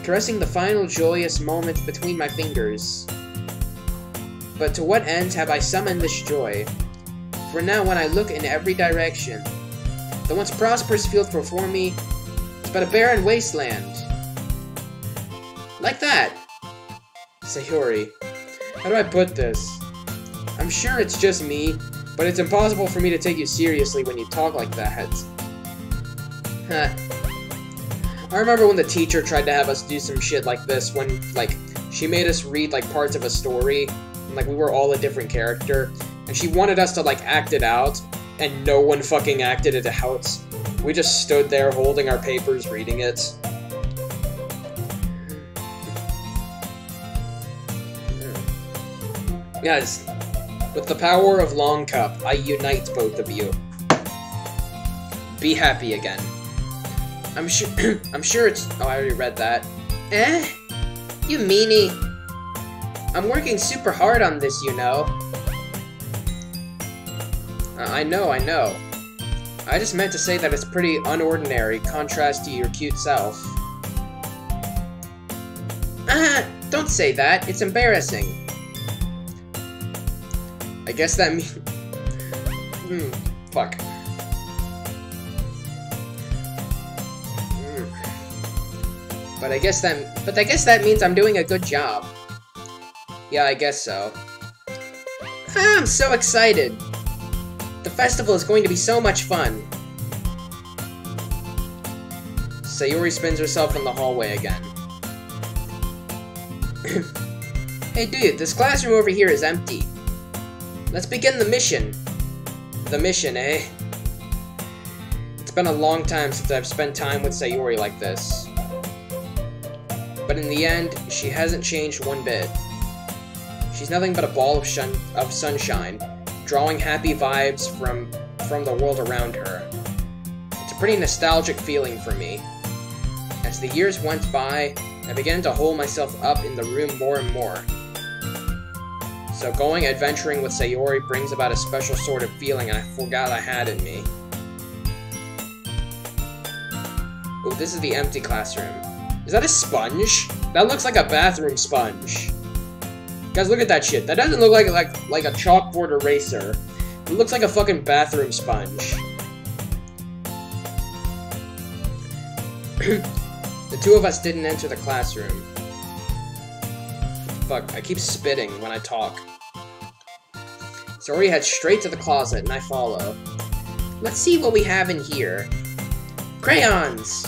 caressing the final joyous moments between my fingers. But to what end have I summoned this joy? For now, when I look in every direction, the once prosperous field before me is but a barren wasteland. Like that! Sayori, how do I put this? I'm sure it's just me, but it's impossible for me to take you seriously when you talk like that. I remember when the teacher tried to have us do some shit like this when, like, she made us read, like, parts of a story, and, like, we were all a different character, and she wanted us to, like, act it out, and no one fucking acted it out. We just stood there holding our papers, reading it. Guys, with the power of Long Cup, I unite both of you. Be happy again. I'm sure it's... Oh, I already read that. You meanie. I'm working super hard on this, you know. I know. I just meant to say that it's pretty unordinary, contrast to your cute self. Don't say that. It's embarrassing. I guess that means... fuck. But I guess that means I'm doing a good job. Yeah, I guess so. I'm so excited. The festival is going to be so much fun. Sayori spins herself in the hallway again. Hey dude, this classroom over here is empty. Let's begin the mission. The mission, eh? It's been a long time since I've spent time with Sayori like this. But in the end, she hasn't changed one bit. She's nothing but a ball of sunshine, drawing happy vibes from the world around her. It's a pretty nostalgic feeling for me. As the years went by, I began to hole myself up in the room more and more. So going adventuring with Sayori brings about a special sort of feeling I forgot I had in me. Oh, this is the empty classroom. Is that a sponge? That looks like a bathroom sponge. Guys, look at that shit. That doesn't look like a chalkboard eraser. It looks like a fucking bathroom sponge. The two of us didn't enter the classroom. Fuck, I keep spitting when I talk. Sayori heads straight to the closet, and I follow. Let's see what we have in here. Crayons!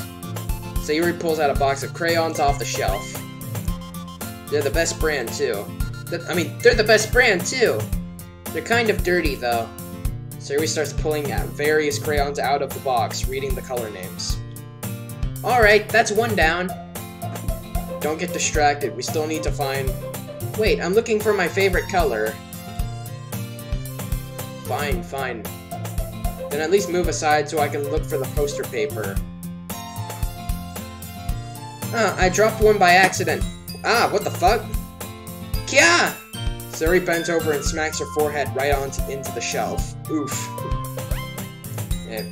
Sayori pulls out a box of crayons off the shelf. They're the best brand, too. They're the best brand, too! They're kind of dirty, though. Sayori starts pulling out various crayons out of the box, reading the color names. Alright, that's one down. Don't get distracted, we still need to find... Wait, I'm looking for my favorite color. Fine, fine. Then at least move aside so I can look for the poster paper. I dropped one by accident. Ah, what the fuck? Kya! Sayori bends over and smacks her forehead right into the shelf. Oof. Yeah.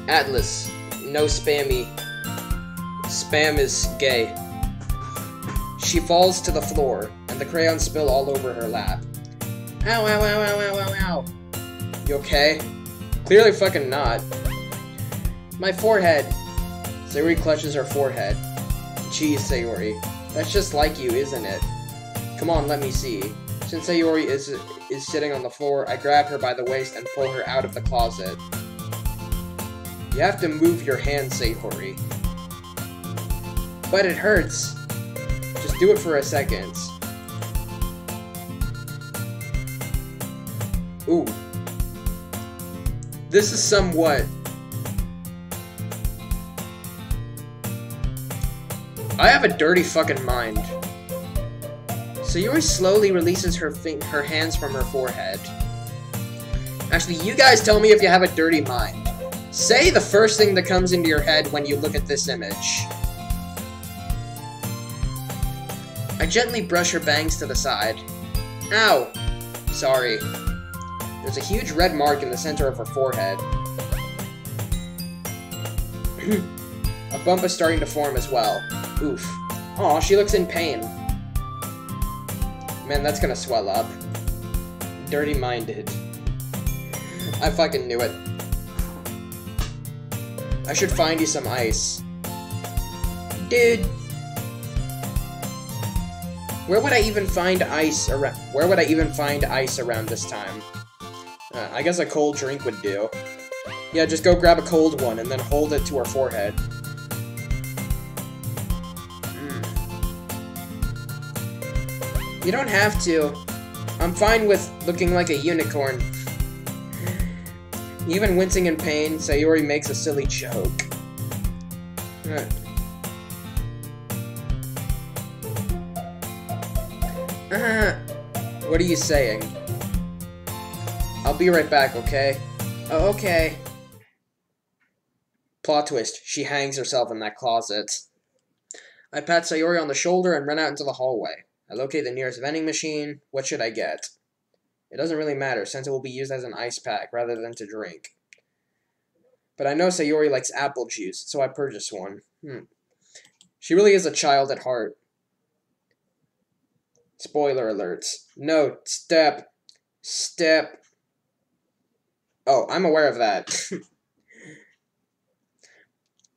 Atlas. No spammy. Spam is gay. She falls to the floor, and the crayons spill all over her lap. Ow, ow, ow, ow, ow, ow, ow. You okay? Clearly fucking not. My forehead. Sayori clutches her forehead. Jeez, Sayori. That's just like you, isn't it? Come on, let me see. Since Sayori is sitting on the floor, I grab her by the waist and pull her out of the closet. You have to move your hand, Sayori. But it hurts. Just do it for a second. Ooh. This is somewhat... I have a dirty fucking mind. Sayori slowly releases her hands from her forehead. Actually, you guys tell me if you have a dirty mind. Say the first thing that comes into your head when you look at this image. I gently brush her bangs to the side. Ow! Sorry. There's a huge red mark in the center of her forehead. A bump is starting to form as well. Oof. Aw, she looks in pain. Man, that's gonna swell up. Dirty-minded. I fucking knew it. I should find you some ice. Dude. Where would I even find ice around? Where would I even find ice around this time? I guess a cold drink would do. Yeah, just go grab a cold one and then hold it to her forehead. You don't have to. I'm fine with looking like a unicorn. Even wincing in pain, Sayori makes a silly joke. What are you saying? I'll be right back, okay? Oh, okay. Plot twist, she hangs herself in that closet. I pat Sayori on the shoulder and run out into the hallway. I locate the nearest vending machine. What should I get? It doesn't really matter, since it will be used as an ice pack rather than to drink. But I know Sayori likes apple juice, so I purchase one. She really is a child at heart. Spoiler alerts. No, step. Step. Oh, I'm aware of that.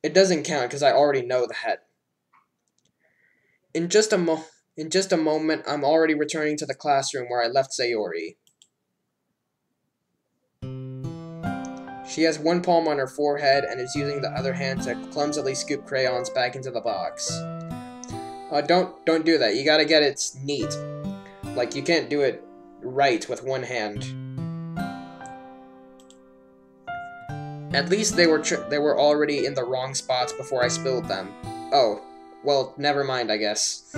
It doesn't count, because I already know that. In just a moment, I'm already returning to the classroom where I left Sayori. She has one palm on her forehead and is using the other hand to clumsily scoop crayons back into the box. Don't do that. You gotta get it neat. Like, you can't do it right with one hand. At least they were already in the wrong spots before I spilled them. Oh, well, never mind, I guess.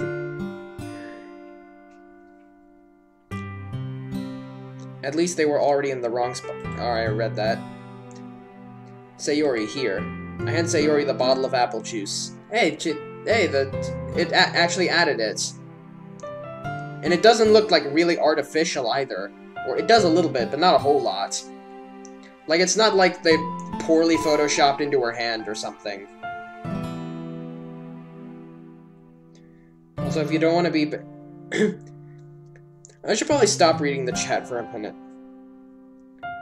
At least they were already in the wrong spot. Alright, I read that. Sayori, here. I hand Sayori the bottle of apple juice. Hey, it actually added it. And it doesn't look, like, really artificial either. Or it does a little bit, but not a whole lot. Like, it's not like they poorly photoshopped into her hand or something. Also, if you don't want to be... I should probably stop reading the chat for a minute.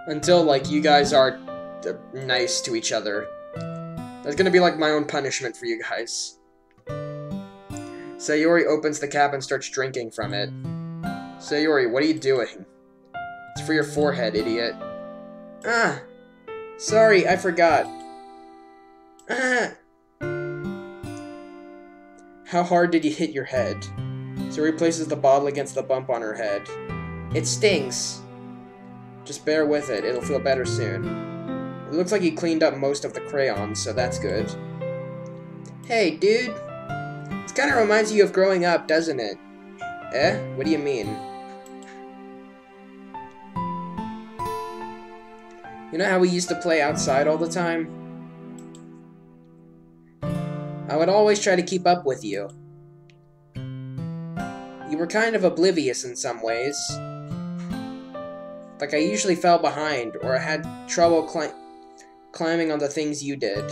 Until, like, you guys are nice to each other. That's gonna be, like, my own punishment for you guys. Sayori opens the cap and starts drinking from it. Sayori, what are you doing? It's for your forehead, idiot. Ah! Sorry, I forgot. Ah! How hard did you hit your head? Sayori places the bottle against the bump on her head. It stings. Just bear with it, it'll feel better soon. It looks like you cleaned up most of the crayons, so that's good. Hey, dude. This kinda reminds you of growing up, doesn't it? Eh? What do you mean? You know how we used to play outside all the time? I would always try to keep up with you. You were kind of oblivious in some ways. Like I usually fell behind, or I had trouble climbing on the things you did.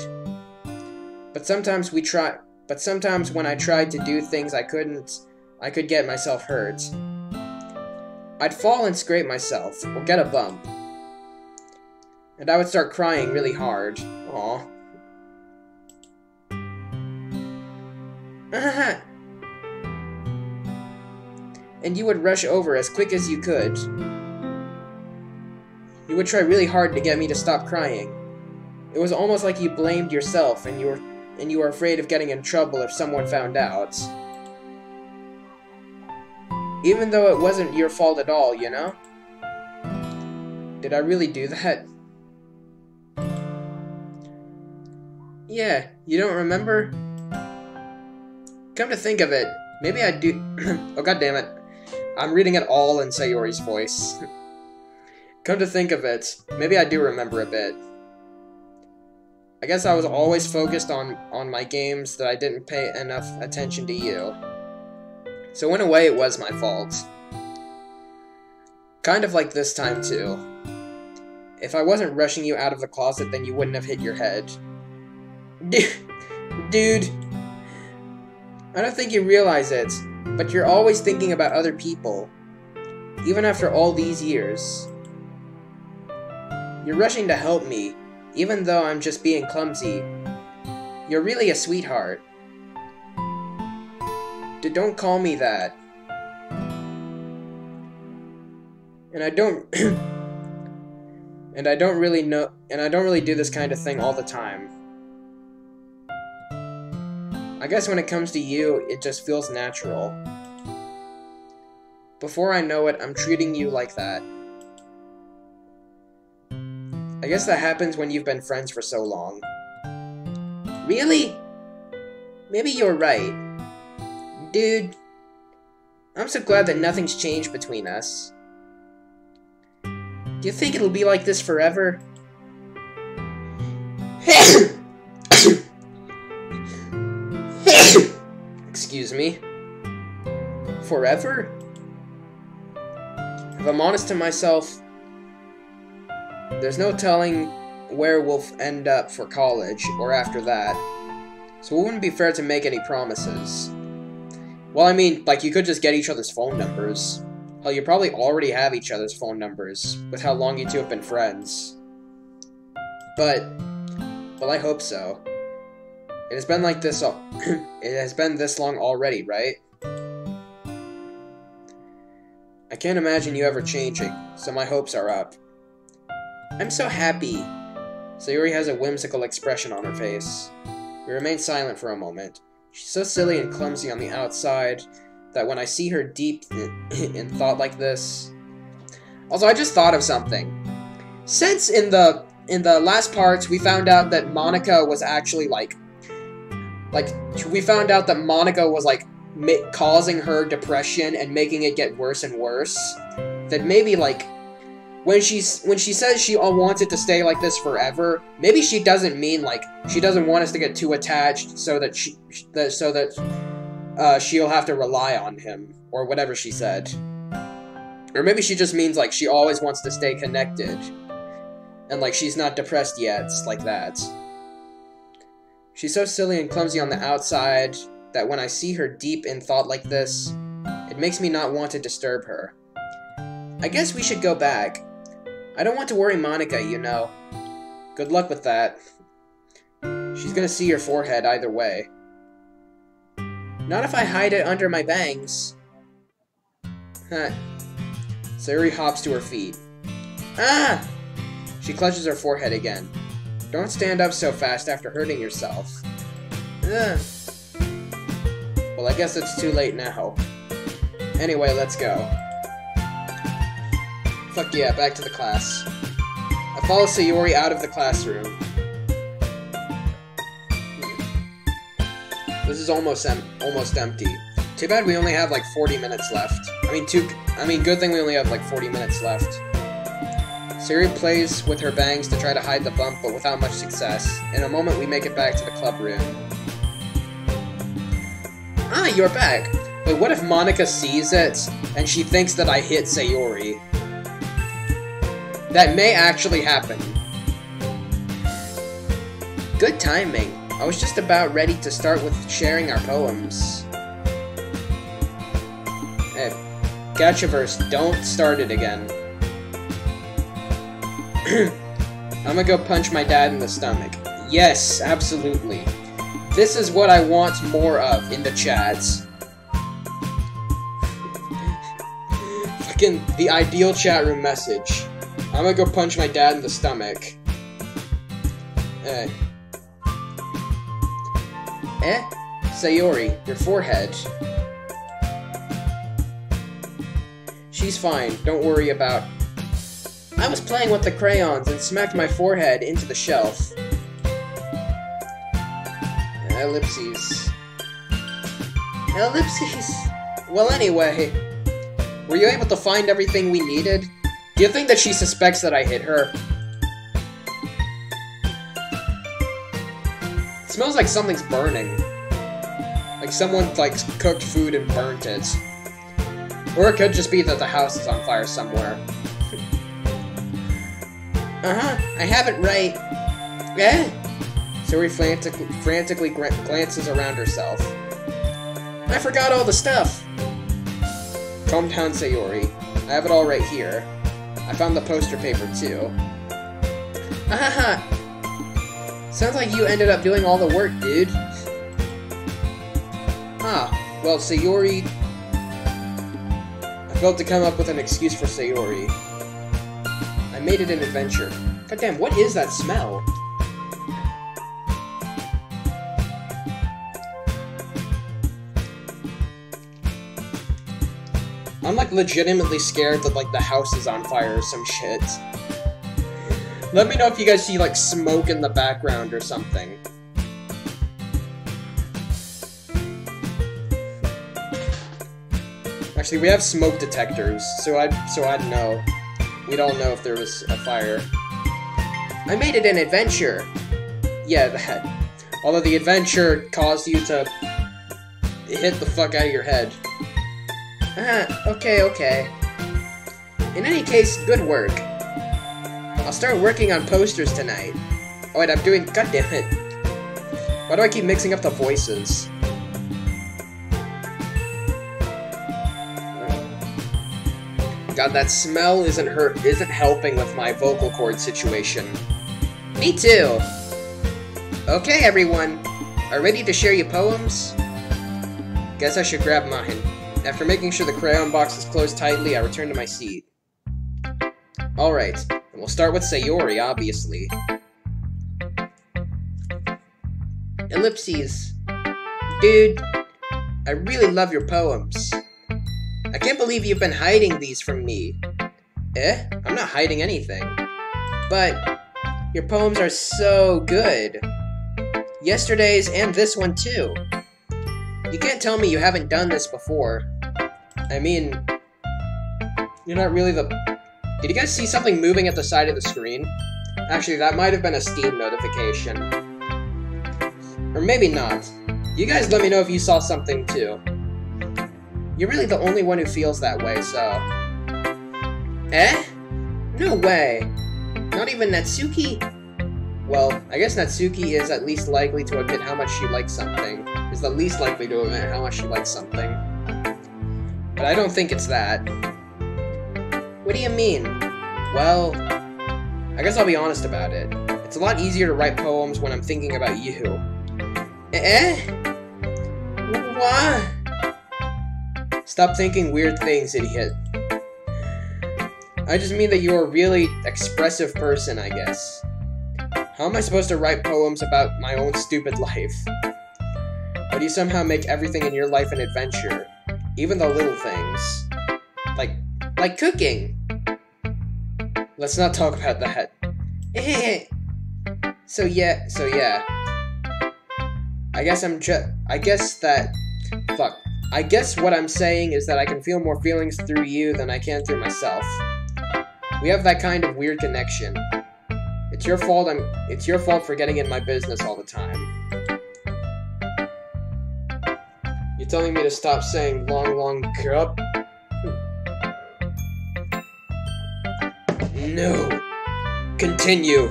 But sometimes when I tried to do things I could get myself hurt. I'd fall and scrape myself, or get a bump. And I would start crying really hard. Aww. And you would rush over as quick as you could. You would try really hard to get me to stop crying. It was almost like you blamed yourself, and you were afraid of getting in trouble if someone found out. Even though it wasn't your fault at all, you know? Did I really do that? Yeah, you don't remember? Come to think of it, maybe I do... Oh, goddammit. I'm reading it all in Sayori's voice. Come to think of it, maybe I do remember a bit. I guess I was always focused on my games that I didn't pay enough attention to you. So in a way, it was my fault. Kind of like this time, too. If I wasn't rushing you out of the closet, then you wouldn't have hit your head. Dude. I don't think you realize it, but you're always thinking about other people. Even after all these years. You're rushing to help me, even though I'm just being clumsy. You're really a sweetheart. Don't call me that. And I don't really do this kind of thing all the time. I guess when it comes to you, it just feels natural. Before I know it, I'm treating you like that. I guess that happens when you've been friends for so long. Really? Maybe you're right. Dude, I'm so glad that nothing's changed between us. Do you think it'll be like this forever? Excuse me. Forever? If I'm honest to myself, there's no telling where we'll end up for college or after that. So it wouldn't be fair to make any promises. Well, I mean, like, you could just get each other's phone numbers. Hell, you probably already have each other's phone numbers, with how long you two have been friends. But, well, I hope so. It has been like this it has been this long already, right? I can't imagine you ever changing, so my hopes are up. I'm so happy. Sayori has a whimsical expression on her face. We remain silent for a moment. She's so silly and clumsy on the outside that when I see her deep in thought like this... Also, I just thought of something. Since in the last parts we found out that Monica was actually we found out that Monica was causing her depression and making it get worse and worse, that maybe when she says she wants it to stay like this forever, maybe she doesn't mean she doesn't want us to get too attached so that she'll have to rely on him, or whatever she said. Or maybe she just means, like, she always wants to stay connected. And, like, she's not depressed yet, like that. She's so silly and clumsy on the outside that when I see her deep in thought like this, it makes me not want to disturb her. I guess we should go back. I don't want to worry Monica, you know. Good luck with that. She's gonna see your forehead either way. Not if I hide it under my bangs. Huh. Sayuri hops to her feet. Ah! She clutches her forehead again. Don't stand up so fast after hurting yourself. Ugh. Well, I guess it's too late now. Anyway, let's go. Fuck yeah, back to the class. I follow Sayuri out of the classroom. This is almost empty. Too bad we only have like 40 minutes left. Good thing we only have like 40 minutes left. Sayuri plays with her bangs to try to hide the bump, but without much success. In a moment, we make it back to the club room. Ah, you're back! But what if Monica sees it, and she thinks that I hit Sayuri? That may actually happen. Good timing. I was just about ready to start with sharing our poems. Hey, Gachaverse, don't start it again. I'm gonna go punch my dad in the stomach. Yes, absolutely. This is what I want more of in the chats. Fucking the ideal chat room message. I'm gonna go punch my dad in the stomach. Sayuri, your forehead. She's fine, don't worry about... I was playing with the crayons and smacked my forehead into the shelf. Ellipses. Ellipses! Well, anyway, were you able to find everything we needed? Do you think that she suspects that I hit her? It smells like something's burning. Like someone, like, cooked food and burnt it. Or it could just be that the house is on fire somewhere. I have it right. Sayuri frantically glances around herself. I forgot all the stuff. Calm down, Sayuri. I have it all right here. I found the poster paper, too. Sounds like you ended up doing all the work, dude. Well, Sayuri... I failed to come up with an excuse for Sayuri. I made it an adventure. Goddamn, what is that smell? I'm, like, legitimately scared that, like, the house is on fire or some shit. Let me know if you guys see, like, smoke in the background or something. Actually, we have smoke detectors, so I'd know. We'd all know if there was a fire. I made it an adventure! Yeah, that. Although the adventure caused you to hit the fuck out of your head. Okay. In any case, good work. I'll start working on posters tonight. Oh wait, I'm doing... God damn it. Why do I keep mixing up the voices? God, that smell isn't helping with my vocal cord situation. Me too! Okay, everyone. Are ready to share your poems? Guess I should grab mine. After making sure the crayon box is closed tightly, I return to my seat. Alright, and we'll start with Sayuri, obviously. Ellipses. Dude, I really love your poems. I can't believe you've been hiding these from me. I'm not hiding anything. But your poems are so good. Yesterday's and this one too. You can't tell me you haven't done this before. I mean, you're not really the... Did you guys see something moving at the side of the screen? Actually, that might have been a Steam notification. Or maybe not. You guys let me know if you saw something too. You're really the only one who feels that way, so... Eh? No way. Not even Natsuki? Well, I guess Natsuki is at least likely to admit how much she likes something. Is the least likely to admit how much she likes something. But I don't think it's that. What do you mean? Well, I guess I'll be honest about it. It's a lot easier to write poems when I'm thinking about you. Eh? What? Stop thinking weird things, idiot. I just mean that you're a really expressive person, I guess. How am I supposed to write poems about my own stupid life? But you somehow make everything in your life an adventure. Even the little things. Like cooking. Let's not talk about that. So yeah. I guess what I'm saying is that I can feel more feelings through you than I can through myself. We have that kind of weird connection. It's your fault for getting in my business all the time. You're telling me to stop saying long cup? No. Continue.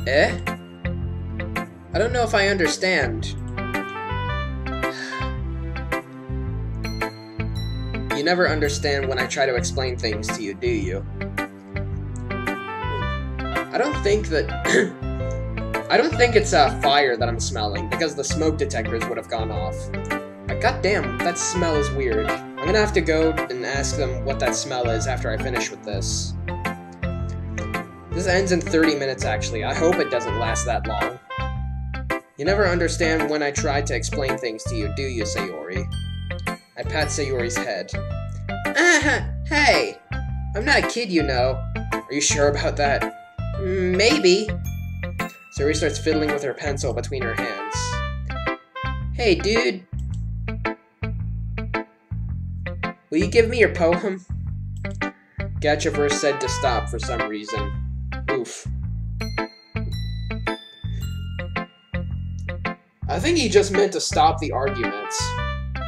Eh? I don't know if I understand. You never understand when I try to explain things to you, do you? I don't think it's a fire that I'm smelling, because the smoke detectors would have gone off. But goddamn, that smell is weird. I'm gonna have to go and ask them what that smell is after I finish with this. This ends in 30 minutes, actually. I hope it doesn't last that long. You never understand when I try to explain things to you, do you, Sayori? I pat Sayori's head. Hey! I'm not a kid, you know. Are you sure about that? Maybe. Sayori starts fiddling with her pencil between her hands. Hey, dude. Will you give me your poem? Gatchaverse said to stop for some reason. Oof. I think he just meant to stop the arguments.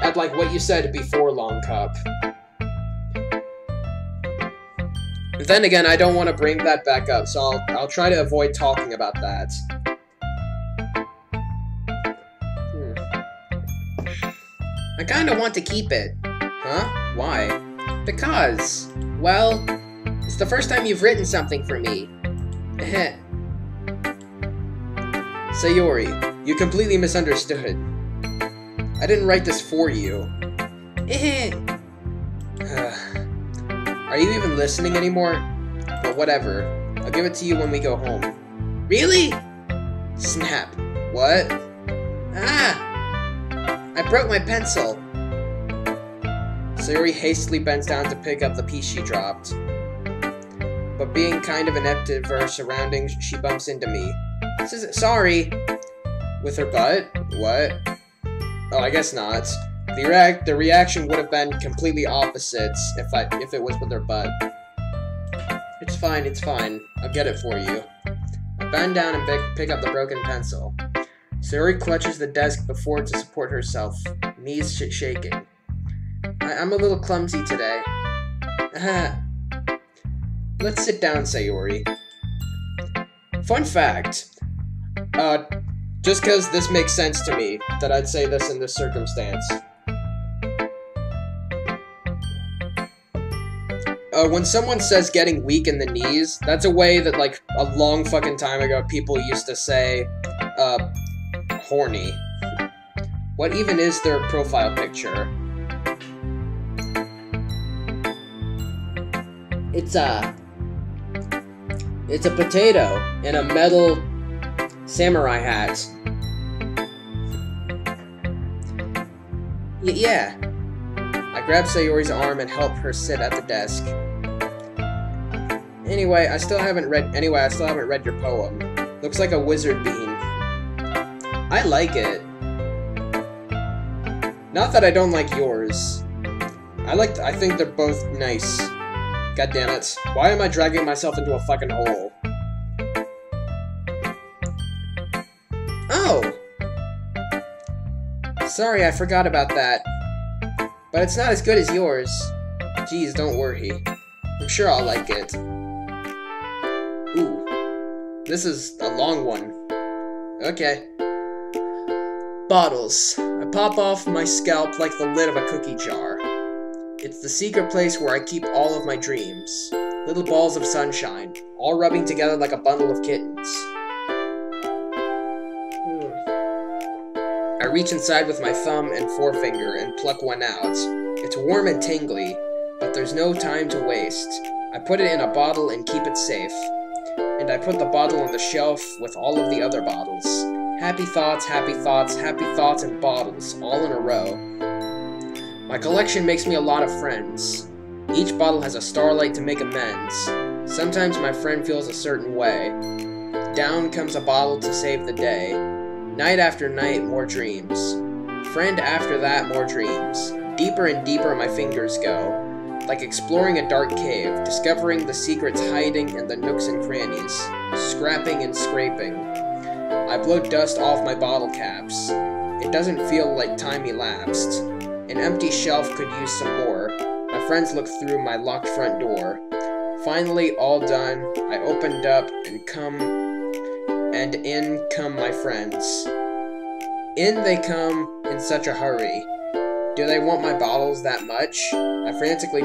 At like what you said before Long Cup. Then again, I don't want to bring that back up, so I'll try to avoid talking about that. I kinda want to keep it. Huh? Why? Because, well, it's the first time you've written something for me. Sayori, you completely misunderstood. I didn't write this for you. Are you even listening anymore? But whatever. I'll give it to you when we go home. Really? Snap. What? Ah! I broke my pencil. Sayori hastily bends down to pick up the piece she dropped. But being kind of inept of her surroundings, she bumps into me. Sorry. With her butt? What? Oh, I guess not. The reaction would have been completely opposite if it was with her butt. It's fine. I'll get it for you. I bend down and pick up the broken pencil. Sayori clutches the desk before to support herself, knees shaking. I'm a little clumsy today. Let's sit down, Sayori. Fun fact. Just because this makes sense to me, that I'd say this in this circumstance. When someone says getting weak in the knees, that's a way that, like, a long fucking time ago, people used to say, horny. What even is their profile picture? It's a potato in a metal samurai hat. Yeah. I grab Sayori's arm and help her sit at the desk. Anyway, I still haven't read your poem. Looks like a wizard bean. I like it. Not that I don't like yours. I think they're both nice. God damn it. Why am I dragging myself into a fucking hole? Sorry, I forgot about that. But it's not as good as yours. Geez, don't worry. I'm sure I'll like it. Ooh. This is a long one. Okay. Bottles. I pop off my scalp like the lid of a cookie jar. It's the secret place where I keep all of my dreams. Little balls of sunshine, all rubbing together like a bundle of kittens. I reach inside with my thumb and forefinger and pluck one out. It's warm and tingly, but there's no time to waste. I put it in a bottle and keep it safe. And I put the bottle on the shelf with all of the other bottles. Happy thoughts, happy thoughts, happy thoughts, and bottles, all in a row. My collection makes me a lot of friends. Each bottle has a starlight to make amends. Sometimes my friend feels a certain way. Down comes a bottle to save the day. Night after night, more dreams. Friend after that, more dreams. Deeper and deeper my fingers go. Like exploring a dark cave, discovering the secrets hiding in the nooks and crannies. Scrapping and scraping. I blow dust off my bottle caps. It doesn't feel like time elapsed. An empty shelf could use some more. My friends look through my locked front door. Finally, all done, I opened up and in come my friends. In they come in such a hurry. Do they want my bottles that much? I frantically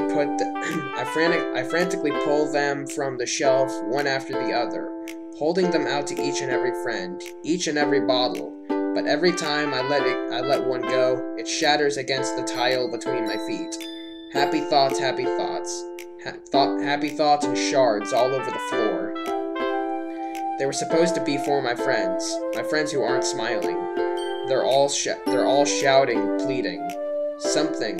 pull them from the shelf one after the other, holding them out to each and every friend, each and every bottle. But every time I let one go, it shatters against the tile between my feet. Happy thoughts, happy thoughts. Happy thoughts and shards all over the floor. They were supposed to be for my friends who aren't smiling. They're all shouting, pleading, something,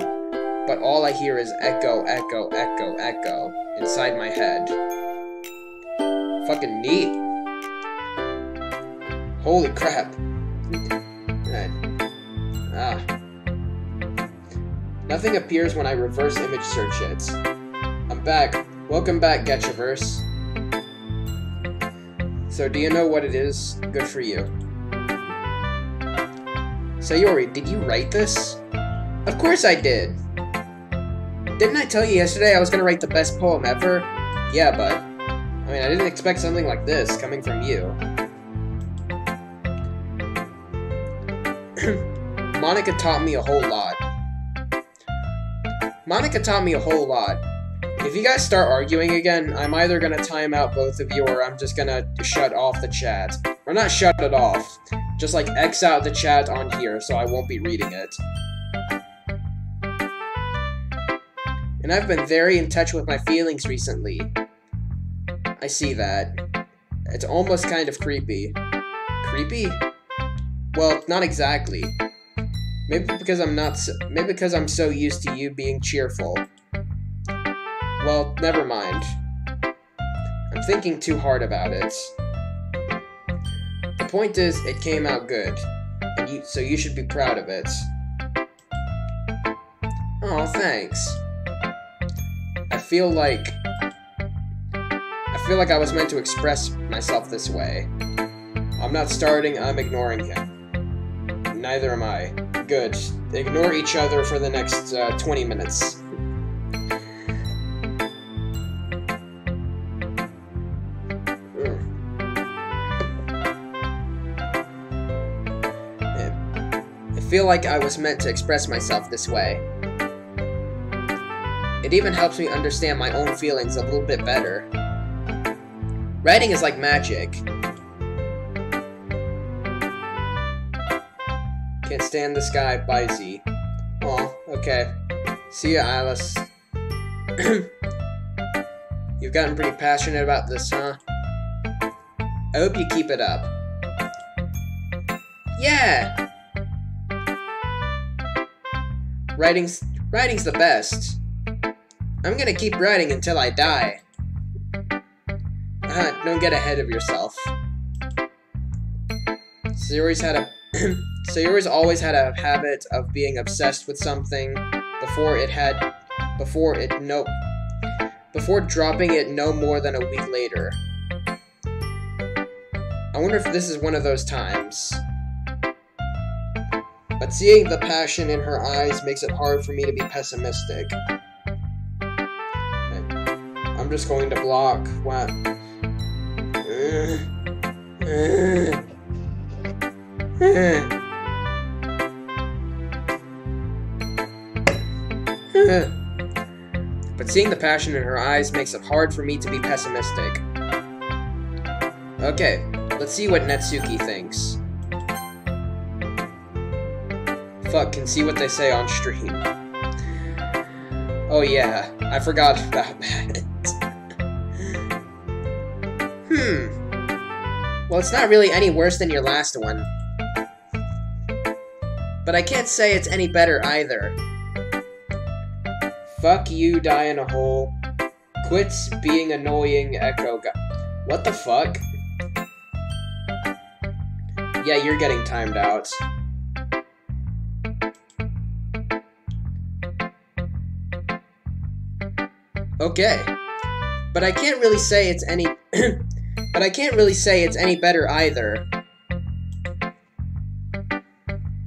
but all I hear is echo, echo, echo, echo inside my head. Fucking neat. Holy crap. Nothing appears when I reverse image search it. I'm back. Welcome back, Getchaverse. So, do you know what it is? Good for you. Sayori, did you write this? Of course I did. Didn't I tell you yesterday I was gonna write the best poem ever? Yeah, but I mean, I didn't expect something like this coming from you. Monica taught me a whole lot. If you guys start arguing again, I'm either gonna time out both of you or I'm just gonna shut off the chat. Or not shut it off. Just like X out the chat on here so I won't be reading it. And I've been very in touch with my feelings recently. I see that. It's almost kind of creepy. Creepy? Well, not exactly. Maybe because I'm so used to you being cheerful. Well, never mind. I'm thinking too hard about it. The point is, it came out good, and so you should be proud of it. Oh, thanks. I feel like I was meant to express myself this way. I'm not starting, I'm ignoring him. Neither am I. Good. Ignore each other for the next 20 minutes. I feel like I was meant to express myself this way. It even helps me understand my own feelings a little bit better. Writing is like magic. Can't stand this guy, bye Z. Aw, okay. See ya, Alice. You've gotten pretty passionate about this, huh? I hope you keep it up. Yeah! Writing's the best. I'm gonna keep writing until I die. Don't get ahead of yourself. Sayori's always had a habit of being obsessed with something before dropping it no more than a week later. I wonder if this is one of those times. But seeing the passion in her eyes makes it hard for me to be pessimistic. I'm just going to block. What? But seeing the passion in her eyes makes it hard for me to be pessimistic. Okay, let's see what Netsuki thinks. Fuck, can see what they say on stream. Oh yeah, I forgot about that. Well, it's not really any worse than your last one. But I can't say it's any better either. Fuck you, die in a hole. Quits being annoying, Echo guy. What the fuck? Yeah, you're getting timed out. Okay. But I can't really say it's any but I can't really say it's any better either.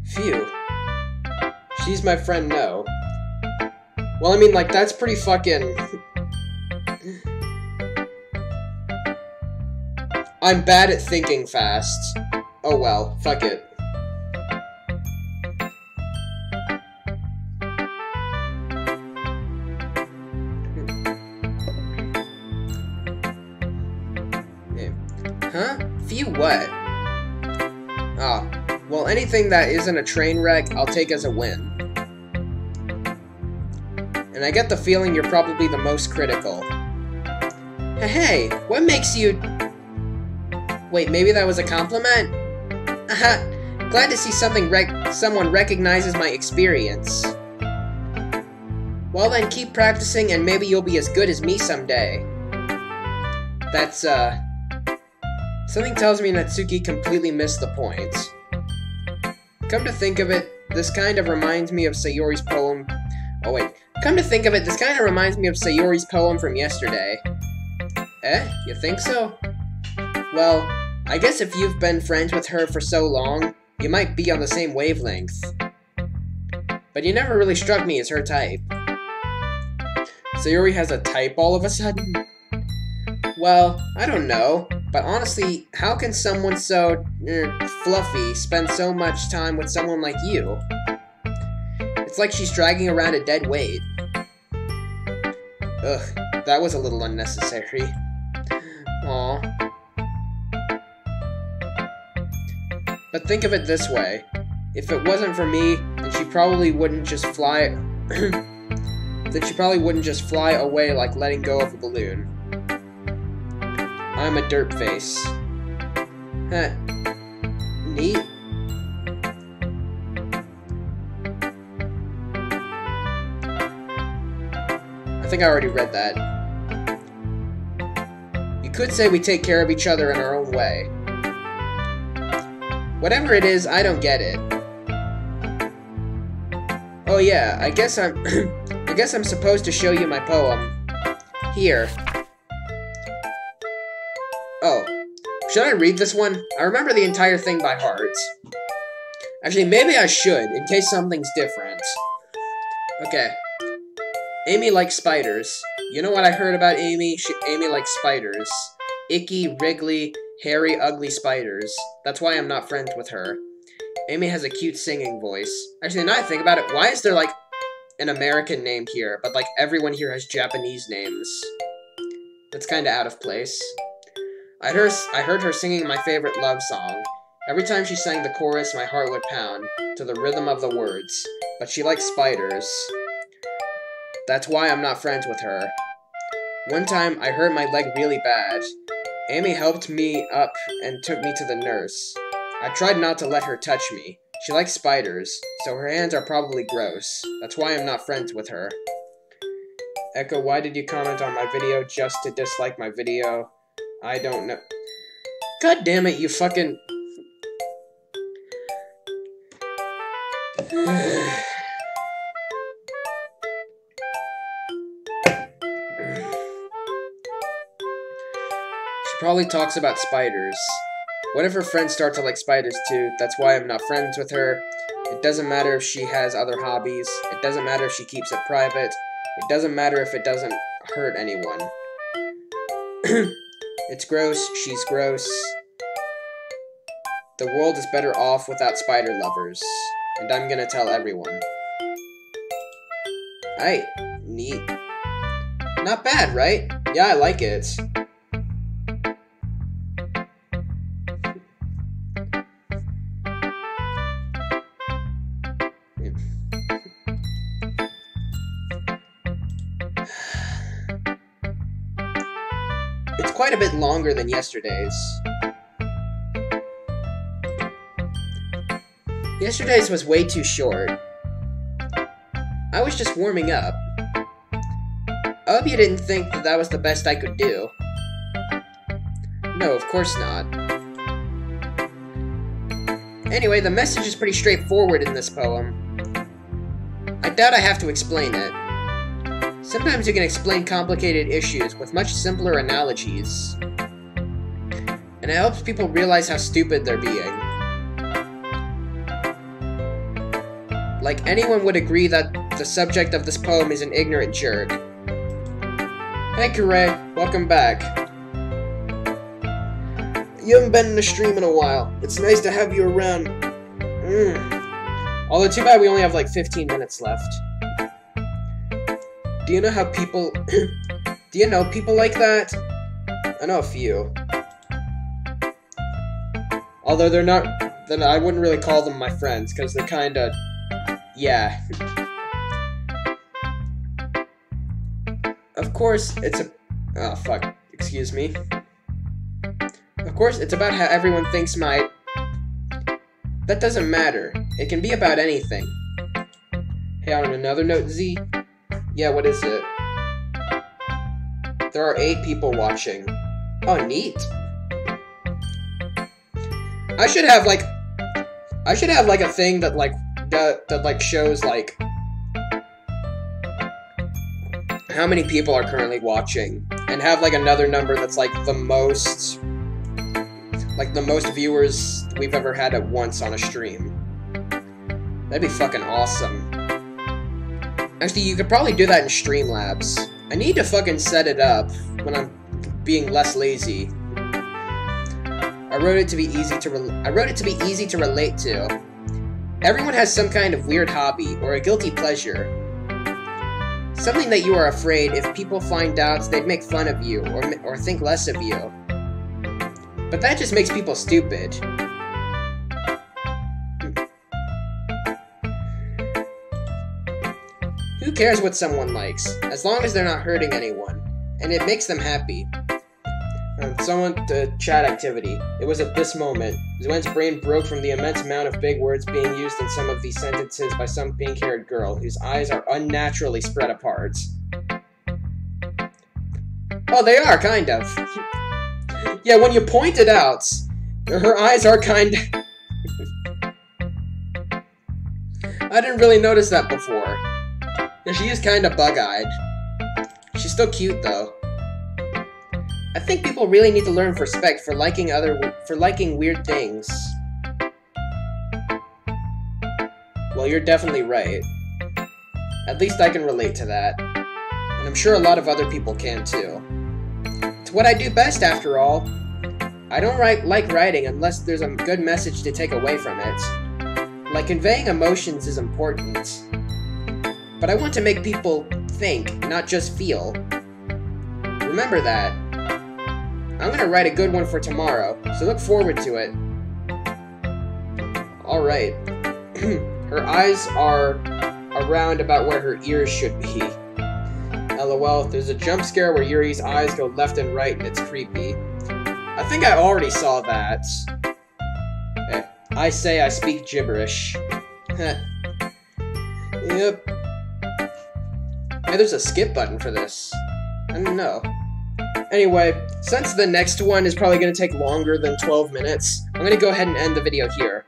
Phew. She's my friend, no. Well, I mean, like, that's pretty fucking... I'm bad at thinking fast. Oh well, fuck it. Huh? Phew what? Ah, well, anything that isn't a train wreck, I'll take as a win. And I get the feeling you're probably the most critical. Hey, what makes you... Wait, maybe that was a compliment? Aha, glad to see someone recognizes my experience. Well then, keep practicing and maybe you'll be as good as me someday. That's, Something tells me Natsuki completely missed the point. Come to think of it, this kind of reminds me of Sayori's poem... Oh wait. Come to think of it, this kind of reminds me of Sayori's poem from yesterday. Eh? You think so? Well, I guess if you've been friends with her for so long, you might be on the same wavelength. But you never really struck me as her type. Sayori has a type all of a sudden? Well, I don't know. But honestly, how can someone so fluffy spend so much time with someone like you? It's like she's dragging around a dead weight. Ugh, that was a little unnecessary. Aw. But think of it this way. If it wasn't for me, then she probably wouldn't just fly... then she probably wouldn't just fly away like letting go of a balloon. I'm a dirtface. Huh. Neat. I think I already read that. You could say we take care of each other in our own way. Whatever it is, I don't get it. Oh yeah, I guess I'm I guess I'm supposed to show you my poem. Here. Oh, should I read this one? I remember the entire thing by heart. Actually, maybe I should, in case something's different. Okay. Amy likes spiders. You know what I heard about Amy? Amy likes spiders. Icky, wriggly, hairy, ugly spiders. That's why I'm not friends with her. Amy has a cute singing voice. Actually, now I think about it, why is there, like, an American name here, but, like, everyone here has Japanese names? That's kinda out of place. I heard her singing my favorite love song. Every time she sang the chorus, my heart would pound, to the rhythm of the words. But she likes spiders. That's why I'm not friends with her. One time, I hurt my leg really bad. Amy helped me up and took me to the nurse. I tried not to let her touch me. She likes spiders, so her hands are probably gross. That's why I'm not friends with her. Echo, why did you comment on my video just to dislike my video? I don't know. God damn it, you fucking... She probably talks about spiders. What if her friends start to like spiders too? That's why I'm not friends with her. It doesn't matter if she has other hobbies. It doesn't matter if she keeps it private. It doesn't matter if it doesn't hurt anyone. It's gross. She's gross. The world is better off without spider lovers. And I'm gonna tell everyone. Hey, neat. Not bad, right? Yeah, I like it. It's quite a bit longer than yesterday's. Yesterday's was way too short. I was just warming up. I hope you didn't think that that was the best I could do. No, of course not. Anyway, the message is pretty straightforward in this poem. I doubt I have to explain it. Sometimes you can explain complicated issues with much simpler analogies. And it helps people realize how stupid they're being. Like, anyone would agree that the subject of this poem is an ignorant jerk. Hey, Kure, welcome back. You haven't been in a stream in a while. It's nice to have you around. Although, too bad we only have like 15 minutes left. Do you know how people... Do you know people like that? I know a few. Although they're not... Then I wouldn't really call them my friends, because they're kinda... Yeah. Of course, it's a... Oh, fuck. Excuse me. Of course, it's about how everyone thinks my... That doesn't matter. It can be about anything. Hey, on another note, Z? Yeah, what is it? There are 8 people watching. Oh, neat. I should have, like, a thing that, like, that shows, like, how many people are currently watching, and have, like, another number that's, like, the most viewers we've ever had at once on a stream. That'd be fucking awesome. Actually, you could probably do that in Streamlabs. I need to fucking set it up when I'm being less lazy. I wrote it to be easy to relate to. Everyone has some kind of weird hobby, or a guilty pleasure. Something that you are afraid if people find out they'd make fun of you, or think less of you. But that just makes people stupid. Who cares what someone likes, as long as they're not hurting anyone, and it makes them happy. Someone to chat activity. It was at this moment. Zuan's brain broke from the immense amount of big words being used in some of these sentences by some pink-haired girl whose eyes are unnaturally spread apart. Oh, they are, kind of. Yeah, when you point it out, her eyes are kind of... I didn't really notice that before. Yeah, she is kind of bug-eyed. She's still cute, though. I think people really need to learn respect for liking weird things. Well, you're definitely right. At least I can relate to that. And I'm sure a lot of other people can, too. It's what I do best, after all. I don't like writing unless there's a good message to take away from it. Like, conveying emotions is important. But I want to make people think, not just feel. Remember that. I'm gonna write a good one for tomorrow, so look forward to it. Alright. Her eyes are around about where her ears should be. LOL, there's a jump scare where Yuri's eyes go left and right and it's creepy. I think I already saw that. I say I speak gibberish. Yep. Hey, there's a skip button for this. I don't know. Anyway, since the next one is probably going to take longer than 12 minutes, I'm going to go ahead and end the video here.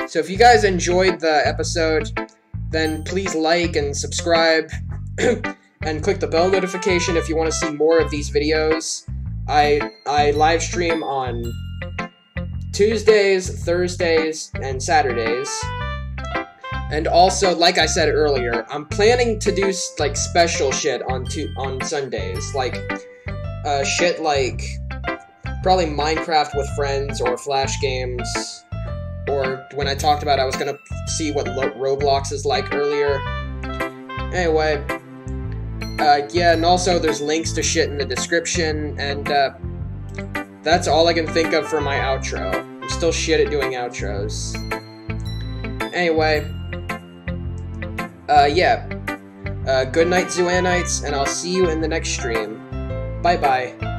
So if you guys enjoyed the episode, then please like and subscribe, and click the bell notification if you want to see more of these videos. I live stream on Tuesdays, Thursdays, and Saturdays. And also, like I said earlier, I'm planning to do like special shit on Sundays, like shit like probably Minecraft with friends or Flash games, or when I talked about I was gonna see what Roblox is like earlier. Anyway, yeah, and also there's links to shit in the description, and that's all I can think of for my outro. I'm still shit at doing outros. Anyway, yeah. Good night, Zuanites, and I'll see you in the next stream. Bye-bye.